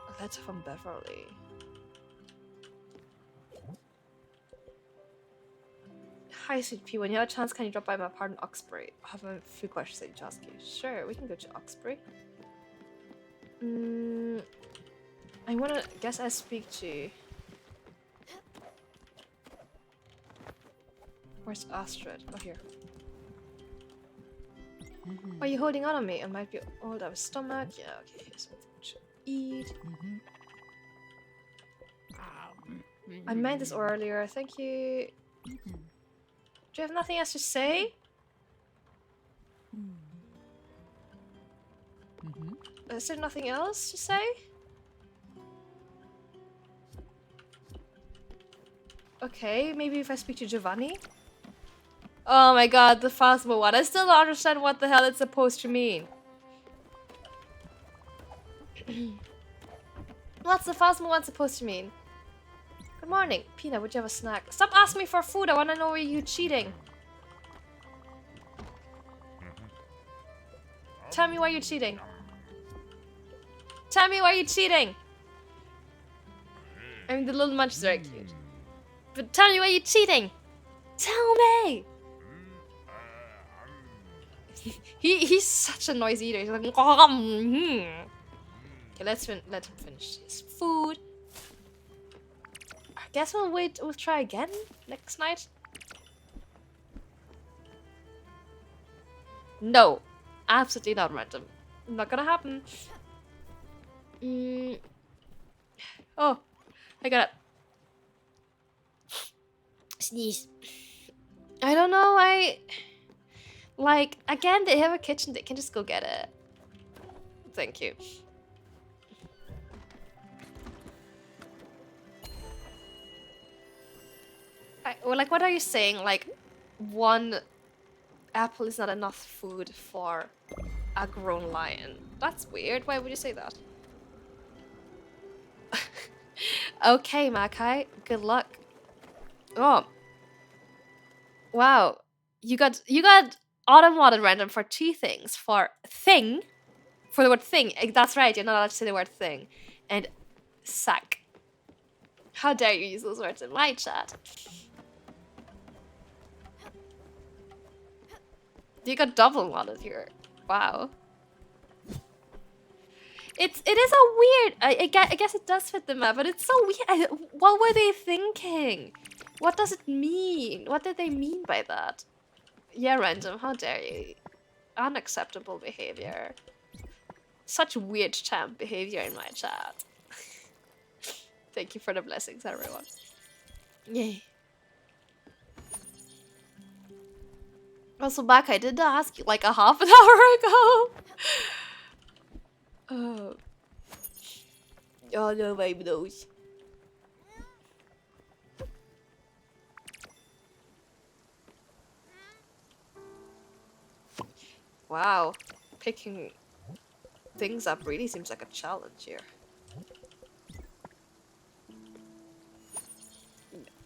A letter from Beverly. Hi, Sweet Pea. When you have a chance, can you drop by my apartment in Uxbury? I have a few questions I need to ask you. Sure, we can go to Uxbury. I wanna guess I speak to... Where's Astrid? Oh, here. Are you holding on me? I might be old. I have a stomach. Yeah, okay. Here's something to eat. I meant this earlier. Thank you. Do you have nothing else to say? Is there nothing else to say? Okay, maybe if I speak to Giovanni? Oh my god, the Phasma one. I still don't understand what the hell it's supposed to mean. What's the Phasma one supposed to mean? Good morning. Pina, would you have a snack? Stop asking me for food. I want to know where you're cheating. Tell me why you're cheating. Tell me why you're cheating. I mean, the little munch is very cute. But tell me why you're cheating. Tell me. He's such a noisy eater. He's like, okay, let him finish his food. I guess we'll try again next night. No, absolutely not random. Not gonna happen. Oh, I got it. Sneeze. I don't know, like, again, they have a kitchen, they can just go get it. Thank you. Well, like, what are you saying? Like, one apple is not enough food for a grown lion. That's weird. Why would you say that? Okay, Makai. Good luck. Oh. Wow. You got autumn water random for two things. For thing. For the word thing. That's right. You're not allowed to say the word thing. And sack. How dare you use those words in my chat? You got double modded here. Wow. It is a weird... I guess it does fit the map, but it's so weird. What were they thinking? What does it mean? What did they mean by that? Yeah, random. How dare you? Unacceptable behavior. Such weird champ behavior in my chat. Thank you for the blessings, everyone. Yay. Also, back, I did ask you like a half an hour ago. Oh. Oh no, baby nose. Wow, picking things up really seems like a challenge here.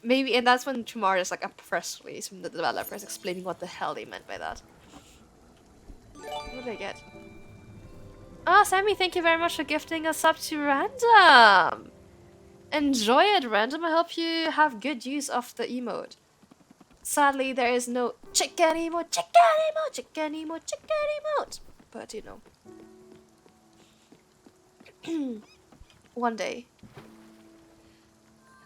Maybe, and that's when tomorrow is like a press release from the developers explaining what the hell they meant by that. What did I get? Oh, Sammy, thank you very much for gifting us up to Random! Enjoy it, Random. I hope you have good use of the emote. Sadly, there is no chicken emote, chicken emote, chicken emote, chicken emote. But you know. One day.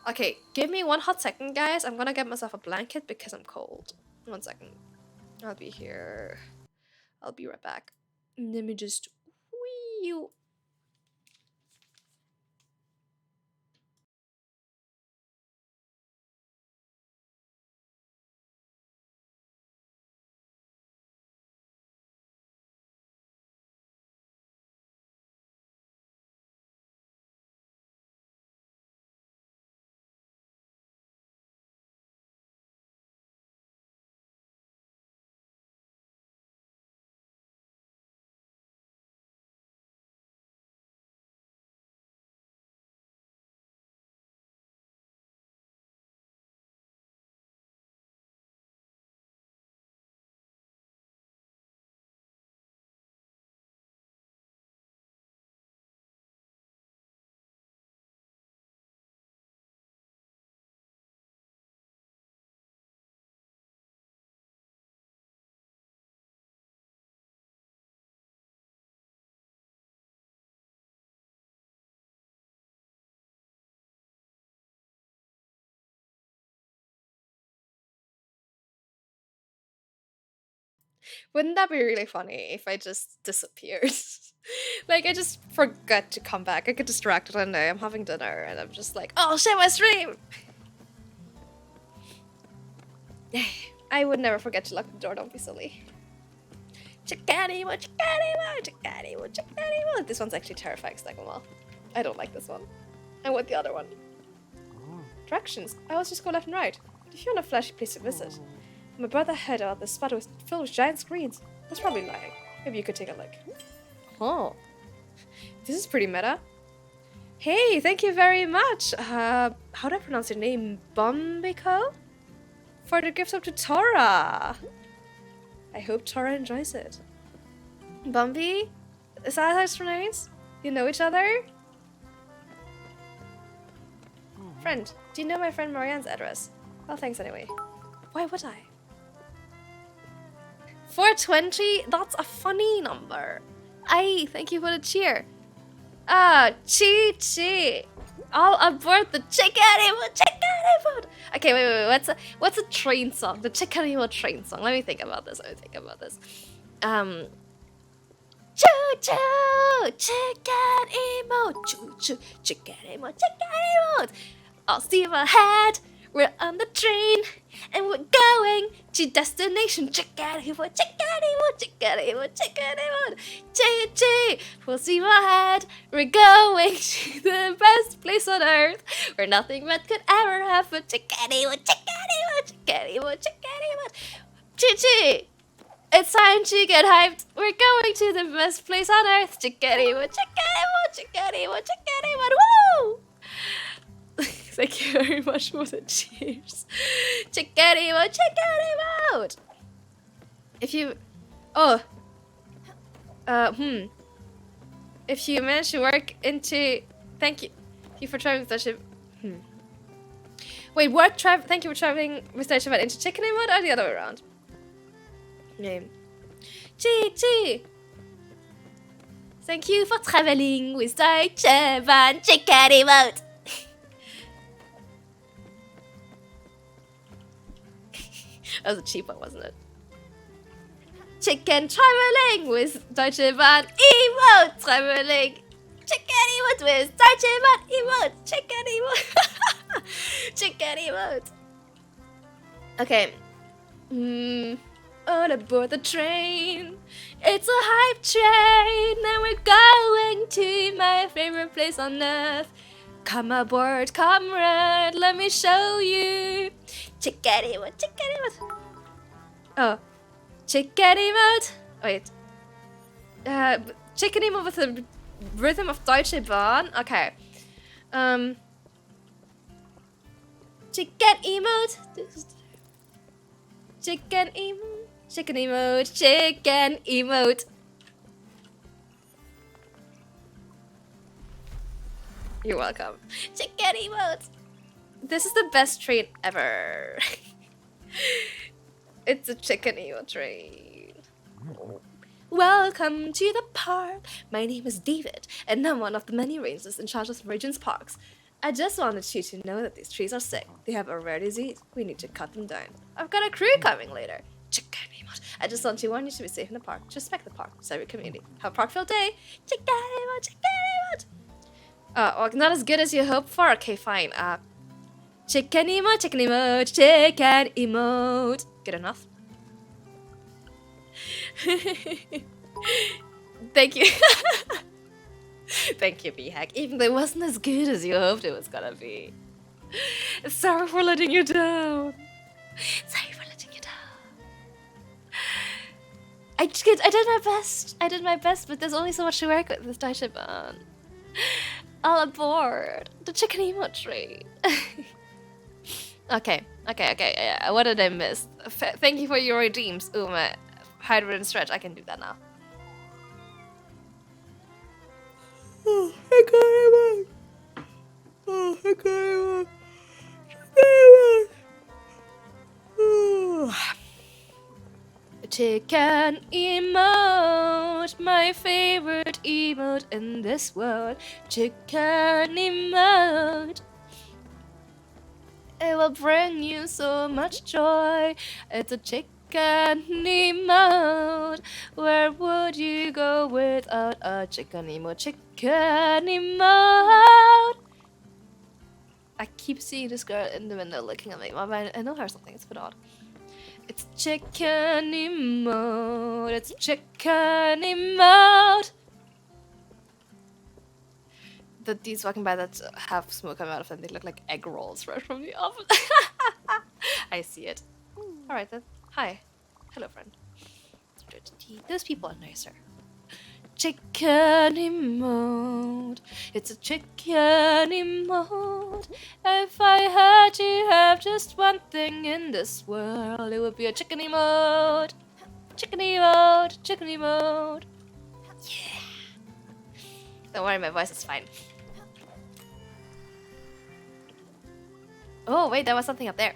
Okay, give me 1 hot second, guys. I'm gonna get myself a blanket because I'm cold. 1 second. I'll be here. I'll be right back. Let me just... Whee! Wouldn't that be really funny if I just disappeared? Like, I just forgot to come back. I get distracted one day. I'm having dinner and I'm just like, oh shit, my stream! I would never forget to lock the door, don't be silly. Chickadee-mo, chickadee-mo, chickadee-mo, chickadee-mo. This one's actually terrifying, Snaggle. I don't like this one. I want the other one. Directions. I always just go left and right. If you want a flashy place to visit. My brother heard about this spot was filled with giant screens. That's probably lying. Maybe you could take a look. Oh. This is pretty meta. Hey, thank you very much. How do I pronounce your name? Bombiko? For the gift up to Tora. I hope Tora enjoys it. Bumby? Is that how it's pronounced? You know each other? Friend, do you know my friend Marianne's address? Well, thanks anyway. Why would I? 420? That's a funny number. Aye, thank you for the cheer. Chi. All aboard the chicken. Okay, wait. What's a train song? The chicken train song. Let me think about this. Choo-choo, chicken emote. Choo-choo, chicken emote. I'll steam ahead. We're on the train, and we're going to destination. Chicken-a-mo. Choo-choo. We'll steam ahead. We're going to the best place on earth, where nothing bad could ever happen. Chicken-a-mo. Choo-choo. It's time to get hyped. We're going to the best place on earth. Chicken-a-mo. Woo! Thank you very much for the cheers. Chicken-a-mo. If you... If you manage to work into... Thank you for traveling with Deutsche... Wait, thank you for traveling with Deutsche Bahn into Chicken-a-mo or the other way around? Name. Chi. Thank you for traveling with Deutsche Bahn. Chicken-a-mo. That was a cheap one, wasn't it? Chicken traveling with Deutsche Bahn emote traveling. Chicken emote with Deutsche Bahn emote. Chicken emote. Okay. on aboard the train. It's a hype train, and we're going to my favorite place on earth. Come aboard, comrade, let me show you. Chickadee what, chickadee what? Oh, chickadee what? Wait. Chickadee what with the rhythm of Deutsche Bahn? Okay. Chicken emote. Chicken emote. Chicken emote. Chicken emote. You're welcome. Chicken emote. This is the best train ever. It's a chicken emote train. Welcome to the park. My name is David, and I'm one of the many rangers in charge of Regent's Parks. I just wanted you to know that these trees are sick. They have a rare disease. We need to cut them down. I've got a crew coming later. Chicken emote. I just want to warn you to be safe in the park. Just respect the park. Serve your community. Have a park-filled day. Chicken emote. Chicken emote. Well, not as good as you hoped for. Okay, fine. Chicken emote. Chicken emote. Chicken emote. Good enough. Thank you. Thank you, B-Hack. Even though it wasn't as good as you hoped it was gonna be. Sorry for letting you down. Sorry for letting you down. I did my best. I did my best, but there's only so much to work with this Deutsche Bahn. All aboard the chicken emote train. Okay. Yeah. What did I miss? Thank you for your redeems. Ooh, my hybrid and stretch. I can do that now. Oh, I got it. Oh, I got it. Chicken emote, my favorite emote in this world. Chicken emote. It will bring you so much joy. It's a chicken emote. Where would you go without a chicken emote? Chicken emote. I keep seeing this girl in the window looking at me. I know her something. It's a bit odd. It's chicken emote. It's chicken emote. These walking by that have smoke coming out of them, they look like egg rolls right from the oven. I see it. Alright then. Hi. Hello, friend. Those people are nicer. Chicken emote. It's a chicken emote. If I had to have just one thing in this world, it would be a chicken emote. Chicken emote. Chicken emote. Yeah. Don't worry, my voice is fine. Oh, wait, there was something up there.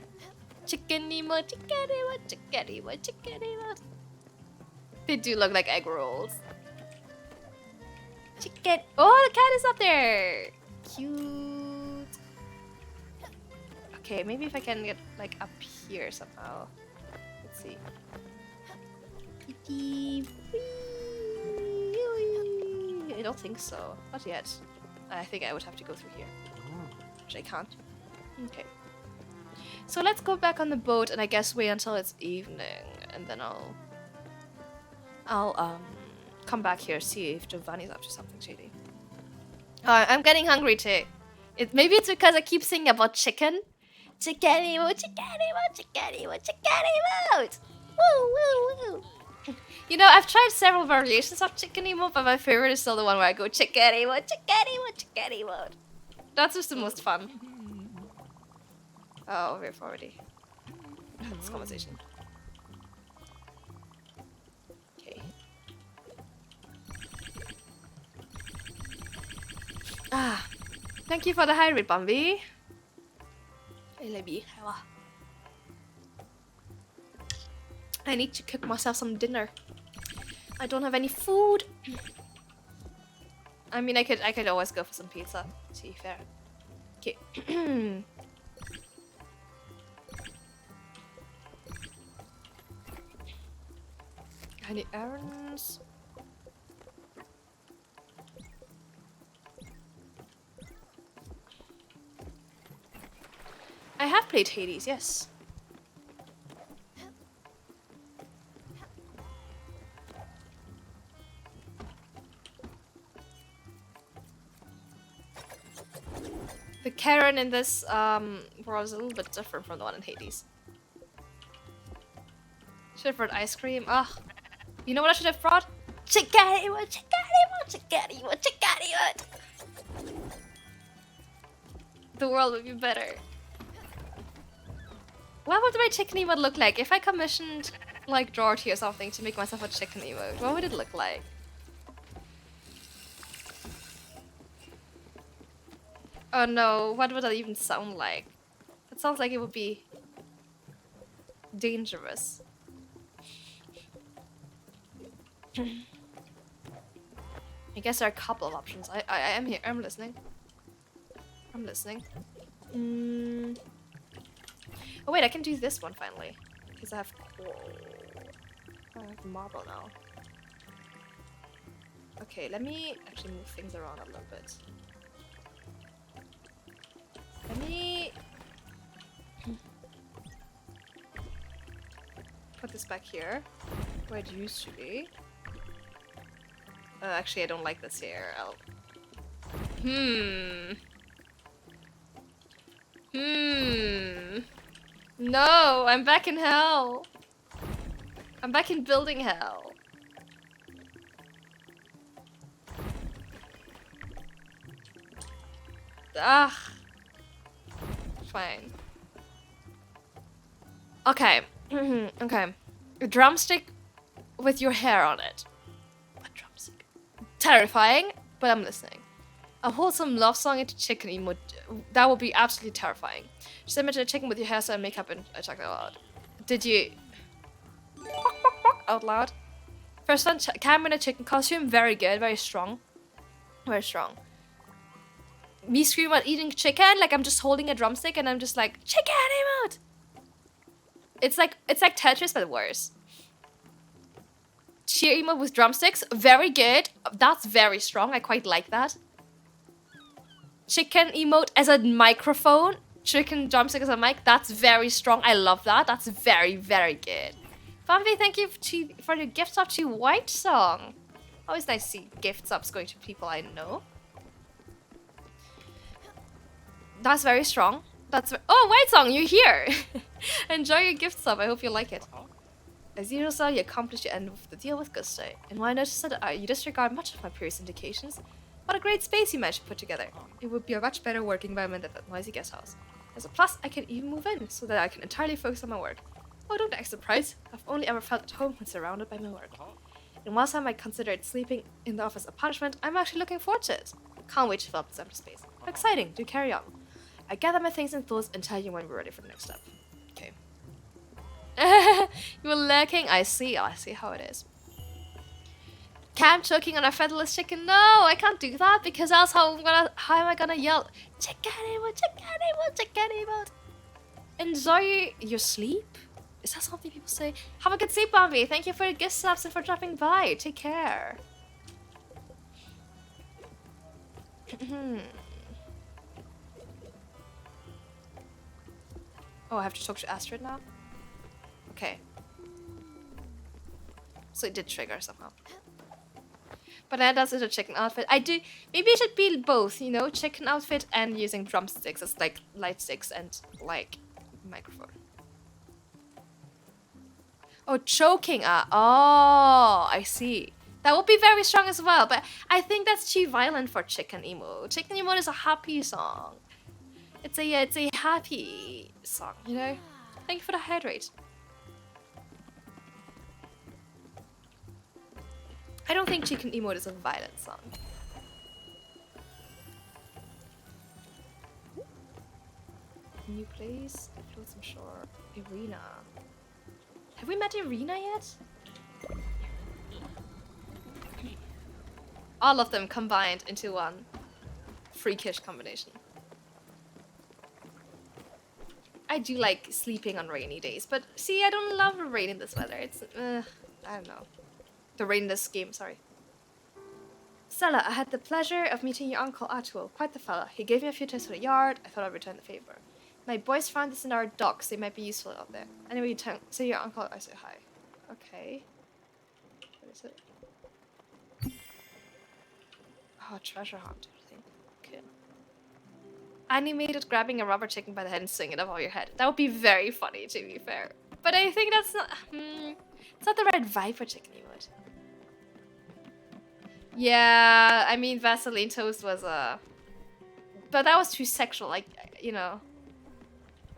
Chicken emote, chicken emote, chicken emote, chicken emote. They do look like egg rolls. Chicken. Oh, the cat is up there. Cute. Okay, maybe if I can get like up here somehow. Let's see. I don't think so. Not yet. I think I would have to go through here. Which I can't. Okay. So let's go back on the boat and I guess wait until it's evening and then I'll come back here, see if Giovanni's up to something shady. I'm getting hungry too. Maybe it's because I keep singing about chicken. Chicken emote, chicken emote, chicken emote, chicken emote. Woo, woo, woo. You know, I've tried several variations of chicken emote, but my favorite is still the one where I go chicken emote, chicken emote, chicken emote. That's just the most fun. Oh, we've already had this conversation. Okay. Ah, thank you for the hybrid, Bambi. I need to cook myself some dinner. I don't have any food. I mean, I could always go for some pizza. To be fair. Okay. Any errands? I have played Hades, yes. Charon in this world is a little bit different from the one in Hades. Should have brought ice cream. Ugh. You know what I should have brought? Chicken. The world would be better. What would my chicken emote look like if I commissioned like Dorothy or something to make myself a chicken emote? What would it look like? Oh no, what would that even sound like? It sounds like it would be dangerous. I guess there are a couple of options. I am here. I'm listening. I'm listening. Oh wait, I can do this one finally. Because I have coal. I have marble now. Okay, let me actually move things around a little bit. Let me put this back here, where it used to be. Actually, I don't like this here. No, I'm back in hell. I'm back in building hell. Ugh. Fine. Okay. Okay. A drumstick with your hair on it. A drumstick. Terrifying, but I'm listening. A wholesome love song into chicken emote. That would be absolutely terrifying. Just imagine a chicken with your hairstyle and makeup and I talked out loud. Did you... out loud? First one, Cam in a chicken costume. Very good. Very strong. Very strong. Me screaming about eating chicken, like I'm just holding a drumstick and I'm just like, chicken emote! It's like Tetris, but worse. Cheer emote with drumsticks. Very good. That's very strong. I quite like that. Chicken emote as a microphone. Chicken drumstick as a mic. That's very strong. I love that. That's very, very good. Bambi, thank you for your gift sub to White Song. Always nice to see gift subs going to people I know. That's very strong. Oh, White Song, you're here. Enjoy your gift sub. I hope you like it. As usual, sir, you accomplished your end of the deal with gusto. And while I noticed that you disregard much of my previous indications, what a great space you managed to put together. It would be a much better work environment than that noisy guest house. As a plus, I can even move in so that I can entirely focus on my work. Oh, don't act surprised. I've only ever felt at home when surrounded by my work. And whilst I might consider sleeping in the office a punishment, I'm actually looking forward to it. Can't wait to fill up this empty space. How exciting. Do carry on. I gather my things and thoughts and tell you when we're ready for the next step. Okay. You were lurking? I see how it is. Cam choking on a featherless chicken? No, I can't do that because else how am I gonna yell? Chicken emote, chicken emote, chicken emote. Enjoy your sleep? Is that something people say? Have a good sleep, Bambi. Thank you for your gift subs and for dropping by. Take care. Oh, I have to talk to Astrid now? Okay. So it did trigger somehow. But that does a chicken outfit. I do... Maybe it should be both, you know? Chicken outfit and using drumsticks as, like, light sticks and, like, microphone. Oh, choking. Oh, I see. That would be very strong as well, but I think that's too violent for chicken emote. Chicken emote is a happy song. It's a happy song, you know? Thank you for the hydrate. I don't think chicken emote is a violent song. New place, Flotsam Shore, Irina. Have we met Irina yet? All of them combined into one freakish combination. I do like sleeping on rainy days, but see, I don't love the rain in this weather. It's, I don't know. The rain in this game, sorry. Stella, I had the pleasure of meeting your uncle Atul. Quite the fella. He gave me a few tips for the yard. I thought I'd return the favor. My boys found this in our docks. They might be useful out there. Anyway, you say your uncle I say hi. Okay. What is it? Oh, treasure hunt, I think. Okay. animated grabbing a rubber chicken by the head and swinging it above your head. That would be very funny, to be fair. But I think that's not... it's not the right vibe for chicken emote. Yeah, I mean, Vaseline toast was a... But that was too sexual, like, you know.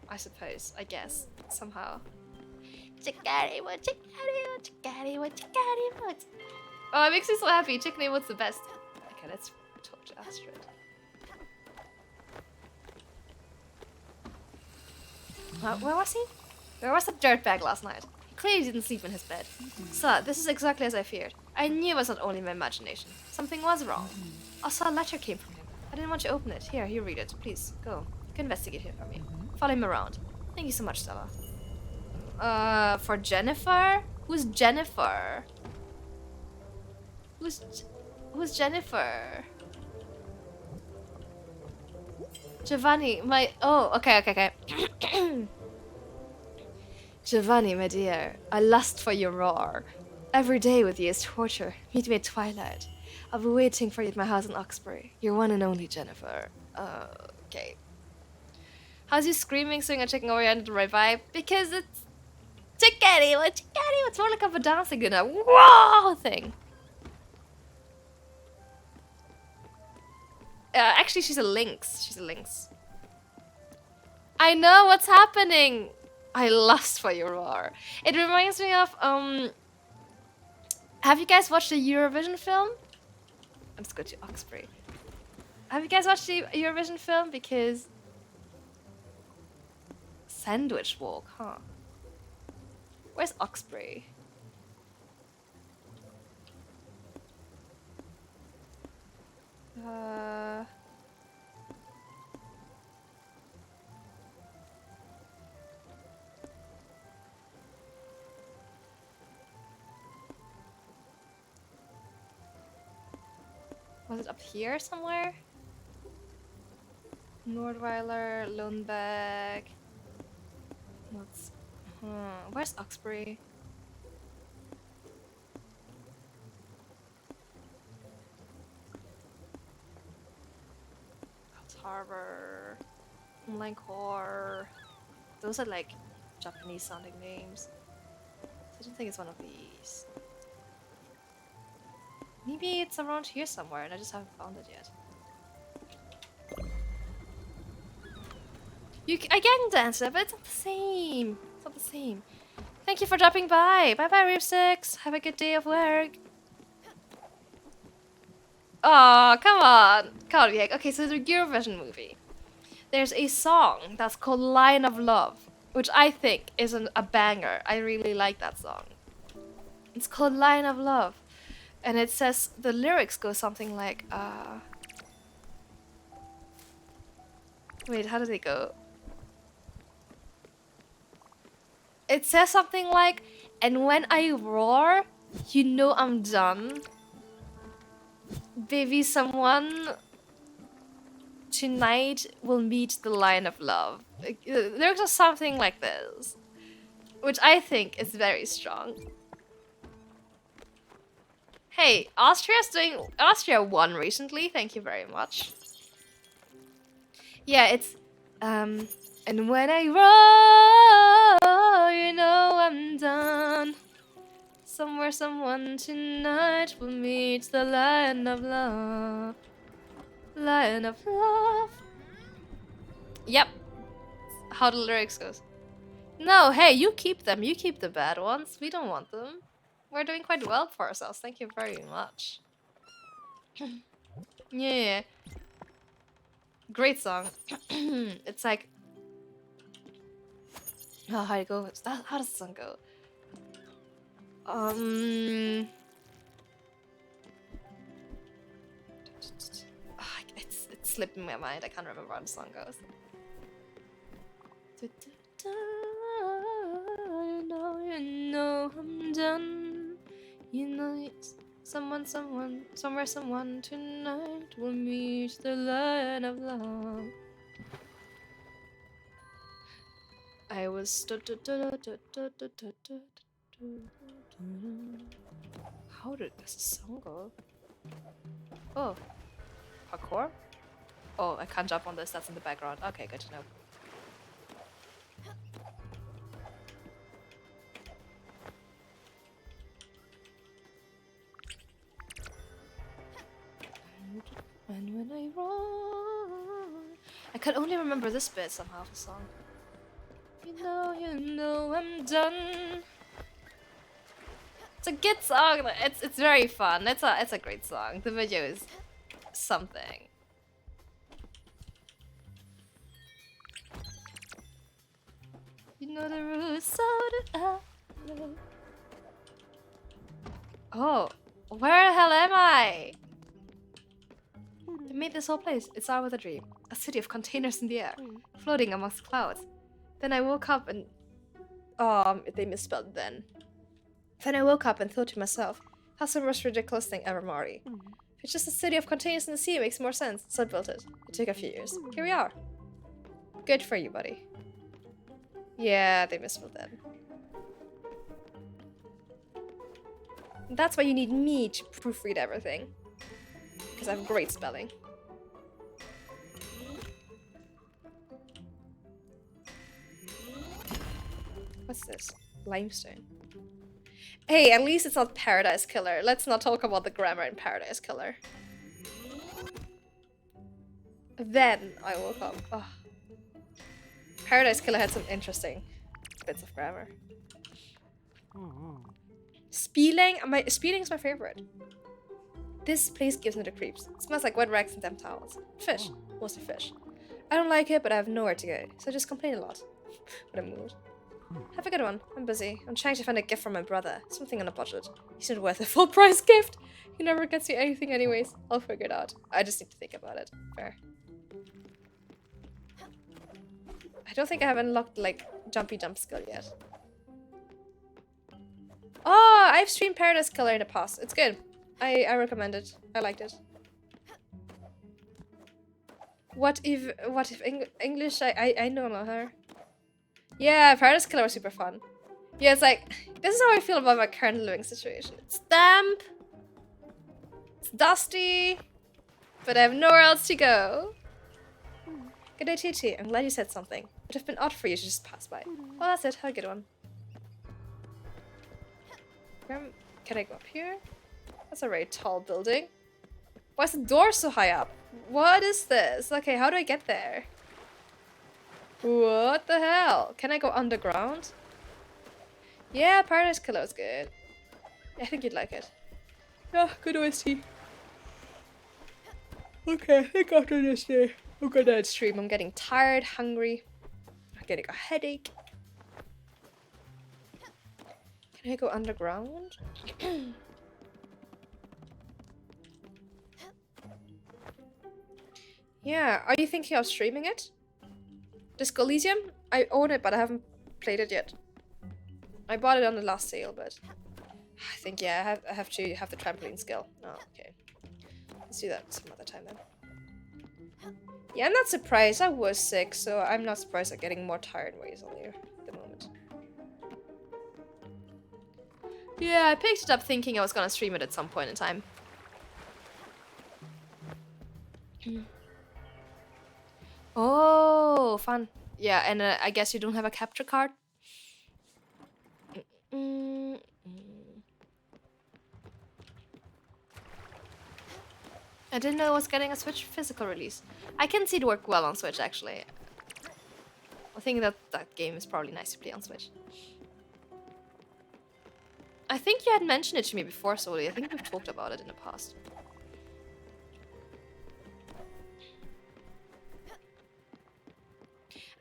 I suppose, I guess, somehow. Chicken emote, chicken emote, chicken emote, chicken emote. Oh, it makes me so happy. Chicken emote's the best. Okay, let's talk to Astrid. Where was he? Where was that dirtbag last night? He clearly didn't sleep in his bed. So, this is exactly as I feared. I knew it was not only my imagination. Something was wrong. Also, a letter came from him. I didn't want to open it. Here, you read it. Please, go. You can investigate here for me. Follow him around. Thank you so much, Stella. For Jennifer? Who's Jennifer? Who's Jennifer? Giovanni, my... Oh, okay. Giovanni, my dear, I lust for your roar. Every day with you is torture. Meet me at twilight. I'll be waiting for you at my house in Oxbury. Your one and only Jennifer. Okay. How's you screaming, swinging a chicken over your head into the right vibe? Because it's... Chickadee, it's more like of a dancing in a wow thing. Actually, she's a lynx. I know what's happening. I lust for your roar. It reminds me of have you guys watched the Eurovision film? Let's go to Oxbury. Have you guys watched the Eurovision film? Because Sandwich Walk, huh? Where's Oxbury? Was it up here somewhere? Nordweiler, Lundberg. What's... where's Oxbury? Harbor, Lancor. Those are like Japanese sounding names. I don't think it's one of these. Maybe it's around here somewhere and I just haven't found it yet. I can dance it, but it's not the same. It's not the same. Thank you for dropping by. Bye bye, Reef6. Have a good day of work. Oh, come on. Cardiac. Okay, so the Eurovision movie. There's a song that's called Line of Love, which I think is a banger. I really like that song. It's called Line of Love. And it says, the lyrics go something like, wait, how do they go? It says something like, and when I roar, you know I'm done. Baby, someone tonight will meet the line of love. There's just something like this, which I think is very strong. Hey, Austria won recently. Thank you very much. Yeah, it's and when I roar, you know I'm done. Somewhere, someone tonight will meet the line of love. Line of love. Yep. How the lyrics goes. No, hey, you keep them. You keep the bad ones. We don't want them. We're doing quite well for ourselves. Thank you very much. Yeah. Great song. It's like... Oh, how do you go? How does the song go? It's slipping my mind. I can't remember how the song goes. You know I'm done. You know it's someone somewhere someone tonight will meet the line of love. I was how did this song go? Oh, parkour? Oh, I can't jump on this. That's in the background. Okay, good to know. And when I run, I can only remember this bit somehow of the song. You know, I'm done. It's a good song. It's very fun. It's a great song. The video is something. You know the rules, so do I. Oh, where the hell am I? I made this whole place. It started with a dream. A city of containers in the air, floating amongst clouds. Then I woke up and... Oh, they misspelled then. Then I woke up and thought to myself, how's the most ridiculous thing ever, Mari? If it's just a city of containers in the sea, it makes more sense. So I built it. It took a few years. Here we are. Good for you, buddy. Yeah, they misspelled then. That's why you need me to proofread everything. Because I have great spelling. What's this? Limestone. Hey, at least it's not Paradise Killer. Let's not talk about the grammar in Paradise Killer. Then I woke up. Oh. Paradise Killer had some interesting bits of grammar. Spieling is my favorite. This place gives me the creeps. It smells like wet rags and damp towels. Fish. Mostly fish. I don't like it, but I have nowhere to go, so I just complain a lot. But I'm mood. Have a good one. I'm busy. I'm trying to find a gift for my brother. Something on a budget. He's not worth a full price gift. He never gets you anything anyways. I'll figure it out. I just need to think about it. Fair. I don't think I have unlocked, like, jumpy jump skill yet. Oh, I've streamed Paradise Killer in the past. It's good. I recommend it. I liked it. What if English? I don't know her. Yeah, Paradise Killer was super fun. Yeah, it's like, this is how I feel about my current living situation. It's damp. It's dusty. But I have nowhere else to go. Good day, TT. I'm glad you said something. It would have been odd for you to just pass by. Well, that's it. Have a good one. Can I go up here? That's a very tall building. Why is the door so high up? What is this? Okay, how do I get there? What the hell? Can I go underground? Yeah, Paradise Killer is good. I think you'd like it. Yeah, good OST. Okay, I think after this day, I'm gonna end stream. I'm getting tired, hungry. I'm getting a headache. Can I go underground? Yeah, are you thinking of streaming it? Disco Elysium? I own it, but I haven't played it yet. I bought it on the last sale, but I think, yeah, I have to have the trampoline skill. Oh, okay. Let's do that some other time then. Yeah, I'm not surprised. I was sick, so I'm not surprised at getting more tired recently at the moment. Yeah, I picked it up thinking I was gonna stream it at some point in time. Oh, fun. Yeah, and I guess you don't have a capture card? I didn't know it was getting a Switch physical release. I can see it work well on Switch, actually. I think that game is probably nice to play on Switch. I think you had mentioned it to me before, Soli. I think we've talked about it in the past.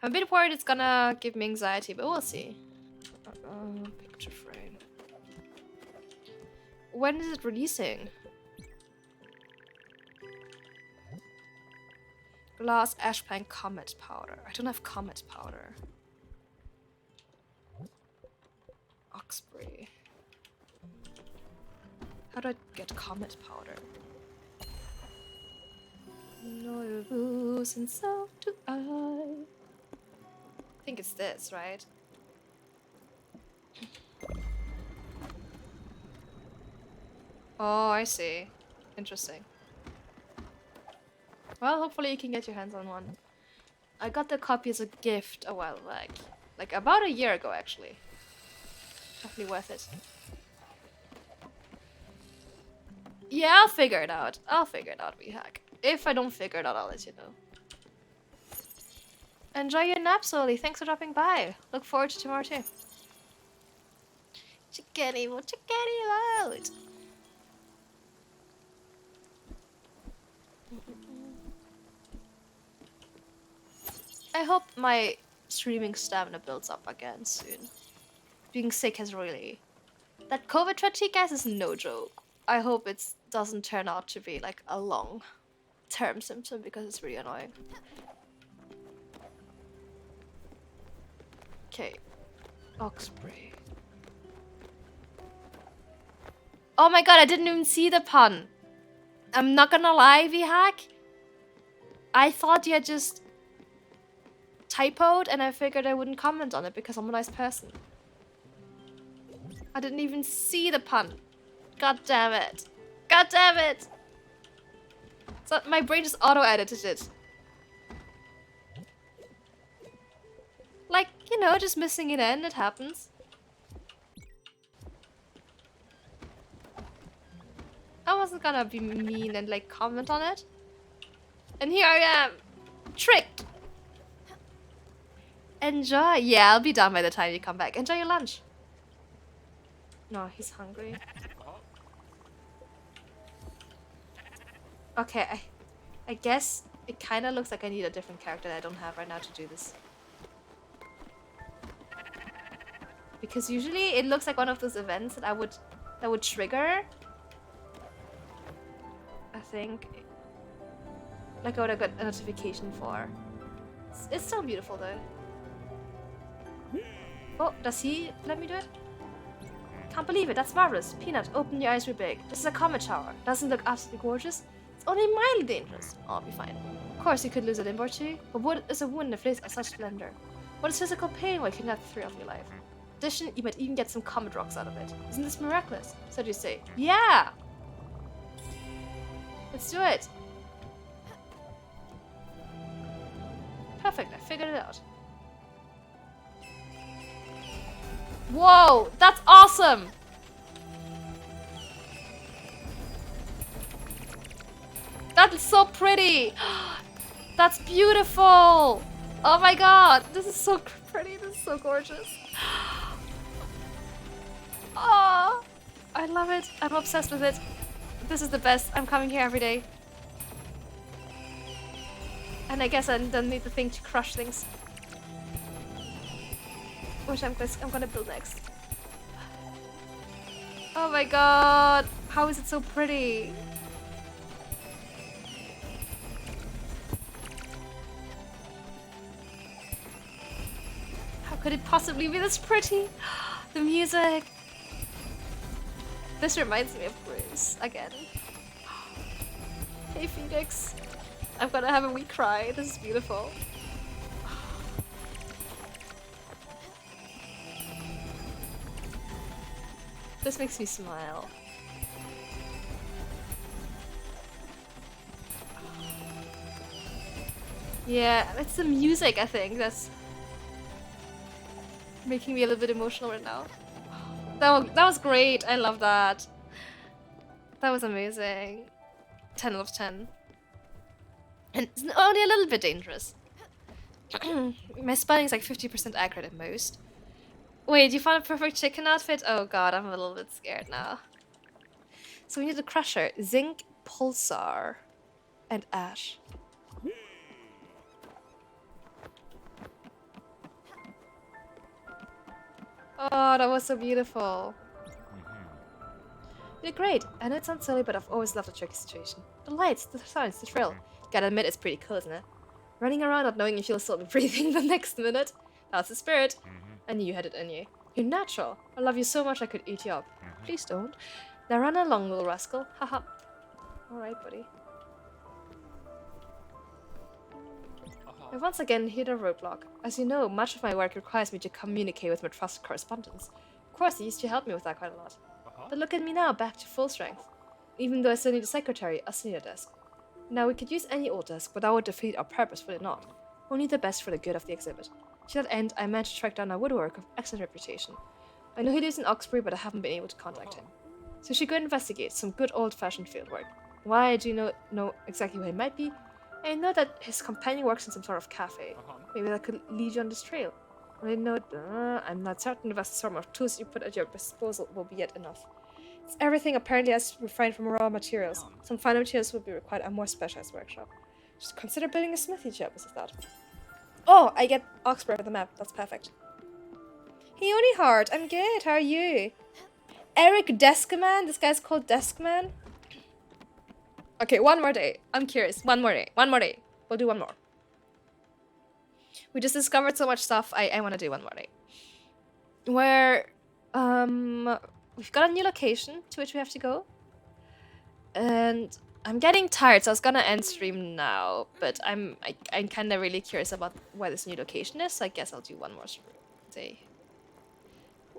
I'm a bit worried it's gonna give me anxiety, but we'll see. Picture frame. When is it releasing? Glass, ashpine, comet powder. I don't have comet powder. Oxbury. How do I get comet powder? No rules, and so do I. I think it's this, right? Oh, I see. Interesting. Well, hopefully you can get your hands on one. I got the copy as a gift a while back. Like about a year ago, actually. Definitely worth it. Yeah, I'll figure it out. I'll figure it out, VHack. If I don't figure it out, I'll let you know. Enjoy your nap, Soli. Thanks for dropping by. Look forward to tomorrow too. Check it out. I hope my streaming stamina builds up again soon. Being sick has really... That COVID fatigue, guys, is no joke. I hope it doesn't turn out to be like a long-term symptom because it's really annoying. Okay. Oxbury. Oh my god, I didn't even see the pun. I'm not gonna lie, VHack. I thought you had just typoed and I figured I wouldn't comment on it because I'm a nice person. I didn't even see the pun. God damn it. God damn it. So my brain just auto-edited it. Like, you know, just missing an N, it happens. I wasn't gonna be mean and like comment on it. And here I am. Tricked. Enjoy. Yeah, I'll be done by the time you come back. Enjoy your lunch. No, he's hungry. Okay, I guess it kind of looks like I need a different character that I don't have right now to do this. Because usually it looks like one of those events that would trigger. I think. Like I would have got a notification for. It's still beautiful though. Oh, does he let me do it? Can't believe it, that's marvelous. Peanut, open your eyes real big. This is a comet shower. Doesn't it look absolutely gorgeous? It's only mildly dangerous. Oh, I'll be fine. Of course, you could lose a limb or two, but what is a wound if placed at such splendor? What is physical pain while killing that the thrill of your life? In addition, you might even get some comet rocks out of it. Isn't this miraculous? So do you say? Yeah! Let's do it! Perfect, I figured it out. Whoa, that's awesome! That is so pretty! That's beautiful! Oh my god, this is so pretty, this is so gorgeous. Oh, I love it. I'm obsessed with it. This is the best. I'm coming here every day. And I guess I don't need the thing to crush things. Which I'm gonna build next. Oh my god! How is it so pretty? How could it possibly be this pretty? The music! This reminds me of Bruce again. Hey Phoenix. I'm gonna have a wee cry. This is beautiful. This makes me smile. Yeah, it's the music, I think, that's making me a little bit emotional right now. That was great. I love that. That was amazing. 10 out of 10. And it's only a little bit dangerous. My spelling is like 50% accurate at most. Wait, you found a perfect chicken outfit? Oh god, I'm a little bit scared now. So we need a crusher, zinc, pulsar, and ash. Oh, that was so beautiful. You did great. I know it sounds silly, but I've always loved a tricky situation. The lights, the sounds, the thrill. Gotta admit, it's pretty cool, isn't it? Running around not knowing if you'll still be breathing the next minute. That's the spirit. I knew you had it in you. You're natural. I love you so much I could eat you up. Please don't. Now run along, little rascal. Haha. Alright, buddy. I once again hit a roadblock. As you know, much of my work requires me to communicate with my trusted correspondents. Of course, you used to help me with that quite a lot. But look at me now, back to full strength. Even though I still need a secretary, I still need a desk. Now we could use any old desk, but that would defeat our purpose, would it not? Only the best for the good of the exhibit. To that end, I managed to track down a woodworker of excellent reputation. I know he lives in Oxbury, but I haven't been able to contact him. So she could investigate some good old-fashioned fieldwork. Why I do not know exactly where he might be, I know that his companion works in some sort of cafe. Maybe that could lead you on this trail. I know I'm not certain if a sort of tools you put at your disposal will be yet enough. It's everything apparently has refined from raw materials. Some finer materials would be required a more specialized workshop. Just consider building a smithy job, is that? Oh, I get Oxford with the map. That's perfect. Hey, Only Heart, I'm good. How are you? Eric Deskman? This guy's called Deskman? Okay, one more day. I'm curious. One more day. One more day. We'll do one more. We just discovered so much stuff. I want to do one more day. Where, we've got a new location to which we have to go. And I'm getting tired, so I was gonna end stream now. But I'm kind of really curious about where this new location is, so I guess I'll do one more day.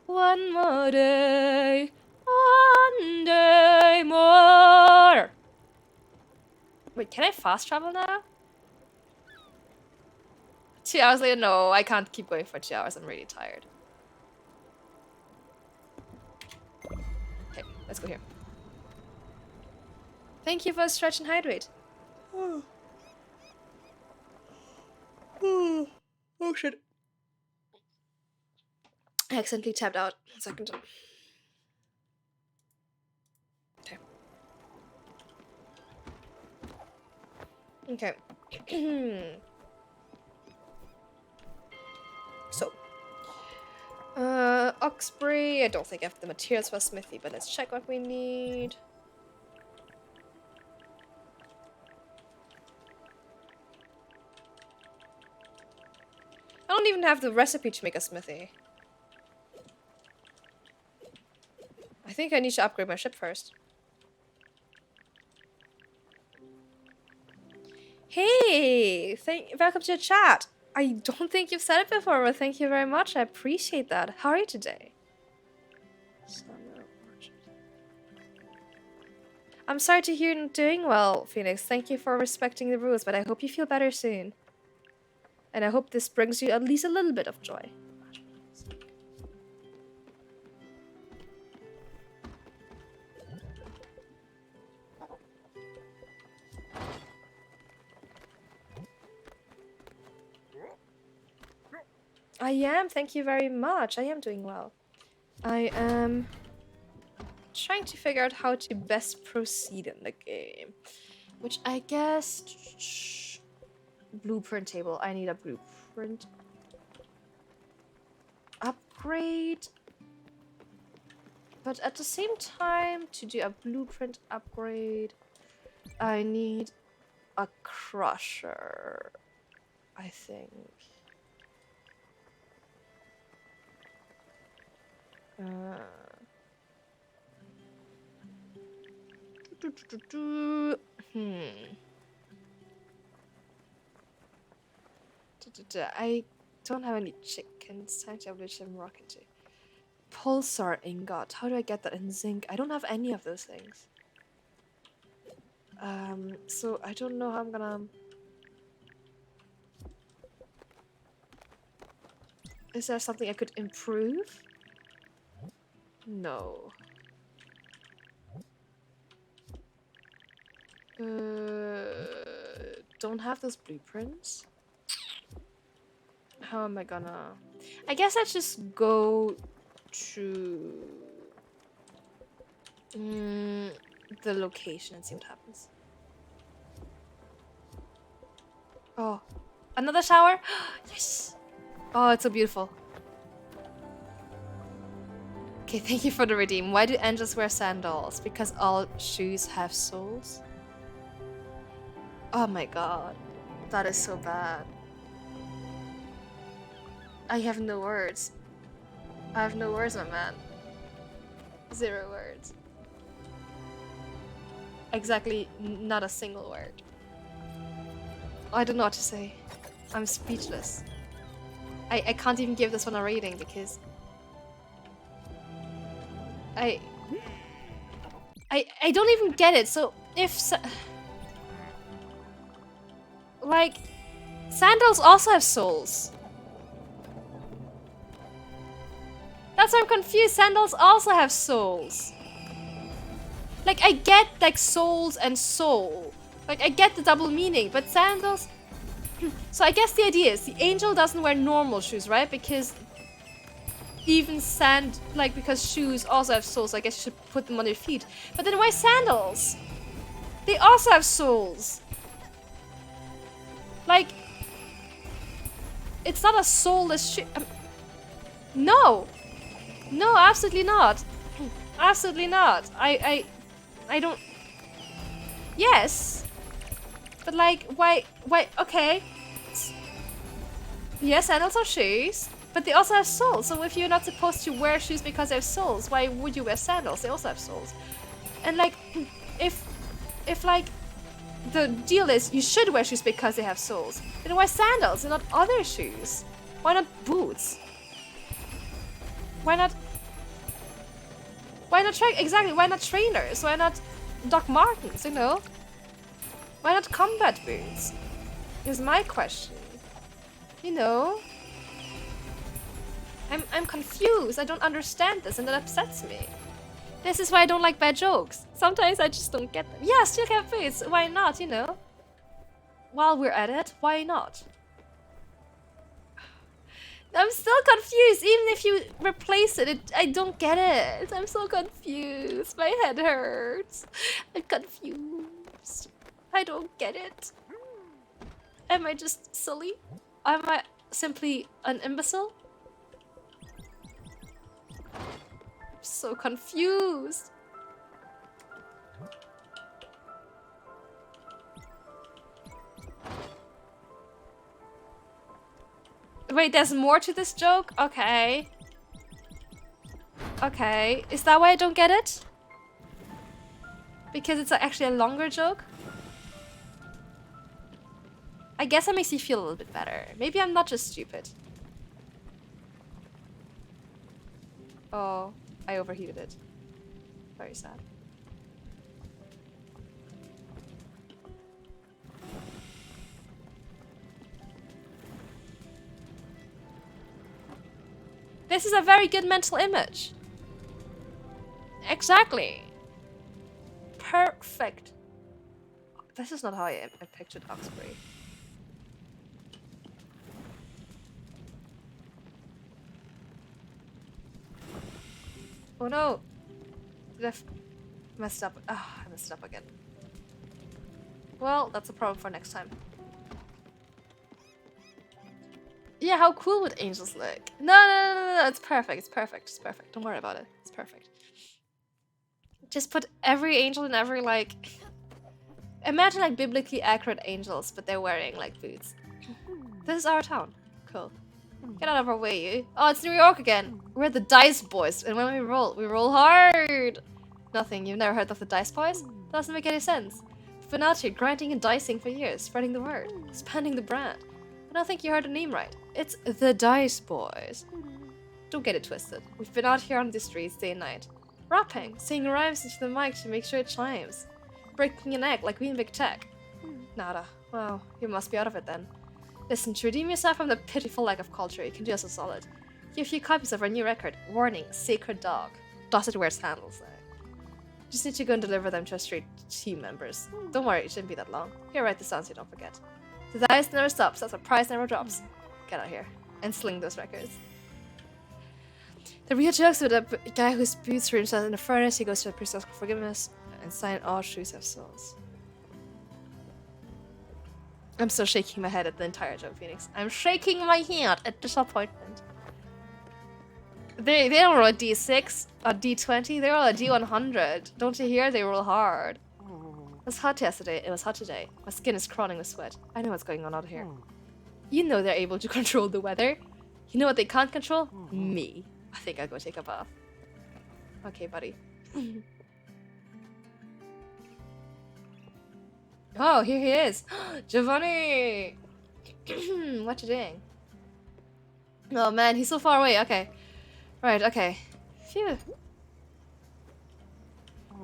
One more day. One day more. Wait, can I fast travel now? 2 hours later? No, I can't keep going for 2 hours. I'm really tired. Okay, let's go here. Thank you for stretch and hydrate. Oh, shit. I accidentally tapped out. 1 second. Okay. Okay. So. Oxbury. I don't think I have the materials for a smithy, but let's check what we need. I don't even have the recipe to make a smithy. I think I need to upgrade my ship first. Hey! Welcome to the chat! I don't think you've said it before, but thank you very much. I appreciate that. How are you today? I'm sorry to hear you're not doing well, Phoenix. Thank you for respecting the rules, but I hope you feel better soon. And I hope this brings you at least a little bit of joy. I am, thank you very much. I am doing well. I am trying to figure out how to best proceed in the game. Which I guess... Blueprint table. I need a blueprint upgrade. But at the same time, to do a blueprint upgrade, I need a crusher, I think. I don't have any chickens. Time to upload some rocketry. Pulsar ingot. How do I get that in zinc? I don't have any of those things. So I don't know how I'm gonna... Is there something I could improve? No. Don't have those blueprints. How am I gonna... I guess I just go to the location and see what happens. Oh, another shower? Yes! Oh, it's so beautiful. Okay, thank you for the redeem. Why do angels wear sandals? Because all shoes have soles? Oh my god. That is so bad. I have no words. I have no words, my man. 0 words. Exactly, not a single word. I don't know what to say. I'm speechless. I can't even give this one a rating because... I don't even get it, so if... Like, sandals also have soles. That's why I'm confused. Sandals also have soles. Like, I get, like, soles and soul. Like, I get the double meaning, but sandals... So I guess the idea is the angel doesn't wear normal shoes, right? Because even because shoes also have soles, I guess you should put them on your feet. But then why sandals? They also have soles. Like, it's not a soulless shoe. No! No, absolutely not. Absolutely not. I don't... Yes. But like, why, okay. Yes, sandals are shoes, but they also have soles. So if you're not supposed to wear shoes because they have soles, why would you wear sandals? They also have soles. And like, if like, the deal is you should wear shoes because they have soles, then why sandals and not other shoes? Why not boots? Why not exactly, why not trainers? Why not Doc Martens, you know? Why not combat boots? Is my question. You know? I'm confused. I don't understand this and that upsets me. This is why I don't like bad jokes. Sometimes I just don't get them. Yeah, still have boots. Why not, you know? While we're at it, why not? I'm still confused. Even if you replace it, I don't get it. I'm so confused. My head hurts. I'm confused. I don't get it. Am I just silly? Am I simply an imbecile? I'm so confused. Wait, there's more to this joke? Okay. Okay. Is that why I don't get it? Because it's actually a longer joke? I guess that makes you feel a little bit better. Maybe I'm not just stupid. Oh, I overheated it. Very sad. This is a very good mental image. Exactly. Perfect. This is not how I pictured Oxbury. Oh no! Did I messed up? Ah, I messed up again. Well, that's a problem for next time. Yeah, how cool would angels look? No, it's perfect, it's perfect, it's perfect. Don't worry about it, it's perfect. Just put every angel in every, like... Imagine, like, biblically accurate angels, but they're wearing, like, boots. This is our town. Cool. Get out of our way, you. Oh, it's New York again. We're the Dice Boys, and when we roll hard. Nothing, you've never heard of the Dice Boys? That doesn't make any sense. We've been out here grinding and dicing for years, spreading the word, expanding the brand. I don't think you heard the name right. It's the Dice Boys. Don't get it twisted. We've been out here on the streets day and night. Rapping, singing rhymes into the mic to make sure it chimes. Breaking an egg like we in Big Tech. Nada. Well, you must be out of it then. Listen, to redeem yourself from the pitiful lack of culture, you can do us a solid. Here are a few copies of our new record. Warning, Sacred Dog. Does it wear sandals though? Just need to go and deliver them to our street team members. Don't worry, it shouldn't be that long. Here, write this down so you don't forget. The dice never stops, that's a prize never drops. Get out here and sling those records. The real joke's with a guy whose boots were himself in the furnace, he goes to a priest for forgiveness and sign all shoes have souls. I'm still shaking my head at the entire joke, Phoenix. I'm shaking my head at disappointment. They don't roll a D6 or D20, they roll a D100. Don't you hear? They roll hard. It was hot yesterday, it was hot today. My skin is crawling with sweat. I know what's going on out here. You know they're able to control the weather. You know what they can't control? Me. I think I'll go take a bath. Okay, buddy. Oh, here he is. Giovanni! What you doing? Oh man, he's so far away. Okay. Right, okay. Phew.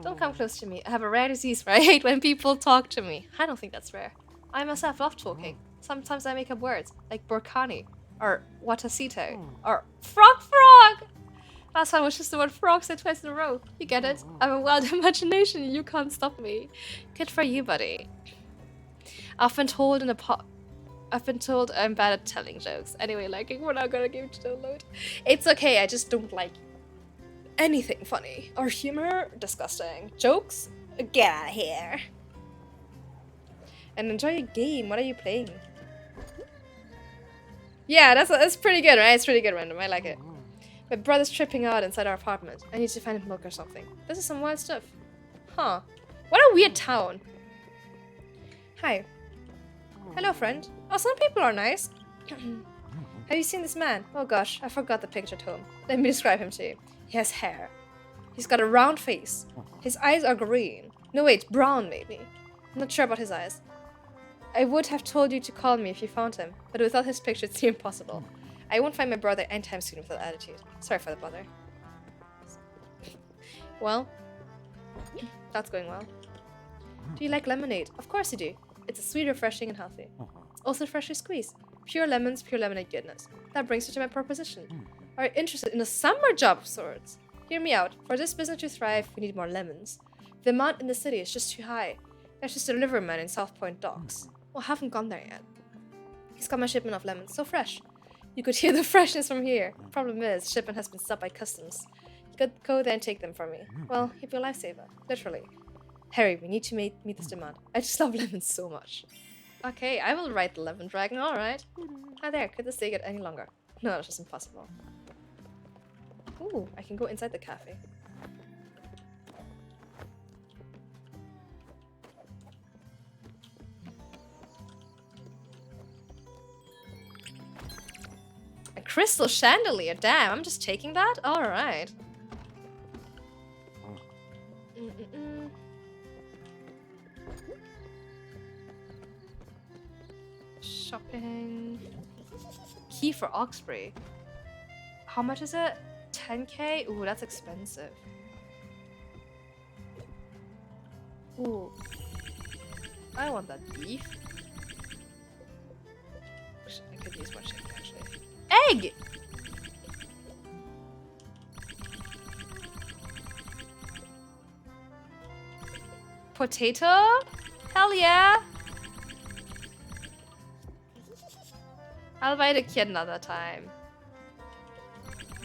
Don't come close to me. I have a rare disease where I hate when people talk to me. I don't think that's rare. I myself love talking. Sometimes I make up words, like Borkani, or Watasito, or frog! Last time was just the word frog said twice in a row. You get it? I have a wild imagination, you can't stop me. Good for you, buddy. I've been told I'm bad at telling jokes. Anyway, like, we're not gonna give it to download. It's okay, I just don't like anything funny. Or humor, disgusting. Jokes? Get out of here. And enjoy your game. What are you playing? Yeah, that's pretty good, right? It's pretty good, random. I like it. My brother's tripping out inside our apartment. I need to find him milk or something. This is some wild stuff. Huh. What a weird town. Hi. Hello, friend. Oh, some people are nice. Have you seen this man? Oh gosh, I forgot the picture at home. Let me describe him to you. He has hair. He's got a round face. His eyes are green. No wait, brown maybe. I'm not sure about his eyes. I would have told you to call me if you found him, but without his picture it seemed impossible. I won't find my brother anytime soon with that attitude. Sorry for the bother. Well, that's going well. Do you like lemonade? Of course you do. It's sweet, refreshing, and healthy. It's also freshly squeezed. Pure lemons, pure lemonade goodness. That brings you to my proposition. Are you interested in a summer job of sorts? Hear me out. For this business to thrive, we need more lemons. The amount in the city is just too high. There's just a deliveryman in South Point docks. Well, I haven't gone there yet. He's got my shipment of lemons, so fresh. You could hear the freshness from here. Problem is, shipment has been stopped by customs. You could go there and take them from me. Well, he'd be a lifesaver. Literally. Harry, we need to meet this demand. I just love lemons so much. Okay, I will ride the lemon dragon, alright. Hi there, could this day get any longer? No, that's just impossible. Ooh, I can go inside the cafe. A crystal chandelier, damn, I'm just taking that? Alright. Shopping. Key for Oxbury. How much is it? 10k? Ooh, that's expensive. Ooh. I want that beef. I could use more chicken, actually. Egg! Potato? Hell yeah! I'll buy the key another time.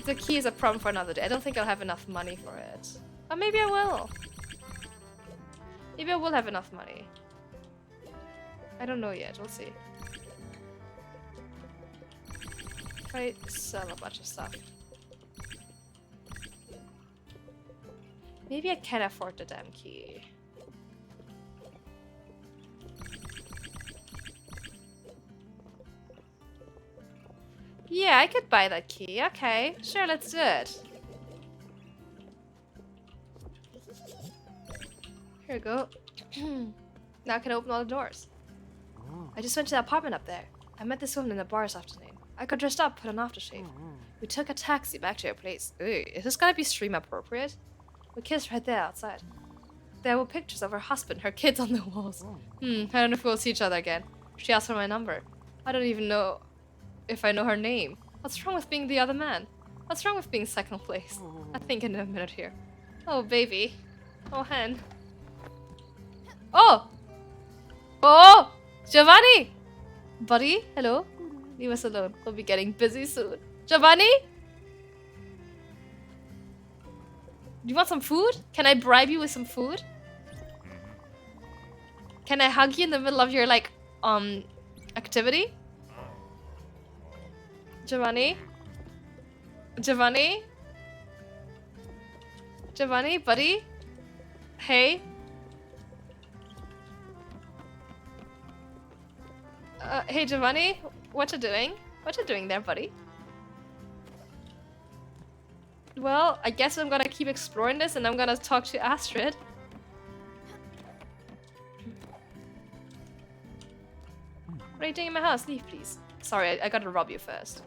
The key is a problem for another day. I don't think I'll have enough money for it. Or maybe I will. Maybe I will have enough money. I don't know yet. We'll see. If I sell a bunch of stuff. Maybe I can afford the damn key. Yeah, I could buy that key. Okay, sure, let's do it. Here we go. Now I can open all the doors. I just went to the apartment up there. I met this woman in the bar this afternoon. I got dressed up, put on aftershave. We took a taxi back to her place. Ooh, is this gonna be stream appropriate? We kissed right there outside. There were pictures of her husband, her kids on the walls. I don't know if we'll see each other again. She asked for my number. I don't even know if I know her name. What's wrong with being the other man? What's wrong with being second place? I think in a minute here. Oh, baby. Oh, hen. Oh! Oh! Giovanni! Buddy, hello? Leave us alone. We'll be getting busy soon. Giovanni? Do you want some food? Can I bribe you with some food? Can I hug you in the middle of your, like, activity? Giovanni? Giovanni? Giovanni, buddy? Hey? Hey Giovanni? What you doing? What you doing there, buddy? Well, I guess I'm gonna keep exploring this and I'm gonna talk to Astrid. What are you doing in my house? Leave, please. Sorry, I gotta rob you first.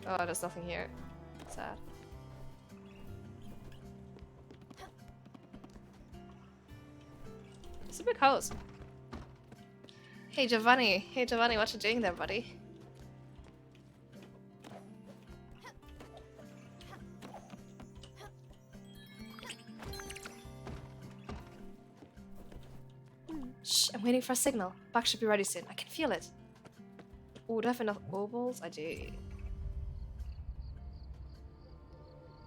Oh, there's nothing here. Sad. It's a big house. Hey Giovanni. Hey Giovanni, what you doing there, buddy? Shh, I'm waiting for a signal. Buck should be ready soon. I can feel it. Oh, do I have enough ovals? I do.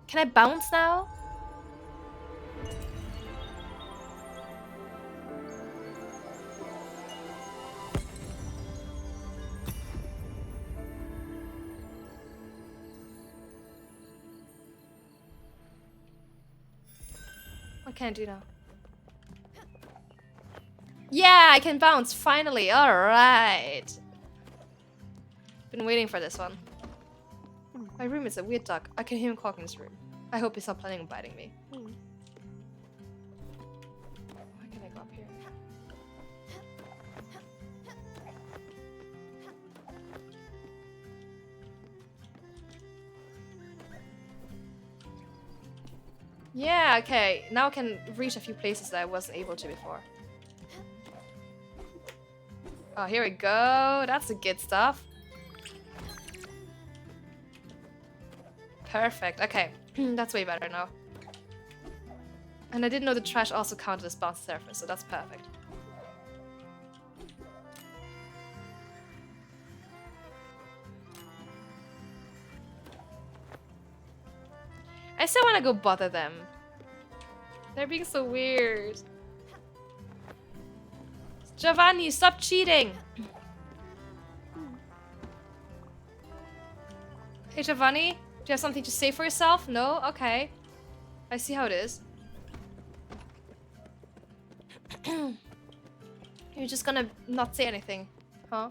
Can I bounce now? What can I do now? Yeah, I can bounce, finally. Alright. Been waiting for this one. My room is a weird duck. I can hear him quacking in his room. I hope he's not planning on biting me. Why can I go up here? Yeah, okay. Now I can reach a few places that I wasn't able to before. Oh, here we go. That's the good stuff. Perfect. Okay. That's way better now. And I didn't know the trash also counted as bounce surface, so that's perfect. I still want to go bother them. They're being so weird. Giovanni, stop cheating! Hey Giovanni, do you have something to say for yourself? No? Okay. I see how it is. You're just gonna not say anything, huh?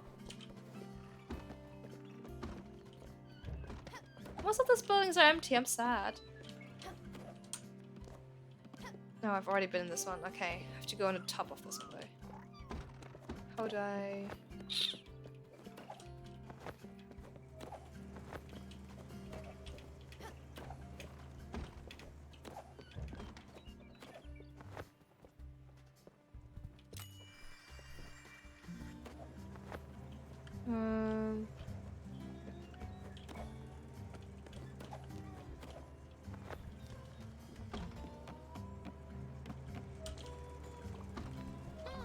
Most of those buildings are empty, I'm sad. No, I've already been in this one. Okay, I have to go on the top of this one though. How do I...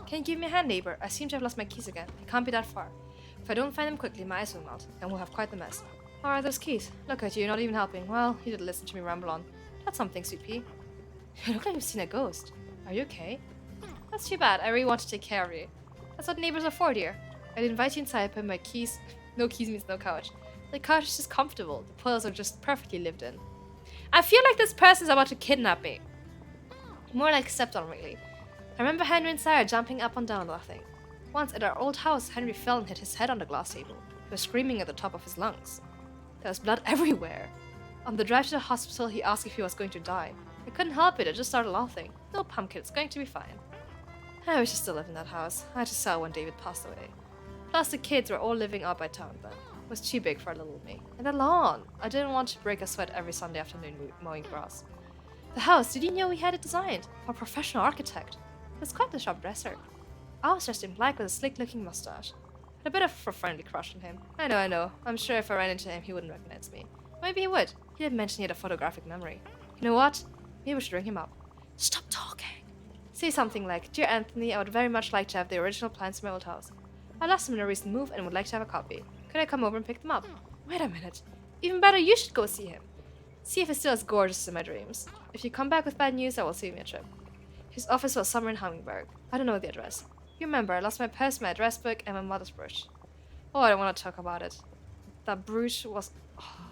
Can you give me a hand, neighbor? I seem to have lost my keys again. It can't be that far. If I don't find them quickly, my eyes will melt, and we'll have quite the mess. Alright, those keys. Look at you, you're not even helping. Well, you did listen to me ramble on. That's something, Sweet Pea. You look like you've seen a ghost. Are you okay? That's too bad. I really want to take care of you. That's what neighbors are for, dear. I'd invite you inside, but my keys... No keys means no couch. The couch is just comfortable. The pillows are just perfectly lived in. I feel like this person's about to kidnap me. More like stepped on, really. I remember Henry and Sarah jumping up and down laughing. Once at our old house, Henry fell and hit his head on the glass table. He was screaming at the top of his lungs. There was blood everywhere. On the drive to the hospital, he asked if he was going to die. I couldn't help it, I just started laughing. No, pumpkin, it's going to be fine. I wish I still lived in that house. I had to sell when David passed away. Plus, the kids were all living out by town then. It was too big for little me. And the lawn! I didn't want to break a sweat every Sunday afternoon mowing grass. The house, did you know we had it designed? For a professional architect. It was quite the sharp dresser. I was dressed in black with a slick-looking mustache. Had a bit of a friendly crush on him. I know. I'm sure if I ran into him, he wouldn't recognize me. Maybe he would. He did mention he had a photographic memory. You know what? Maybe we should ring him up. Stop talking! Say something like, Dear Anthony, I would very much like to have the original plans for my old house. I lost them in a recent move and would like to have a copy. Could I come over and pick them up? Wait a minute. Even better, you should go see him. See if he's still as gorgeous as in my dreams. If you come back with bad news, I will save me a trip. His office was somewhere in Hummingbird. I don't know the address. You remember, I lost my purse, my address book, and my mother's brooch. Oh, I don't want to talk about it. That brooch was... Oh.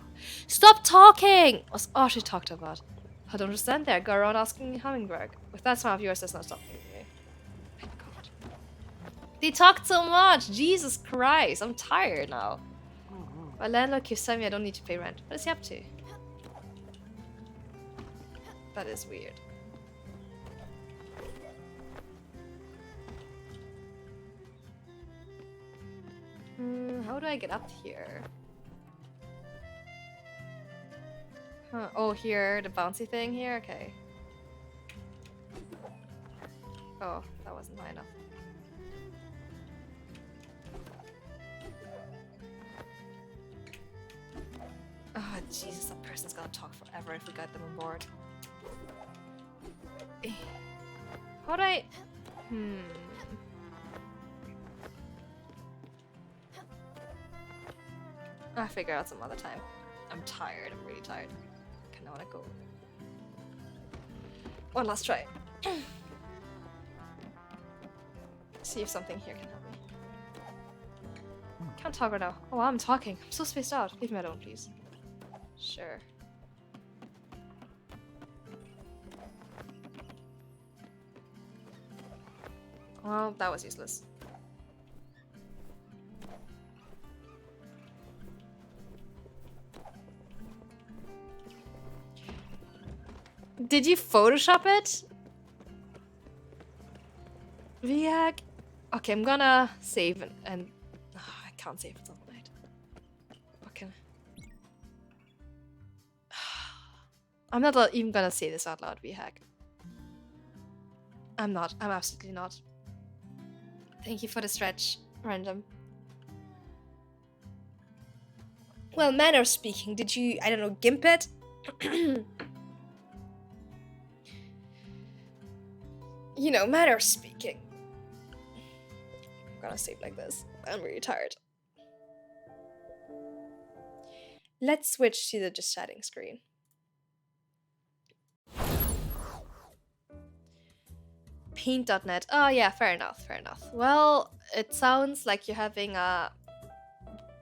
Stop talking! Was all she talked about. I don't understand there. Go around asking Hummingbird. With that smile of yours, there's no stopping me. Thank God. They talked so much! Jesus Christ, I'm tired now. My landlord keeps telling me I don't need to pay rent. What is he up to? That is weird. How do I get up here? Huh. Oh, here, the bouncy thing here? Okay. Oh, that wasn't high enough. Oh, Jesus, that person's gonna talk forever if we got them on board. How would I... I'll figure out some other time. I'm tired. I'm really tired. I kinda wanna go. One last try. See if something here can help me. Can't talk right now. Oh, wow, I'm talking. I'm so spaced out. Leave me alone, please. Sure. Well, that was useless. Did you Photoshop it? VHack? Okay, I'm gonna save and I can't save it all night. What can I'm not even gonna say this out loud, VHack. I'm not. I'm absolutely not. Thank you for the stretch, random. Well, manner speaking, did you, I don't know, gimp it? You know, manner speaking. I'm gonna save like this. I'm really tired. Let's switch to the just chatting screen. Paint.net. Oh yeah, fair enough, fair enough. Well, it sounds like you're having a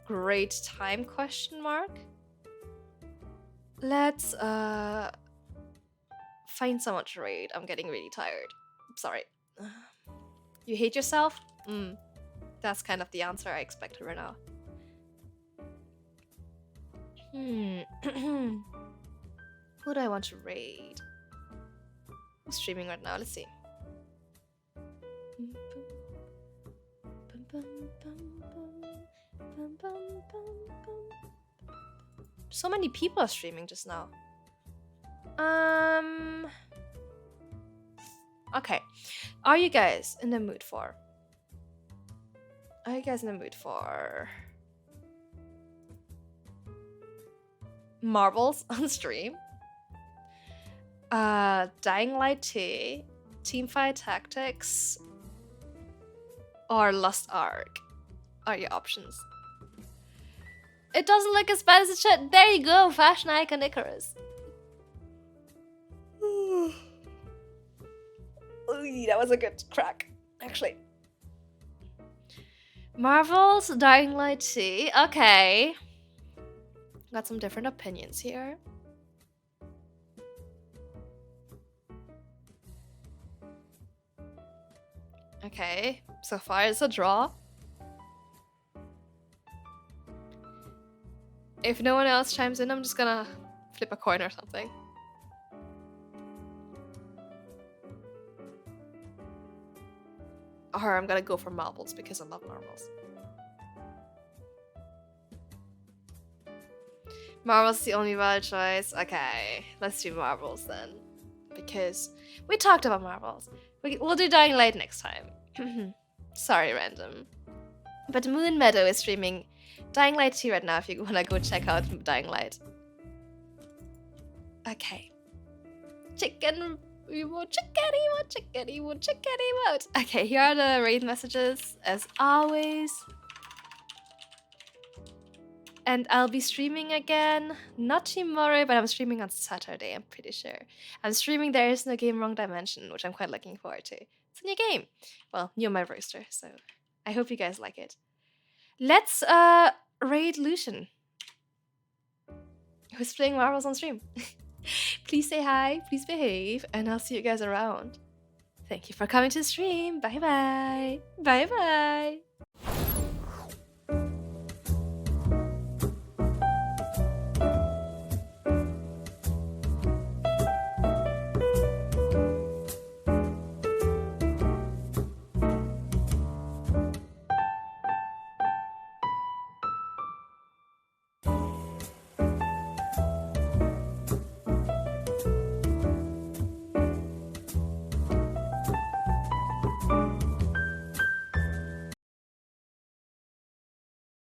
great time, question mark. Let's find someone to raid. I'm getting really tired. Sorry. You hate yourself? That's kind of the answer I expected right now. Who do I want to raid? Who's streaming right now? Let's see. So many people are streaming just now. Okay. Are you guys in the mood for? Are you guys in the mood for marbles on stream? Dying Light 2, Teamfight Tactics, or Lost Ark are your options. It doesn't look as bad as it should. There you go, fashion icon Icarus. Ooh, that was a good crack, actually. Marvel's Dying Light 2. Okay. Got some different opinions here. Okay, so far it's a draw. If no one else chimes in, I'm just gonna flip a coin or something. Or I'm gonna go for marbles because I love marbles. Marbles is the only valid choice. Okay, let's do marbles then. Because we talked about marbles. We'll do Dying Light next time. Sorry, random. But Moon Meadow is streaming Dying Light 2 right now if you wanna go check out Dying Light. Okay. Chicken emote, chicken emote. Okay, here are the raid messages as always. And I'll be streaming again, not tomorrow, but I'm streaming on Saturday, I'm pretty sure. I'm streaming There Is No Game Wrong Dimension, which I'm quite looking forward to. It's a new game. Well, new on my roster, so I hope you guys like it. Let's raid Lucian, who's playing Marvels on stream. Please say hi, please behave, and I'll see you guys around. Thank you for coming to the stream. Bye bye. Bye bye.